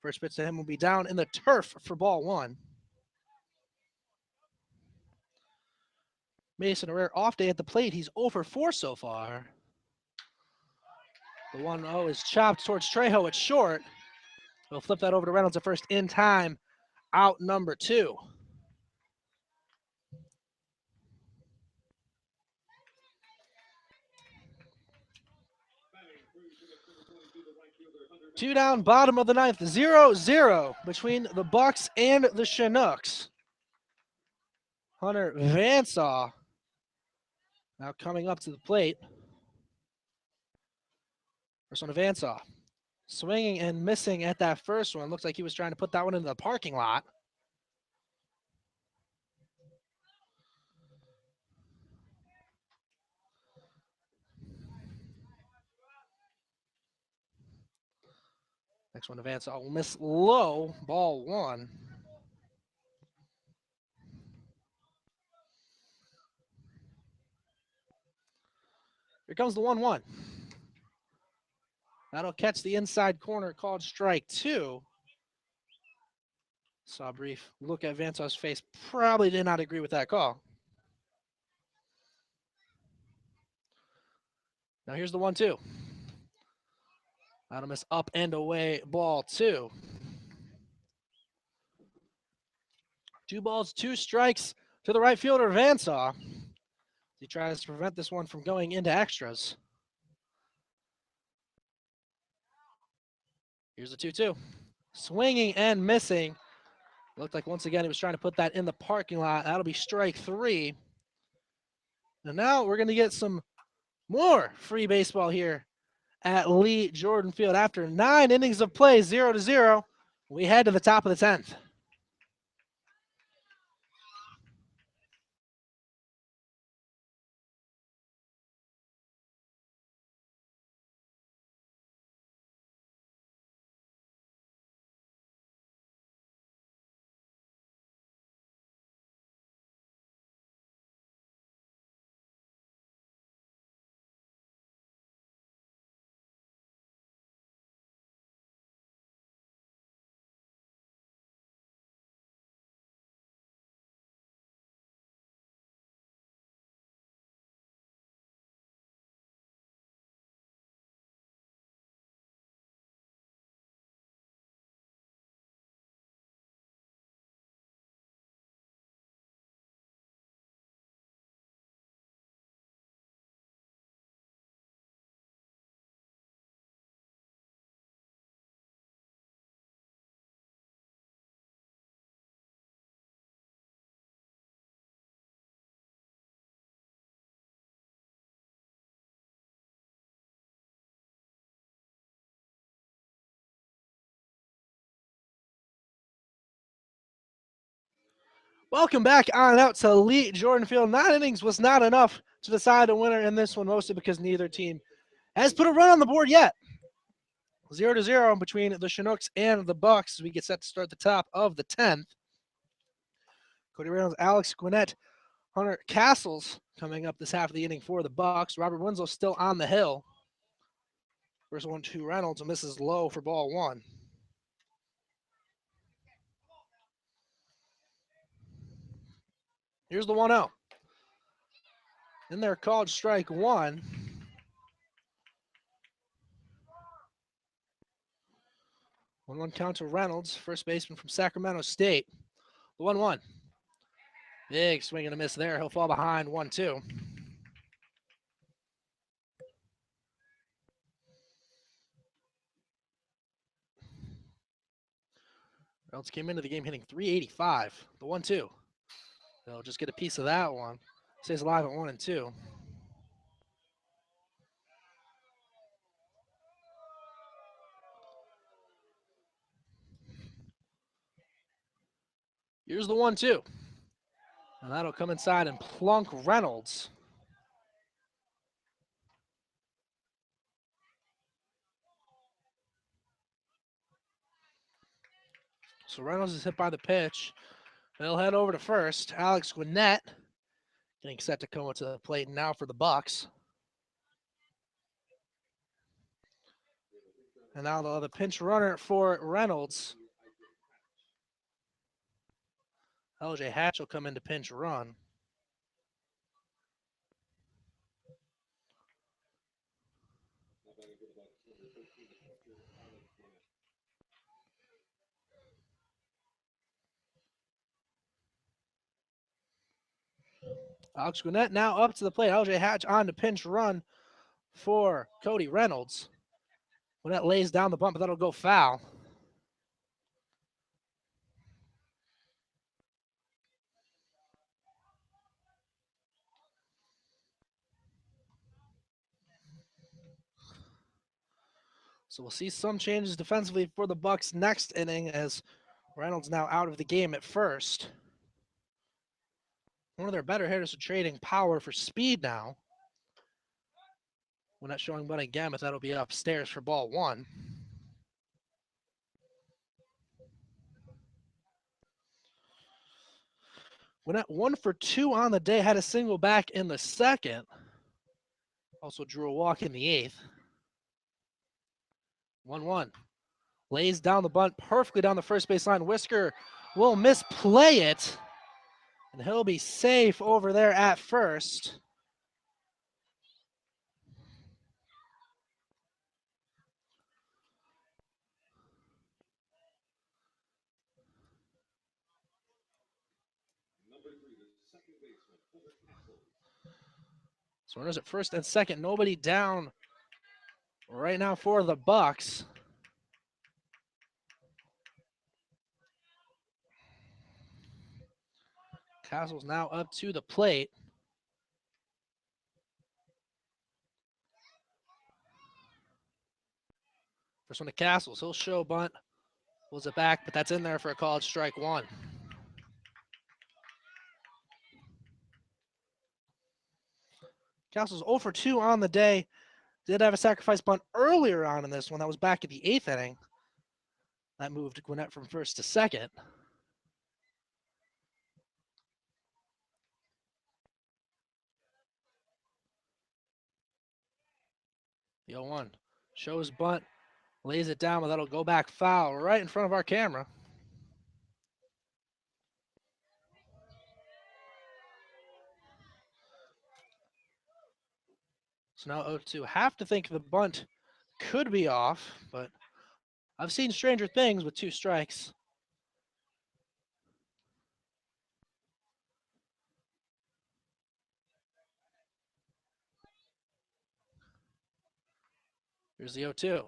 First pitch to him will be down in the turf for ball 1. Mason, a rare off day at the plate. He's 0 for 4 so far. The 1-0 is chopped towards Trejo at short. He'll flip that over to Reynolds at first in time. Out number 2. Two down, bottom of the ninth, 0-0 between the Bucs and the Chinooks. Hunter Vansaw now coming up to the plate. First one to Vansaw. Swinging and missing at that first one. Looks like he was trying to put that one into the parking lot. Next one to Vansaw will miss low, ball 1. Here comes the 1-1. That'll catch the inside corner, called strike 2. Saw a brief look at Vansaw's face. Probably did not agree with that call. Now here's the 1-2. That'll miss up and away, ball 2. 2 balls, 2 strikes to the right fielder, Vansaw. He tries to prevent this one from going into extras. Here's the 2-2. Swinging and missing. Looked like once again he was trying to put that in the parking lot. That'll be strike 3. And now we're going to get some more free baseball here at Lee Jordan Field. After 9 innings of play, 0-0, we head to the top of the 10th. Welcome back on out to Lee Jordan Field. 9 innings was not enough to decide a winner in this one, mostly because neither team has put a run on the board yet. 0-0 between the Chinooks and the Bucs as we get set to start the top of the 10th. Cody Reynolds, Alex Gwinnett, Hunter Castles coming up this half of the inning for the Bucs. Robert Winslow still on the hill. First one to Reynolds, misses low for ball 1. Here's the 1-0. In there called strike 1. One count to Reynolds, first baseman from Sacramento State. The 1-1. Big swing and a miss there. He'll fall behind 1-2. Reynolds came into the game hitting .385. The 1-2. They'll just get a piece of that one. Stays alive at 1-2. Here's the 1-2. And that'll come inside and plunk Reynolds. So Reynolds is hit by the pitch. They'll head over to first. Alex Gwinnett getting set to come to the plate now for the Bucs. And now the pinch runner for Reynolds. LJ Hatch will come in to pinch run. Alex Gwinnett now up to the plate. LJ Hatch on to pinch run for Cody Reynolds. Gwinnett lays down the bunt, but that'll go foul. So we'll see some changes defensively for the Bucs next inning as Reynolds now out of the game at first. One of their better hitters are trading power for speed now. We're not showing but again, but that'll be upstairs for ball one. Gwinnett 1 for 2 on the day, had a single back in the second. Also drew a walk in the eighth. 1-1. Lays down the bunt perfectly down the first base line. Whisker will misplay it, and he'll be safe over there at first. So runners at first and second, nobody down right now for the Bucs. Castle's now up to the plate. First one to Castles. He'll show bunt. Pulls it back, but that's in there for a called strike one. Castles 0 for 2 on the day. Did have a sacrifice bunt earlier on in this one. That was back at the eighth inning. That moved Gwinnett from first to second. The 0-1 shows bunt, lays it down, but that'll go back foul right in front of our camera. So now 0-2. Have to think the bunt could be off, but I've seen stranger things with 2 strikes. Here's the 0-2.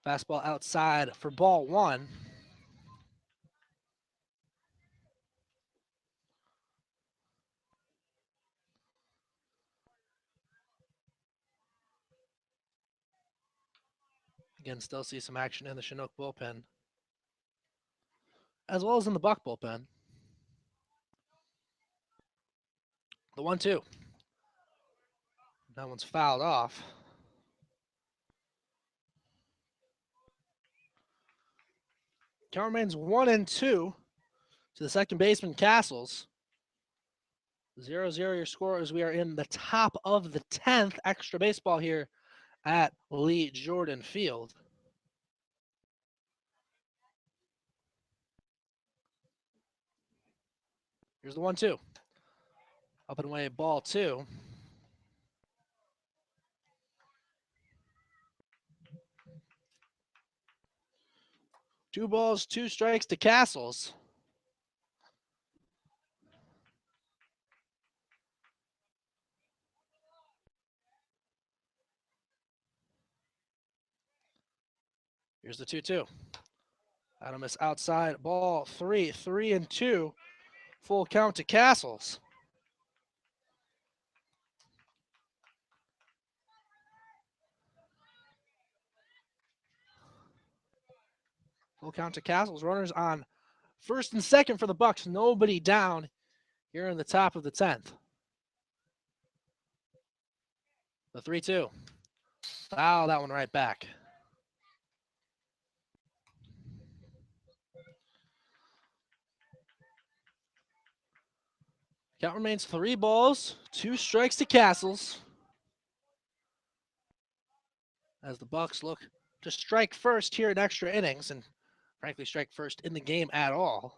Fastball outside for ball one. Again, still see some action in the Chinook bullpen, as well as in the Buck bullpen. The 1-2. That one's fouled off. Count remains 1-2 to the second baseman, Castles. 0-0 your score as we are in the top of the 10th extra baseball here at Lee Jordan Field. Here's the 1-2. Up and away, ball 2. Two balls, 2 strikes to Castles. Here's the 2-2. Adam is outside, ball 3, 3-2. Full count to Castles. Full count to Castles. Runners on first and second for the Bucs. Nobody down here in the top of the 10th. The 3-2. Foul that one right back. Count remains 3 balls, 2 strikes to Castles. As the Bucs look to strike first here in extra innings, and frankly strike first in the game at all.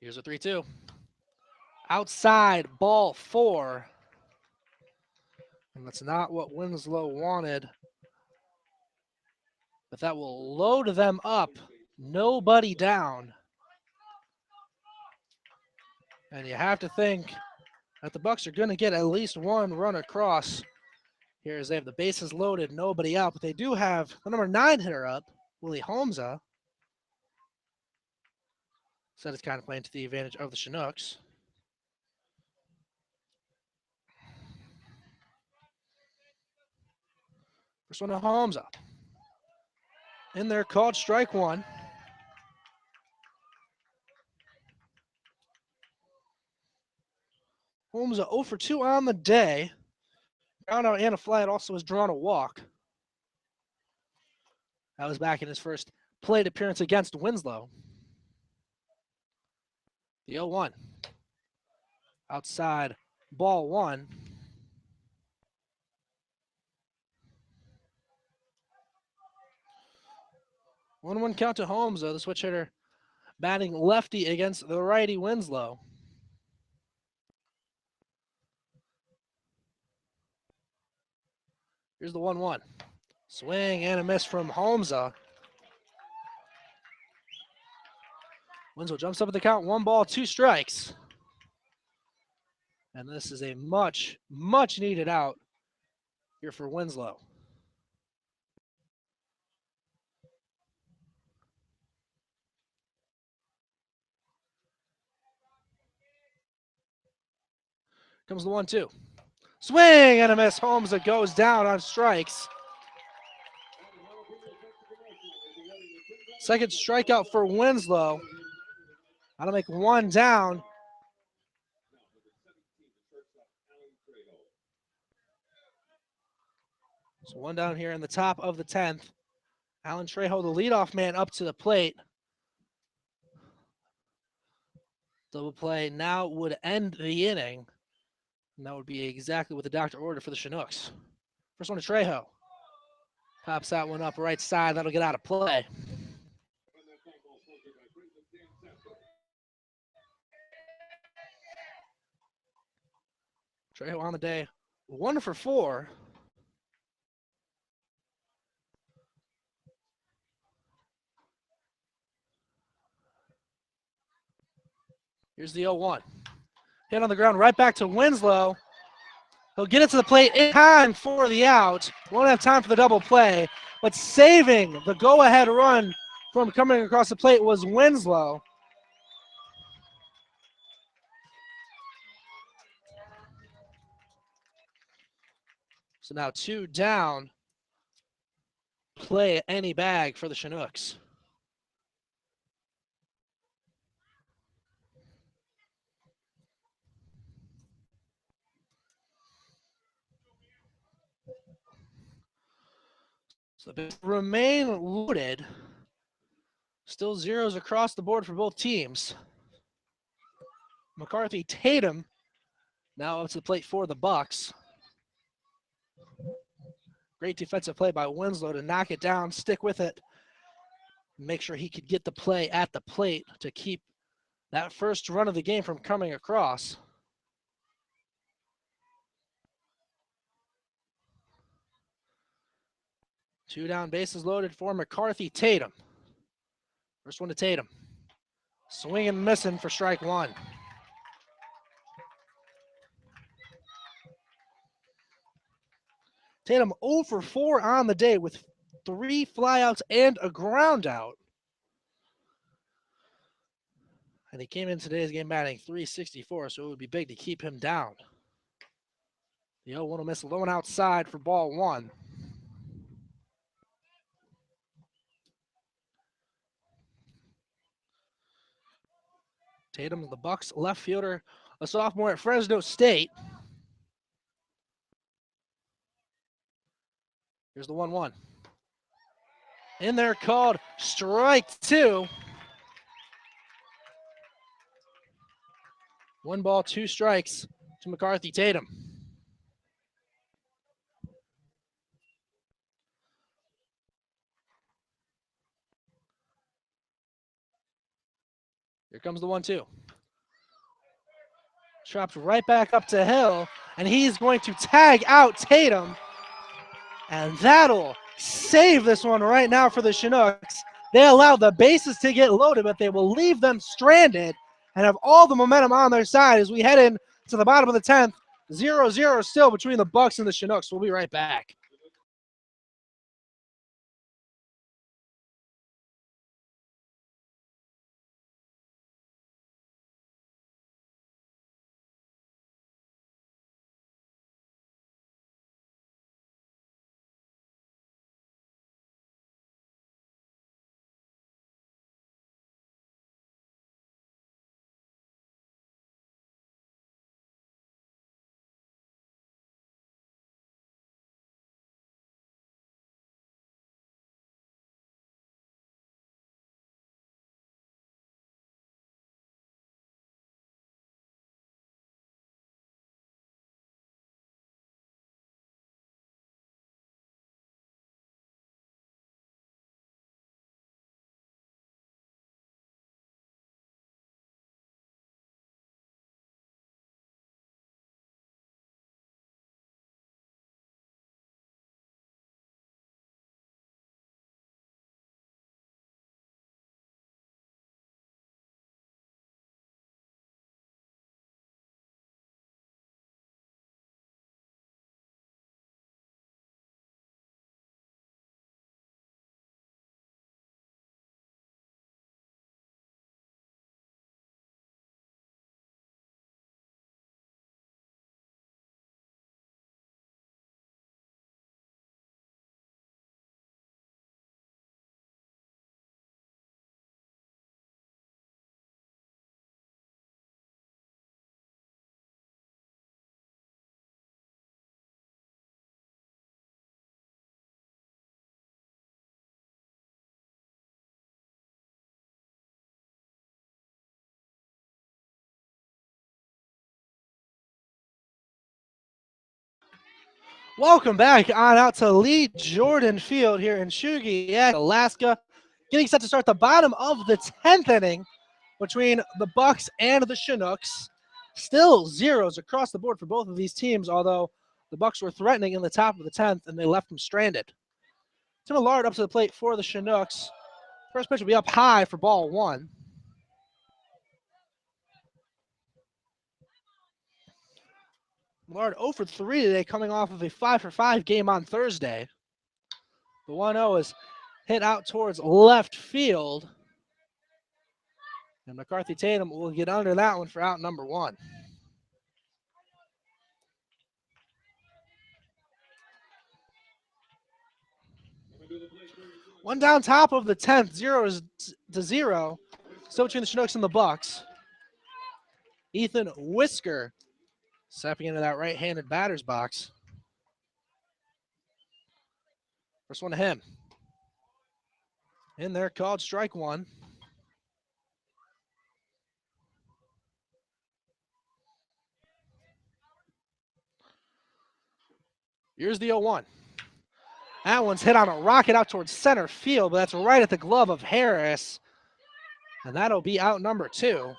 Here's a 3-2. Outside, ball 4. And that's not what Winslow wanted. But that will load them up. Nobody down. And you have to think that the Bucs are going to get at least one run across here as they have the bases loaded, nobody out. But they do have the number 9 hitter up, Willie Holmesa. So that's kind of playing to the advantage of the Chinooks. First one to Holmesa. In there, called strike 1. Holmesa 0 for 2 on the day. Ground out and a fly. It also has drawn a walk. That was back in his first plate appearance against Winslow. The 0-1. Outside, ball 1. 1-1 count to Holmesa, the switch hitter batting lefty against the righty Winslow. Here's the 1-1. Swing and a miss from Holmesa. Winslow jumps up at the count. 1 ball, 2 strikes. And this is a much, much needed out here for Winslow. Comes the 1-2. Swing and a miss. Holmesa goes down on strikes. Second strikeout for Winslow. How to make 1 down. So 1 down here in the top of the 10th. Alan Trejo, the leadoff man, up to the plate. Double play now would end the inning. And that would be exactly what the doctor ordered for the Chinooks. First one to Trejo. Pops that one up right side. That'll get out of play. Trejo on the day. 1 for 4. Here's the 0-1. Hit on the ground right back to Winslow. He'll get it to the plate in time for the out. Won't have time for the double play, but saving the go-ahead run from coming across the plate was Winslow. So now 2 down. Play any bag for the Chinooks. So they remain loaded. Still zeros across the board for both teams. McCarthy Tatum now up to the plate for the Bucs. Great defensive play by Winslow to knock it down, stick with it, make sure he could get the play at the plate to keep that first run of the game from coming across. Two down, bases loaded for McCarthy Tatum. First one to Tatum. Swinging and missing for strike 1. Tatum 0 for 4 on the day with 3 flyouts and a ground out. And he came in today's game batting .364, so it would be big to keep him down. The 0-1 will miss, low and outside for ball 1. Tatum, the Bucs left fielder, a sophomore at Fresno State. Here's the 1-1. In there, called strike 2. 1 ball, 2 strikes to McCarthy Tatum. Here comes the 1-2. Dropped right back up to Hill, and he's going to tag out Tatum. And that'll save this one right now for the Chinooks. They allowed the bases to get loaded, but they will leave them stranded and have all the momentum on their side as we head in to the bottom of the 10th. 0-0 still between the Bucs and the Chinooks. We'll be right back. Welcome back on out to Lee Jordan Field here in Chugiak, Alaska. Getting set to start the bottom of the 10th inning between the Bucs and the Chinooks. Still zeros across the board for both of these teams, although the Bucs were threatening in the top of the 10th and they left them stranded. Tim Millard up to the plate for the Chinooks. First pitch will be up high for ball one. Millard 0 for 3 today, coming off of a 5 for 5 game on Thursday. The 1-0 is hit out towards left field. And McCarthy Tatum will get under that one for out number one. One down top of the 10th, 0-0. Still between the Chinooks and the Bucs. Ethan Whisker stepping into that right-handed batter's box. First one to him. In there, called strike one. Here's the 0-1. That one's hit on a rocket out towards center field, but that's right at the glove of Harris. And that'll be out number two.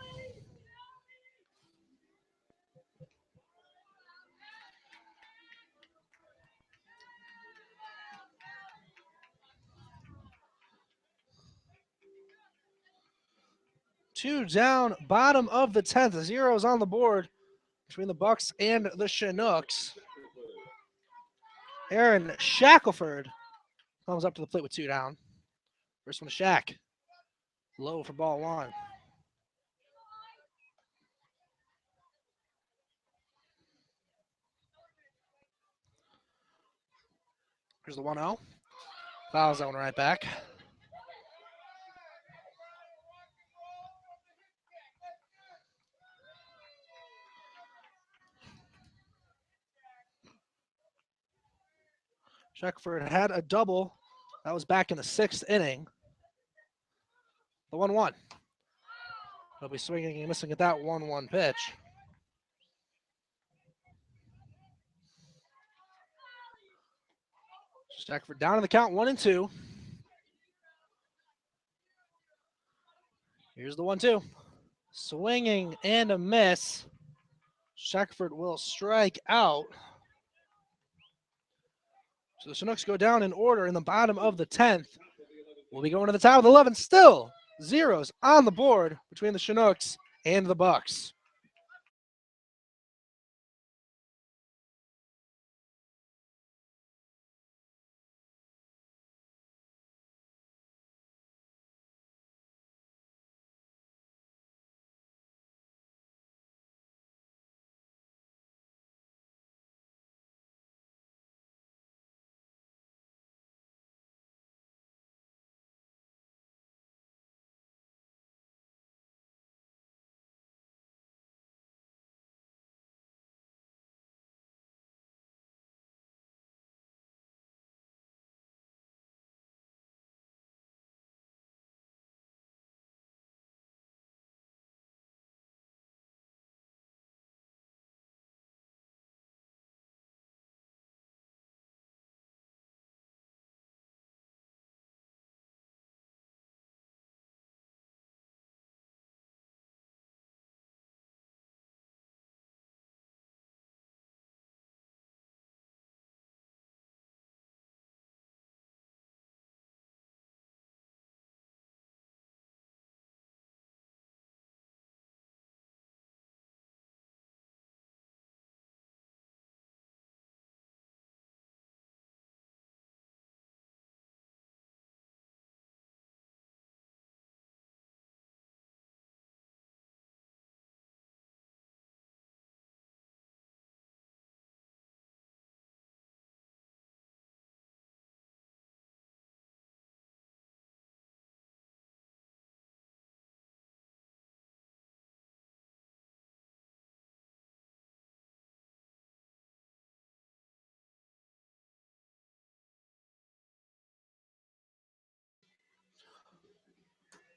Two down, bottom of the 10th. Zeros on the board between the Bucs and the Chinooks. Aaron Shackelford comes up to the plate with two down. First one to Shack. Low for ball one. Here's the 1-0. Foul zone right back. Shackelford had a double. That was back in the 6th inning. The 1-1. He'll be swinging and missing at that 1-1 pitch. Shackelford down in the count, 1-2. Here's the 1-2. Swinging and a miss. Shackford will strike out. So the Chinooks go down in order in the bottom of the 10th. We'll be going to the top of the 11th. Still zeros on the board between the Chinooks and the Bucs.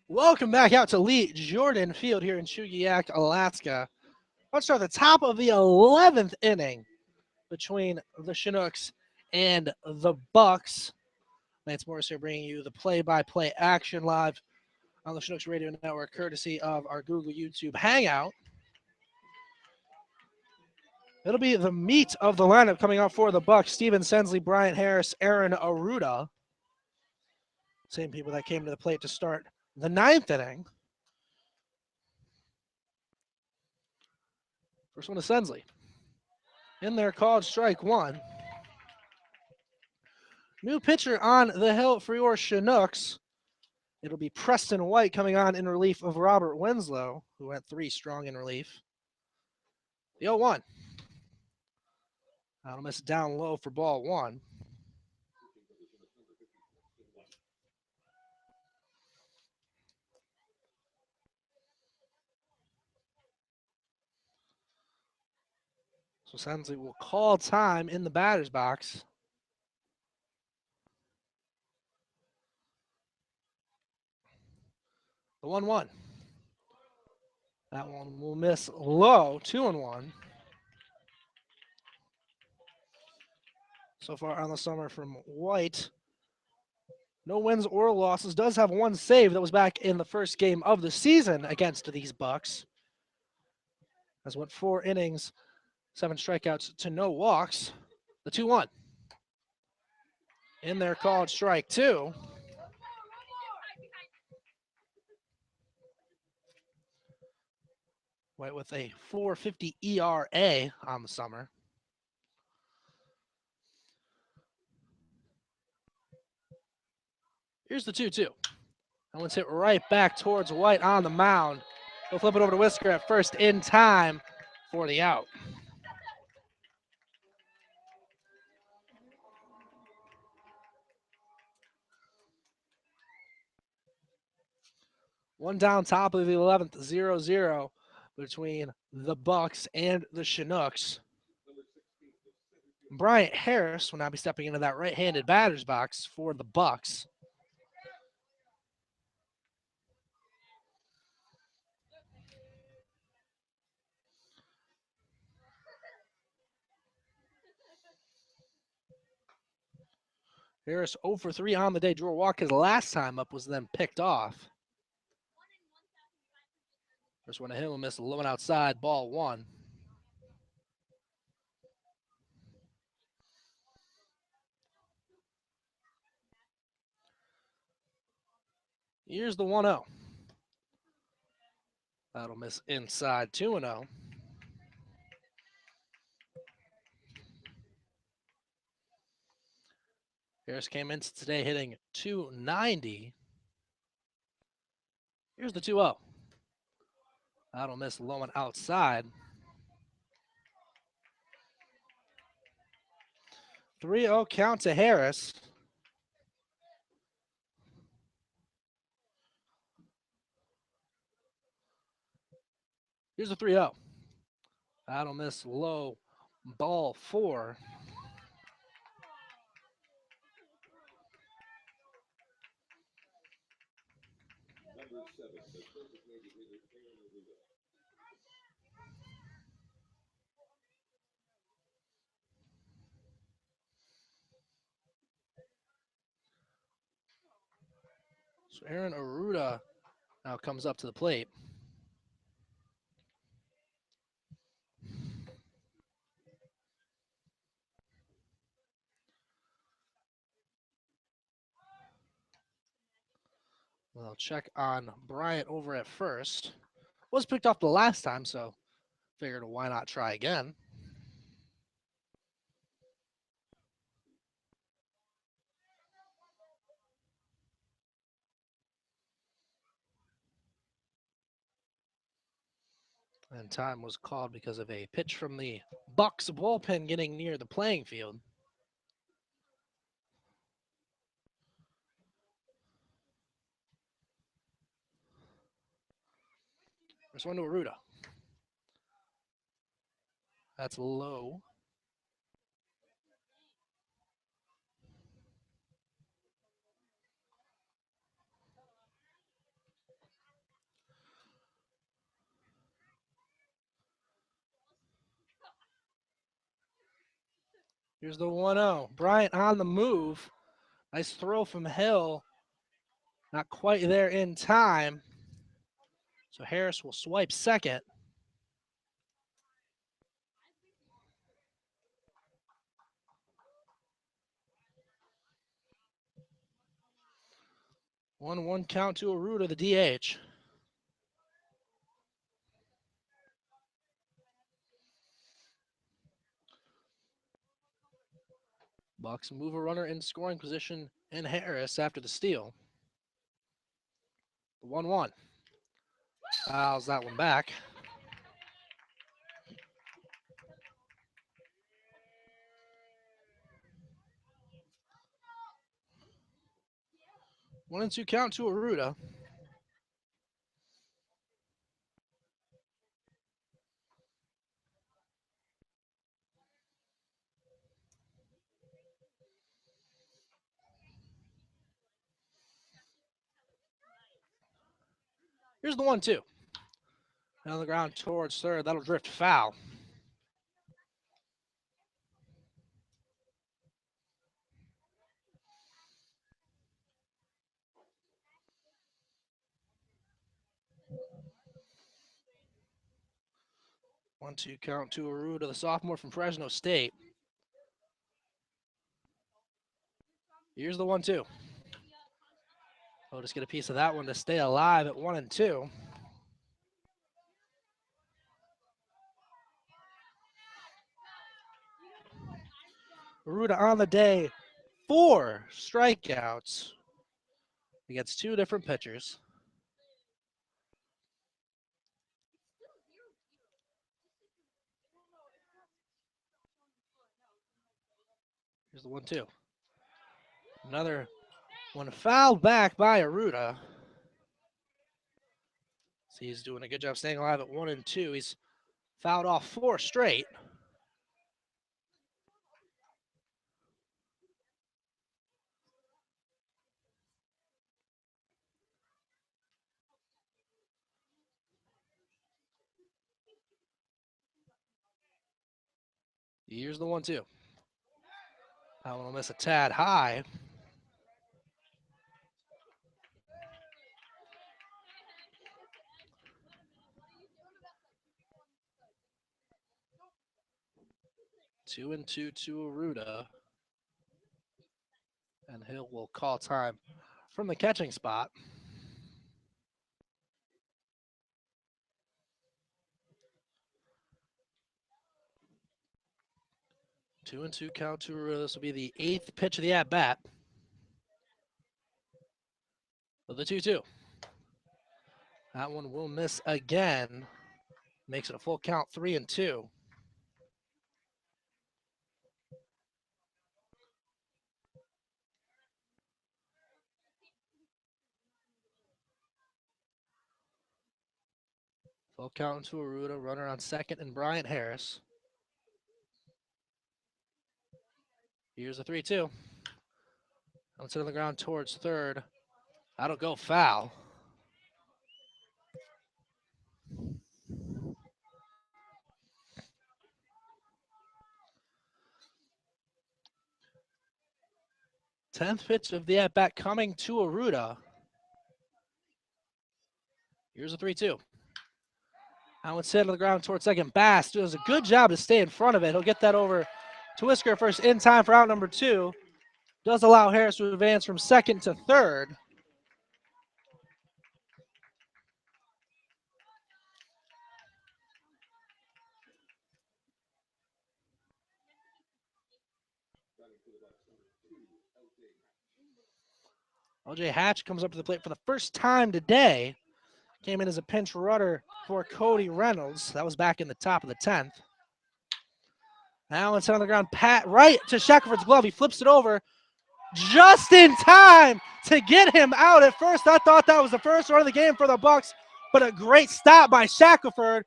Welcome back out to Lee Jordan Field here in Chugiak, Alaska. Let's start at the top of the 11th inning between the Chinooks and the Bucs. Lance Morris here bringing you the play-by-play action live on the Chinooks Radio Network, courtesy of our Google YouTube Hangout. It'll be the meat of the lineup coming out for the Bucs. Steven Sensley, Bryant Harris, Aaron Aruda. Same people that came to the plate to start the 9th inning. First one to Sensley. In there, called strike one. New pitcher on the hill for your Chinooks. It'll be Preston White coming on in relief of Robert Winslow, who went 3 strong in relief. The 0-1. That'll miss down low for ball 1. So Sensley will call time in the batter's box. The 1-1. That one will miss low, 2-1. So far on the summer from White. No wins or losses. Does have 1 save that was back in the first game of the season against these Bucs. Has went 4 innings, 7 strikeouts to no walks. The 2-1. In there, called strike 2. White with a 4.50 ERA on the summer. Here's the 2-2. That one's hit right back towards White on the mound. He'll flip it over to Whisker at first in time for the out. One down, top of the 11th, 0-0 between the Bucs and the Chinooks. Bryant Harris will now be stepping into that right-handed batter's box for the Bucs. Harris 0 for 3 on the day. Drew a walk his last time up, was then picked off. First one to him will miss low and outside, ball 1. Here's the 1-0. That'll miss inside 2-0. Harris came into today hitting .290. Here's the 2-0. That'll miss low and outside. 3-0 count to Harris. Here's a 3-0. That'll miss low, ball 4. So Aaron Aruda now comes up to the plate. We'll check on Bryant over at first. Was picked off the last time, so figured why not try again. And time was called because of a pitch from the Bucs bullpen getting near the playing field. First one to Aruda. That's low. Here's the 1-0. Bryant on the move. Nice throw from Hill. Not quite there in time. So Harris will swipe second. One count to Aruda, the DH. Bucs move a runner in scoring position in Harris after the steal. The 1-1. Fouls that one back. One and two count to Aruda. Here's the 1-2. On the ground towards third. That'll drift foul. One-two count to Aruda, the sophomore from Fresno State. Here's the 1-2. We'll just get a piece of that one to stay alive at 1-2. Aruda on the day, 4 strikeouts against 2 different pitchers. Here's the 1-2. Another one fouled back by Aruda. So he's doing a good job staying alive at 1-2. He's fouled off 4 straight. Here's the 1-2. That one will miss a tad high. Two and two to Aruda. And Hill will call time from the catching spot. 2-2 count to Aruda. This will be the 8th pitch of the at-bat. Of the 2-2. That one will miss again. Makes it a full count, 3-2. Full count to Aruda. Runner on second and Bryant Harris. Here's a 3-2. Outside on the ground towards third. That'll go foul. Tenth pitch of the at-bat coming to Aruda. Here's a 3-2. Outside on the ground towards second. Bass does a good job to stay in front of it. He'll get that over to Whisker first in time for out number 2. Does allow Harris to advance from second to third. OJ Hatch comes up to the plate for the first time today. Came in as a pinch runner for Cody Reynolds. That was back in the top of the 10th. Now it's on the ground. Pat right to Shackelford's glove. He flips it over just in time to get him out at first. I thought that was the first run of the game for the Bucs, but a great stop by Shackelford.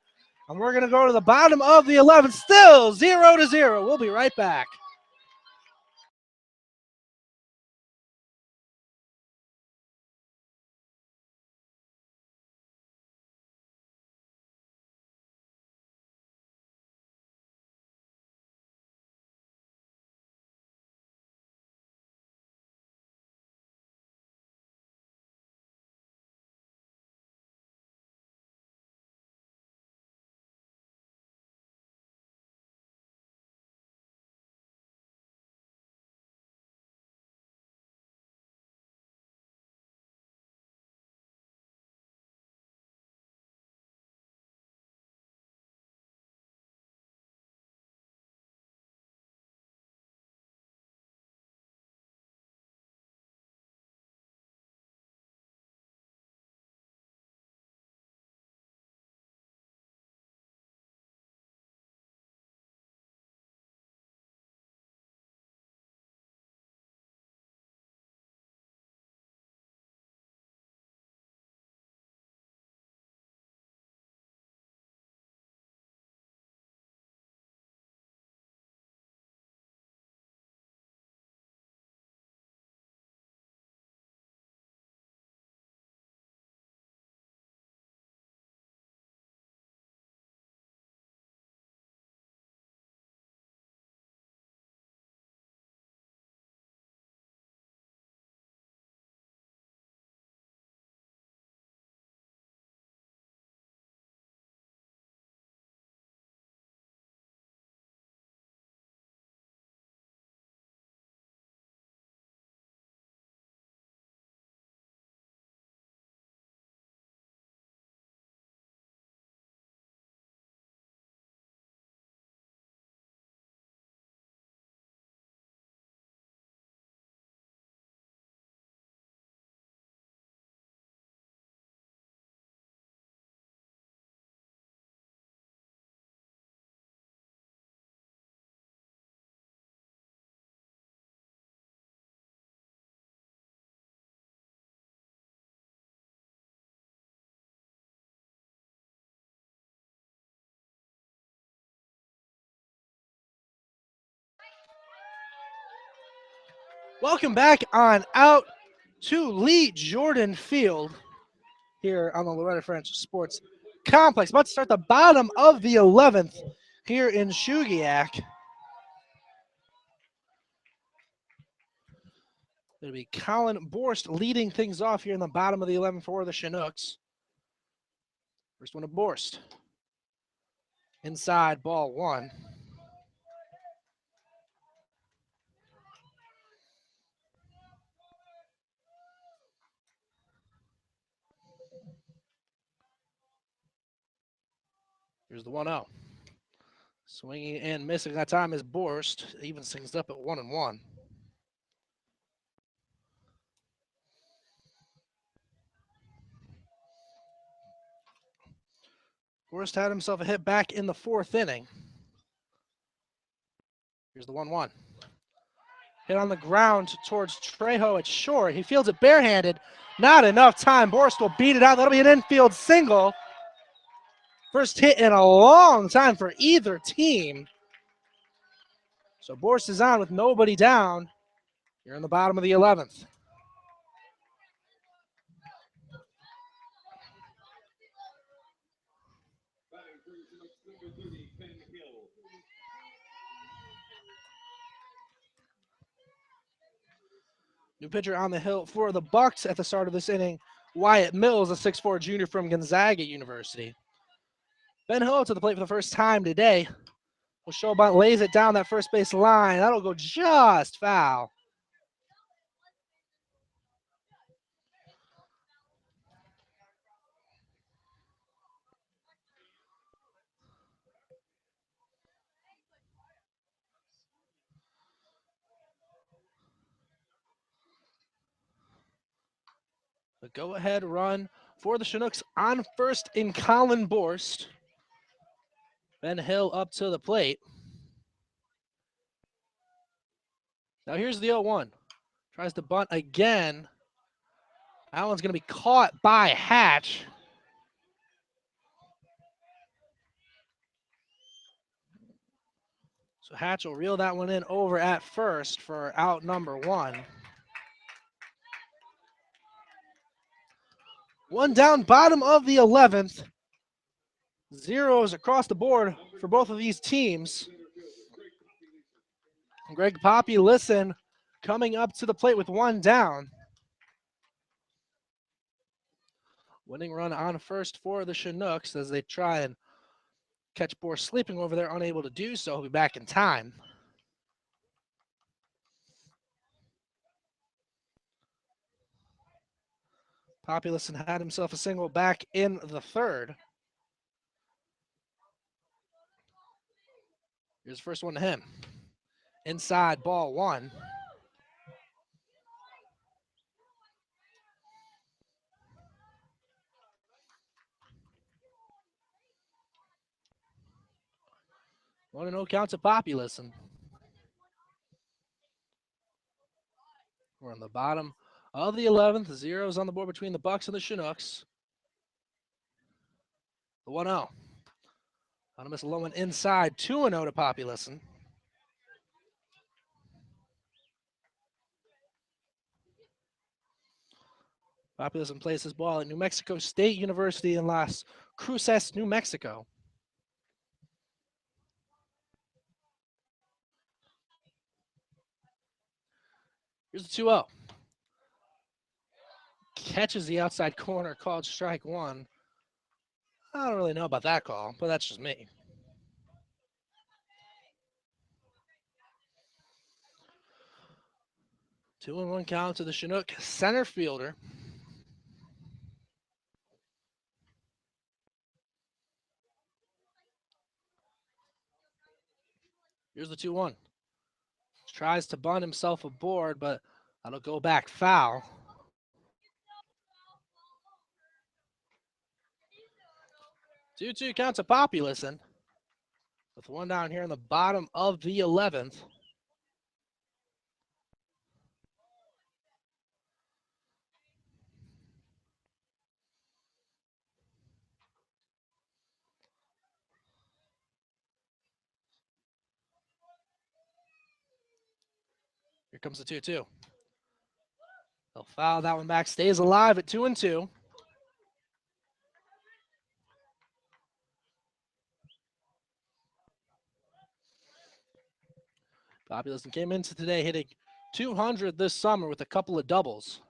And we're going to go to the bottom of the 11th. Still 0-0. We'll be right back. Welcome back on out to Lee Jordan Field here on the Loretta French Sports Complex. About to start the bottom of the 11th here in Shugiak. It'll be Colin Borst leading things off here in the bottom of the 11th for the Chinooks. First one to Borst. Inside, ball 1. Here's the 1-0. Swinging and missing that time is Borst. Evens things up at 1-1. Borst had himself a hit back in the 4th inning. Here's the 1-1. Hit on the ground towards Trejo at short. He fields it barehanded. Not enough time. Borst will beat it out. That'll be an infield single. First hit in a long time for either team. So Borst is on with nobody down. You're in the bottom of the 11th. New pitcher on the hill for the Bucs at the start of this inning. Wyatt Mills, a 6'4 junior from Gonzaga University. Ben Hill to the plate for the first time today. Showbunt lays it down that first base line. That'll go just foul. The go-ahead run for the Chinooks on first in Colin Borst. Ben Hill up to the plate. Now here's the 0-1. Tries to bunt again. That one's going to be caught by Hatch. So Hatch will reel that one in over at first for out number 1. One down, bottom of the 11th. Zeros across the board for both of these teams. Greg Poppy, listen, coming up to the plate with one down. Winning run on first for the Chinooks as they try and catch Borst sleeping over there, unable to do so. He'll be back in time. Poppy, listen, had himself a single back in the 3rd. Here's the first one to him. Inside, ball 1. One and 0 count to Poppy, listen. We're on the bottom of the 11th. Zeros on the board between the Bucs and the Chinooks. The 1-0. On to miss a low one inside. 2-0 to Poppy, listen. Poppy, listen, plays his ball at New Mexico State University in Las Cruces, New Mexico. Here's the 2-0. Catches the outside corner, called strike 1. I don't really know about that call, but that's just me. Two and 1 count to the Chinook center fielder. Here's the 2-1. Tries to bunt himself aboard, but that'll go back foul. Two count to Poppy, listen. With one down here in the bottom of the 11th. Here comes the 2-2. They'll foul that one back. Stays alive at 2-2. Poppy, listen, came into today hitting 200 this summer with a couple of doubles.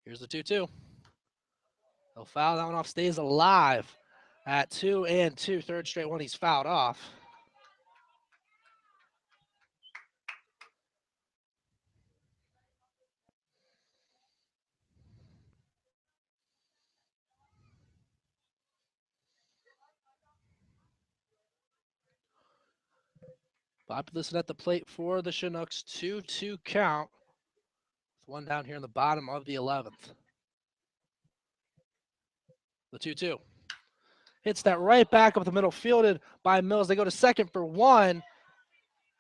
Here's the 2-2. They'll foul that one off. Stays alive at 2-2. Third straight one he's fouled off. Population at the plate for the Chinooks. 2-2 count. With one down here in the bottom of the 11th. The 2-2. Hits that right back up the middle, fielded by Mills. They go to second for one.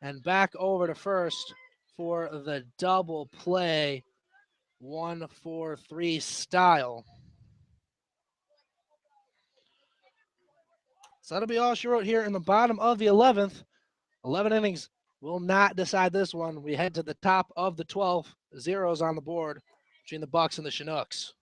And back over to first for the double play. 1-4-3 style. So that'll be all she wrote here in the bottom of the 11th. 11 innings will not decide this one. We head to the top of the 12th. Zeros on the board between the Bucs and the Chinooks.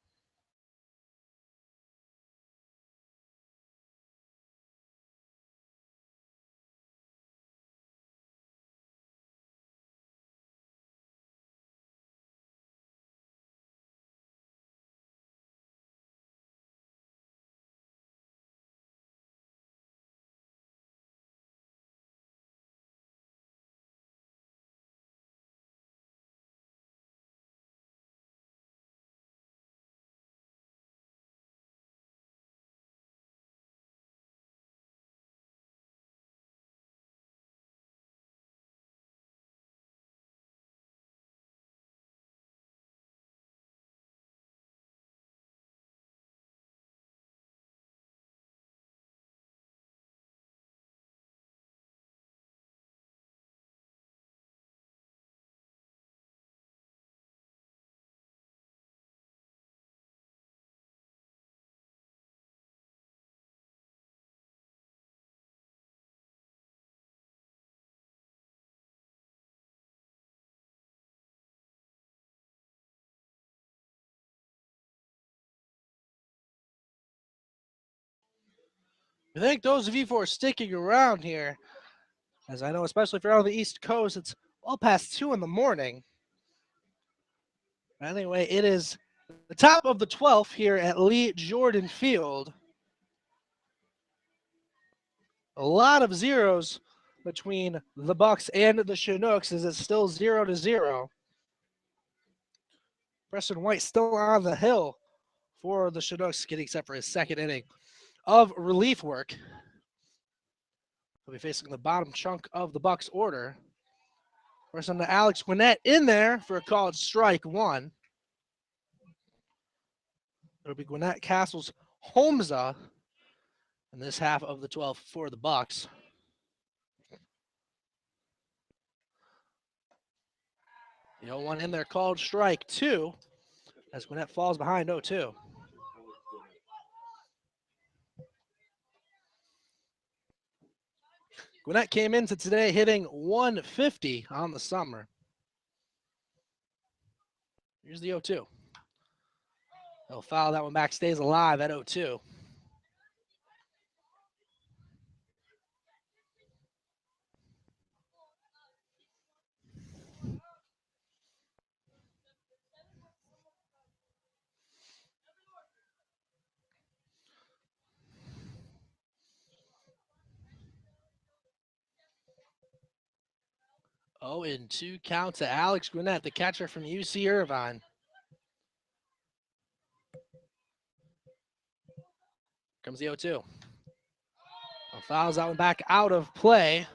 I thank those of you for sticking around here. As I know, especially if you're on the East Coast, it's well past 2 in the morning. Anyway, it is the top of the 12th here at Lee Jordan Field. A lot of zeros between the Bucs and the Chinooks as it's still 0-0. Preston White still on the hill for the Chinooks, getting set for his second inning of relief work. He'll be facing the bottom chunk of the Bucs order. First on to Alex Gwinnett in there for a called strike one. It'll be Gwinnett, Castles, Holmza in this half of the 12th for the Bucs. The 0-1 in there called strike two as Gwinnett falls behind 0-2. Gwinnett came into today hitting 150 on the summer. Here's the 0-2. He'll foul that one back, stays alive at 0-2. Oh, and 2 count to Alex Gwinnett, the catcher from UC Irvine. Comes the 0-2. Fouls that one back out of play.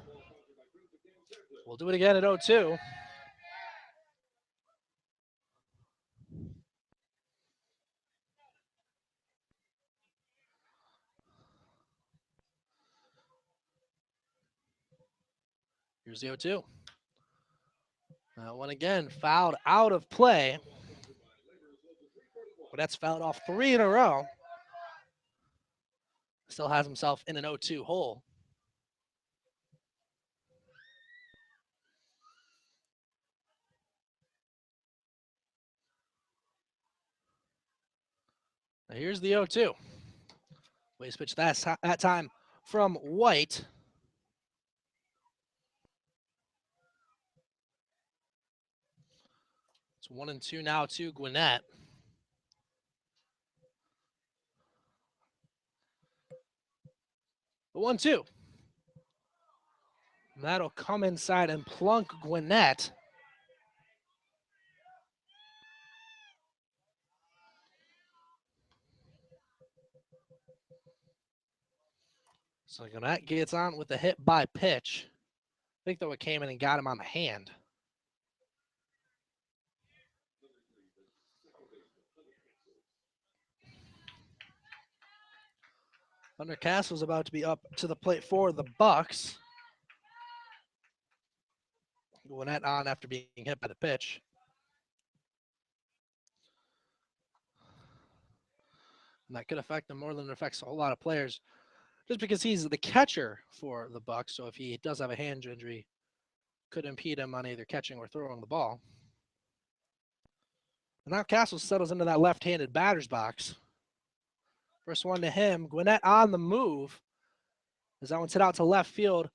We'll do it again at 0-2. Here's the 0-2. That one again fouled out of play. But that's fouled off 3 in a row. Still has himself in an 0-2 hole. Now here's the 0-2. Waste pitch that time from White. It's 1-2 now to Gwinnett. The 1-2. That'll come inside and plunk Gwinnett. So Gwinnett gets on with the hit by pitch. think though it came in and got him on the hand. Thunder Castle's about to be up to the plate for the Bucs. Gwinnett on after being hit by the pitch. And that could affect him more than it affects a whole lot of players, just because he's the catcher for the Bucs. So if he does have a hand injury, could impede him on either catching or throwing the ball. And now Castle settles into that left-handed batter's box. First one to him. Gwinnett on the move. As that one's hit out to left field.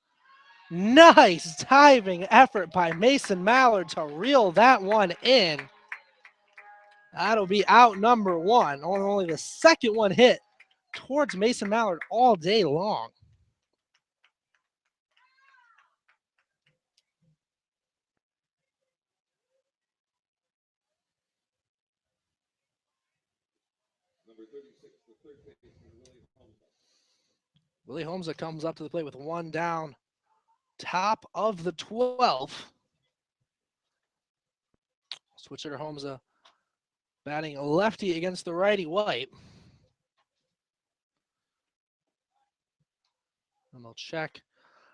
Nice diving effort by Mason Mallard to reel that one in. That'll be out number one. Only the second one hit towards Mason Mallard all day long. Willie Holmes comes up to the plate with one down. Top of the 12th. Switcher Holmes batting lefty against the righty White. And they'll check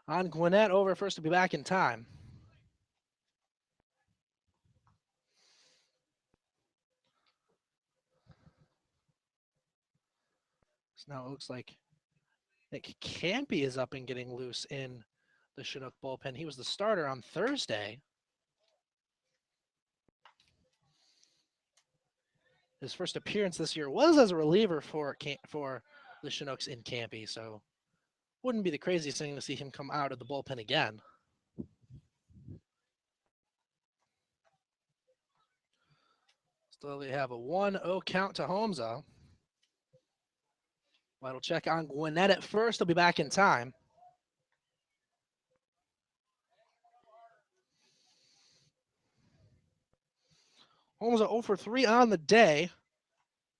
on Gwinnett over first to be back in time. So now it looks like Nick Campy is up and getting loose in the Chinook bullpen. He was the starter on Thursday. His first appearance this year was as a reliever for the Chinooks in Campy, so wouldn't be the craziest thing to see him come out of the bullpen again. Still they have a 1-0 count to Holmesa. White will check on Gwinnett at first. He'll be back in time. Holmesa 0 for 3 on the day.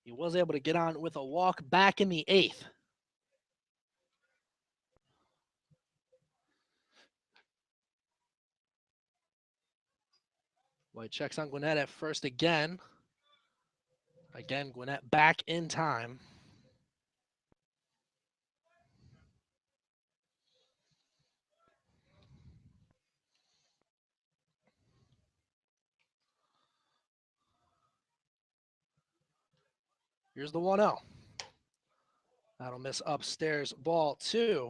He was able to get on with a walk back in the 8th. White checks on Gwinnett at first again. Again, Gwinnett back in time. Here's the 1-0. That'll miss upstairs, ball 2.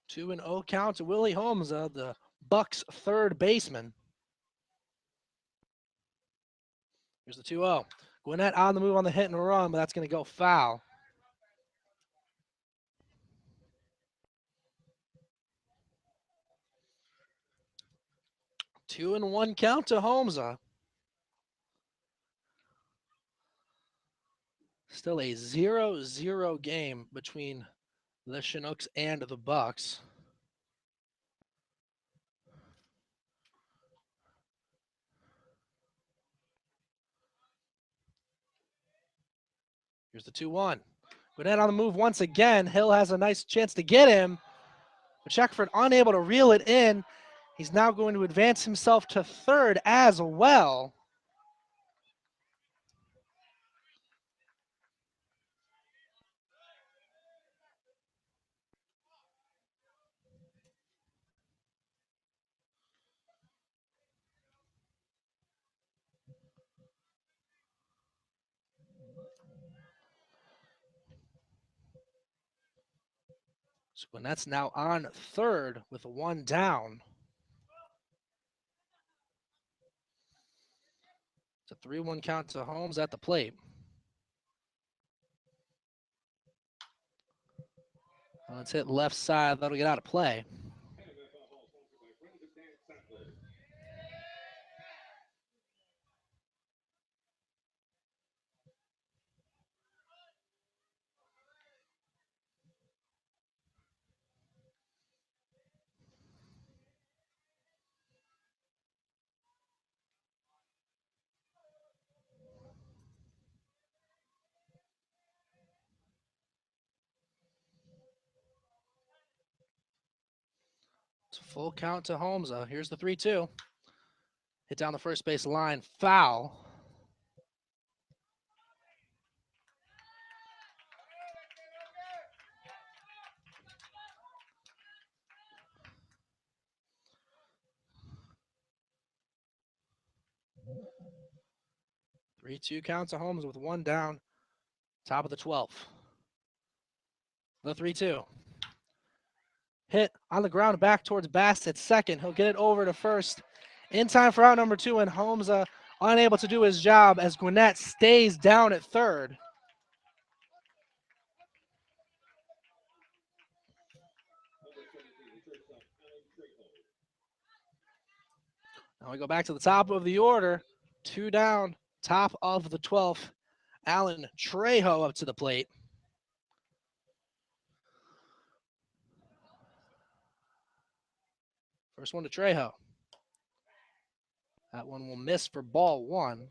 Two and 0 count to Willie Holmesa, the Bucs' third baseman. Here's the 2-0. Gwinnett on the move on the hit and run, but that's going to go foul. Two and 1 count to Holmesa. Still a 0-0 game between the Chinooks and the Bucs. Here's the 2-1. Gwinnett on the move once again. Hill has a nice chance to get him, but Shackford unable to reel it in. He's now going to advance himself to third as well. So Gwinnett's now on third with one down. It's a 3-1 count to Holmes at the plate. Let's hit left side. That'll get out of play. Full count to Holmes. Here's the 3-2. Hit down the first base line. Foul. Three-two count to Holmes with one down. Top of the 12th. The 3-2. Hit on the ground back towards Bass at second. He'll get it over to first in time for out number 2, and Holmes unable to do his job as Gwinnett stays down at third. Now we go back to the top of the order. 2 down, top of the 12th. Alan Trejo up to the plate. First one to Trejo. That one will miss for ball 1.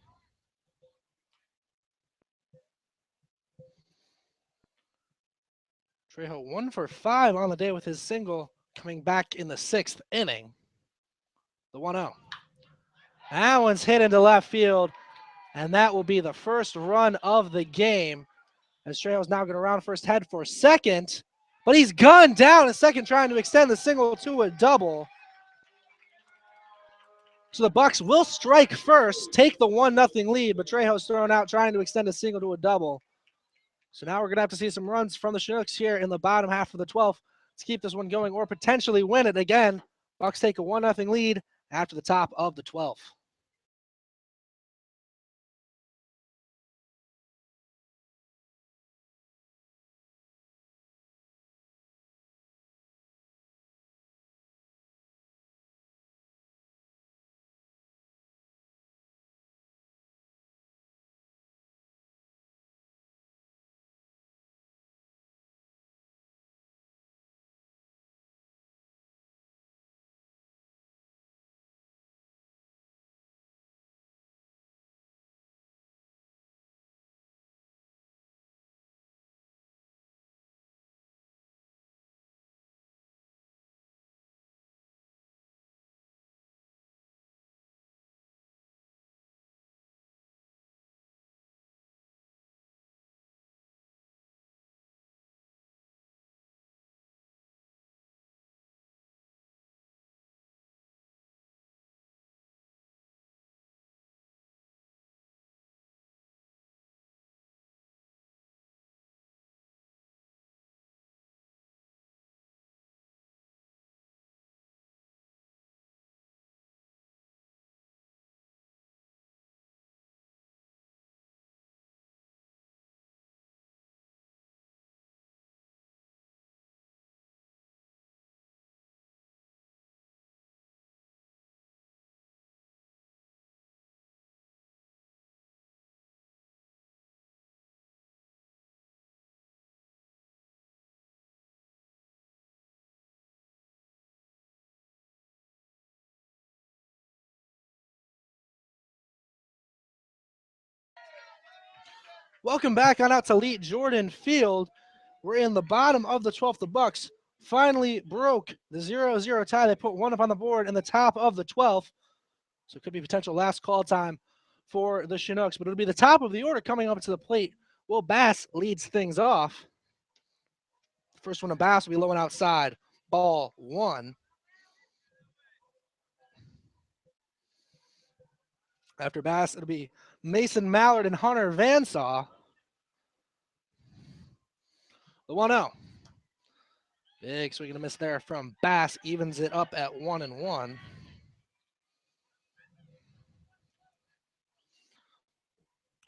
Trejo 1 for 5 on the day with his single coming back in the 6th inning. The 1-0. That one's hit into left field, and that will be the first run of the game. As Trejo's now going to round first, head for second, but he's gunned down at second, trying to extend the single to a double. So the Bucs will strike first, take the 1-0 lead, but Trejo's thrown out trying to extend a single to a double. So now we're going to have to see some runs from the Chinooks here in the bottom half of the 12th to keep this one going or potentially win it again. Bucs take a 1-0 lead after the top of the 12th. Welcome back on out to Lee Jordan Field. We're in the bottom of the 12th. The Bucs finally broke the 0-0 tie. They put one up on the board in the top of the 12th. So it could be potential last call time for the Chinooks, but it'll be the top of the order coming up to the plate. Will Bass leads things off. First one to Bass will be low and outside. Ball 1. After Bass, it'll be Mason Mallard and Hunter Vansaw. The 1-0. Big swing and a miss there from Bass. Evens it up at 1-1.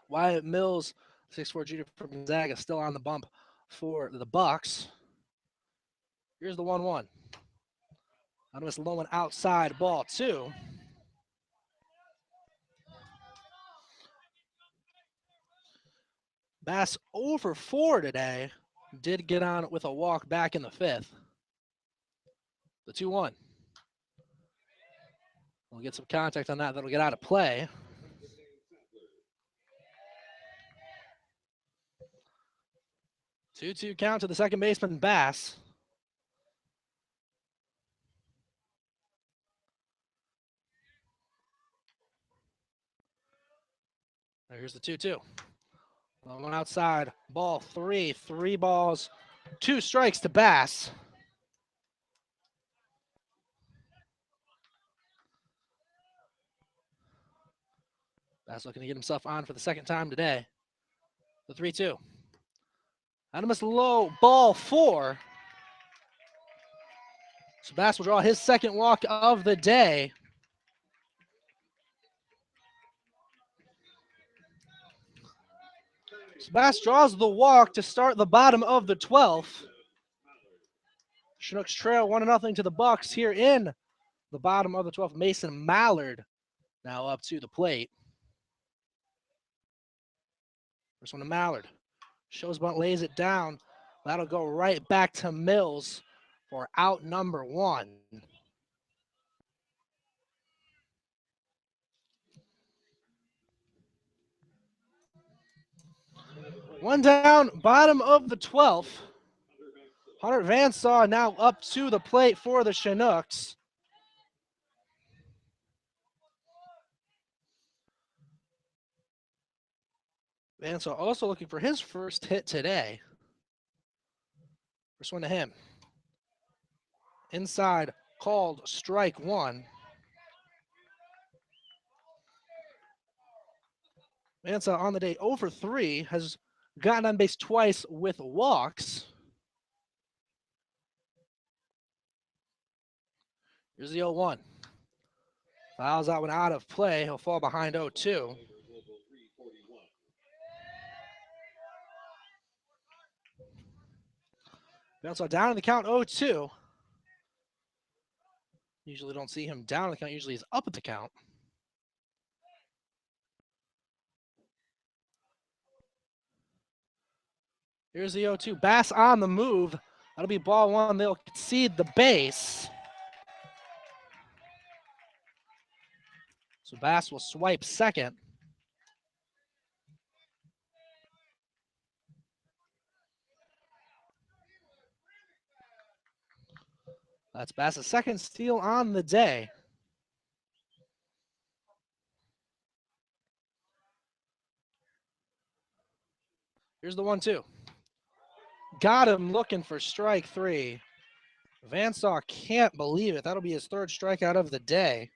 Wyatt Mills, 6'4" junior from Gonzaga, still on the bump for the Bucs. Here's the 1-1. On miss low and outside, ball 2. Bass 0 for 4 today. Did get on with a walk back in the 5th. The 2-1. We'll get some contact on that. That'll get out of play. Two-two count to the second baseman, Bass. here's the 2-2. One outside, ball 3, 3 balls, 2 strikes to Bass. Bass looking to get himself on for the second time today. The 3-2. Adamus low, ball 4. So Bass will draw his second walk of the day. So Bass draws the walk to start the bottom of the 12th. Chinooks trail 1-0 to the Bucs here in the bottom of the 12th. Mason Mallard now up to the plate. First one to Mallard. Shows bunt, lays it down. That'll go right back to Mills for out number 1. One down, bottom of the 12th. Hunter Vansaw now up to the plate for the Chinooks. Vansaw also looking for his first hit today. First one to him. Inside, called strike 1. Vansaw on the day 0 for 3, has gotten on base twice with walks. Here's the 0-1. Fouls that one out of play. He'll fall behind 0-2. Vansaw down in the count 0-2. Usually don't see him down in the count. Usually he's up at the count. Here's the 0-2. Bass on the move. That'll be ball 1. They'll concede the base. So Bass will swipe second. That's Bass's second steal on the day. Here's the 1-2. Got him looking for strike 3. Vansaw can't believe it. That'll be his third strikeout of the day.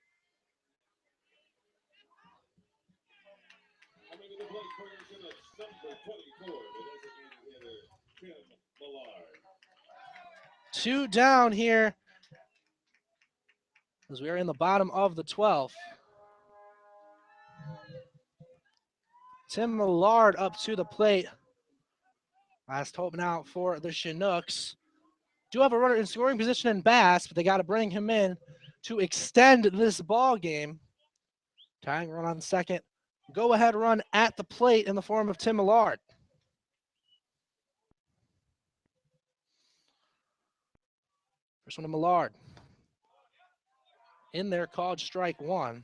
Two down here as we are in the bottom of the 12th. Tim Millard up to the plate. Last hope now for the Chinooks. Do have a runner in scoring position in Bass, but they got to bring him in to extend this ball game. Tying run on second. Go ahead run at the plate in the form of Tim Millard. First one to Millard. In there, called strike 1.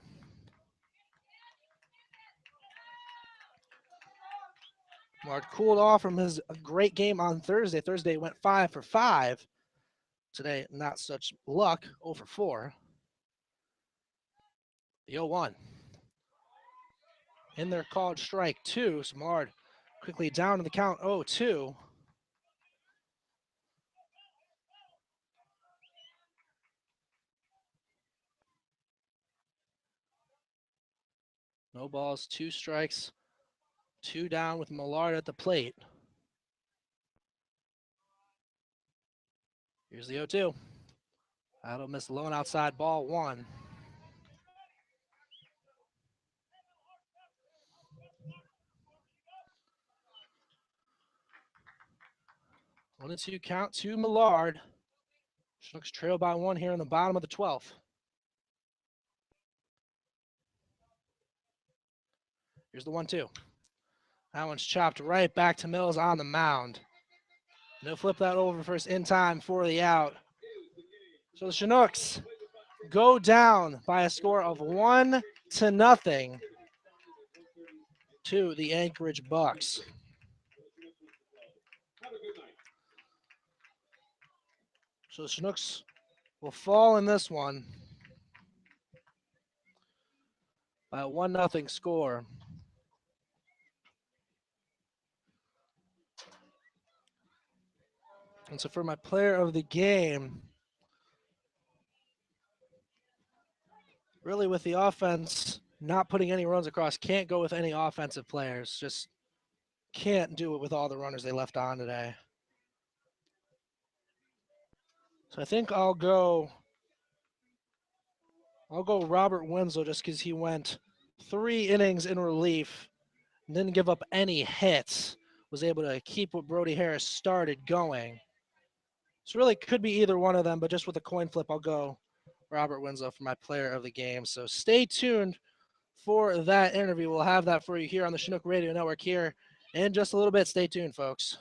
Millard cooled off from his great game on Thursday. Thursday went 5 for 5. Today, not such luck, 0 for 4. The 0-1. In there, called strike 2. So Millard quickly down to the count 0-2. No balls, 2 strikes, 2 down with Millard at the plate. Here's the 0-2. That'll miss low and outside, ball 1. One and 2 count to Millard. Chinooks trail by 1 here in the bottom of the 12th. Here's the 1-2. That one's chopped right back to Mills on the mound. They'll flip that over first in time for the out. So the Chinooks go down by a score of 1-0 to the Anchorage Bucs. So the Chinooks will fall in this one by a 1-0 score. And so for my player of the game, really with the offense not putting any runs across, can't go with any offensive players. Just can't do it with all the runners they left on today. So I think I'll go Robert Winslow just because he went 3 innings in relief, didn't give up any hits, was able to keep what Brody Harris started going. So really could be either one of them, but just with a coin flip, I'll go Robert Winslow for my player of the game. So stay tuned for that interview. We'll have that for you here on the Chinook Radio Network here in just a little bit. Stay tuned, folks.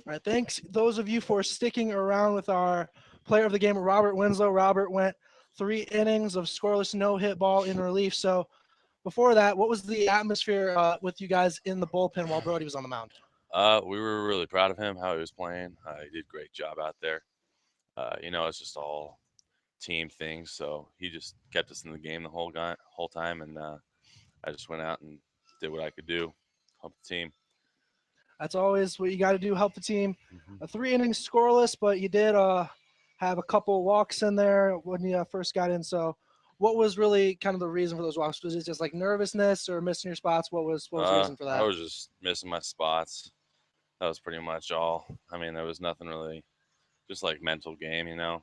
All right, thanks those of you for sticking around with our player of the game, Robert Winslow. Robert went 3 innings of scoreless no-hit ball in relief. So before that, what was the atmosphere with you guys in the bullpen while Brody was on the mound? We were really proud of him, how he was playing. He did a great job out there. It's just all team things. So he just kept us in the game the whole time, and I just went out and did what I could do, help the team. That's always what you got to do, help the team. Mm-hmm. 3 innings scoreless, but you did have a couple walks in there when you first got in. So what was really kind of the reason for those walks? Was it just like nervousness or missing your spots? What was the reason for that? I was just missing my spots. That was pretty much all. I mean, there was nothing really, just like mental game, That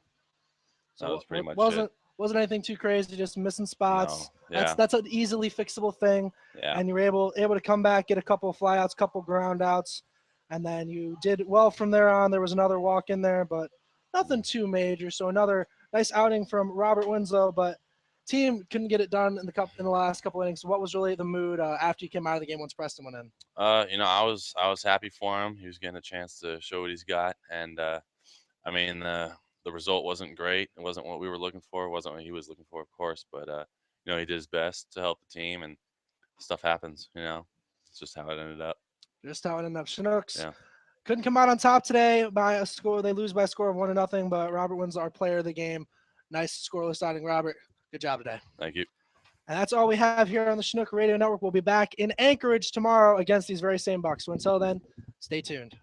was pretty much it. Wasn't anything too crazy, just missing spots. No, yeah. That's an easily fixable thing. Yeah. And you were able to come back, get a couple of flyouts, couple ground outs, and then you did well from there on. There was another walk in there, but nothing too major. So another nice outing from Robert Winslow, but team couldn't get it done in the last couple innings. So what was really the mood after you came out of the game once Preston went in? I was happy for him. He was getting a chance to show what he's got, and I mean the result wasn't great. It wasn't what we were looking for. It wasn't what he was looking for, of course. But he did his best to help the team, and stuff happens. It's just how it ended up. Just how it ended up. Chinooks Yeah. couldn't come out on top today by a score. They lose by a score of 1-0. But Robert wins our player of the game. Nice scoreless outing, Robert. Good job today. Thank you. And that's all we have here on the Chinook Radio Network. We'll be back in Anchorage tomorrow against these very same Bucs. So until then, stay tuned.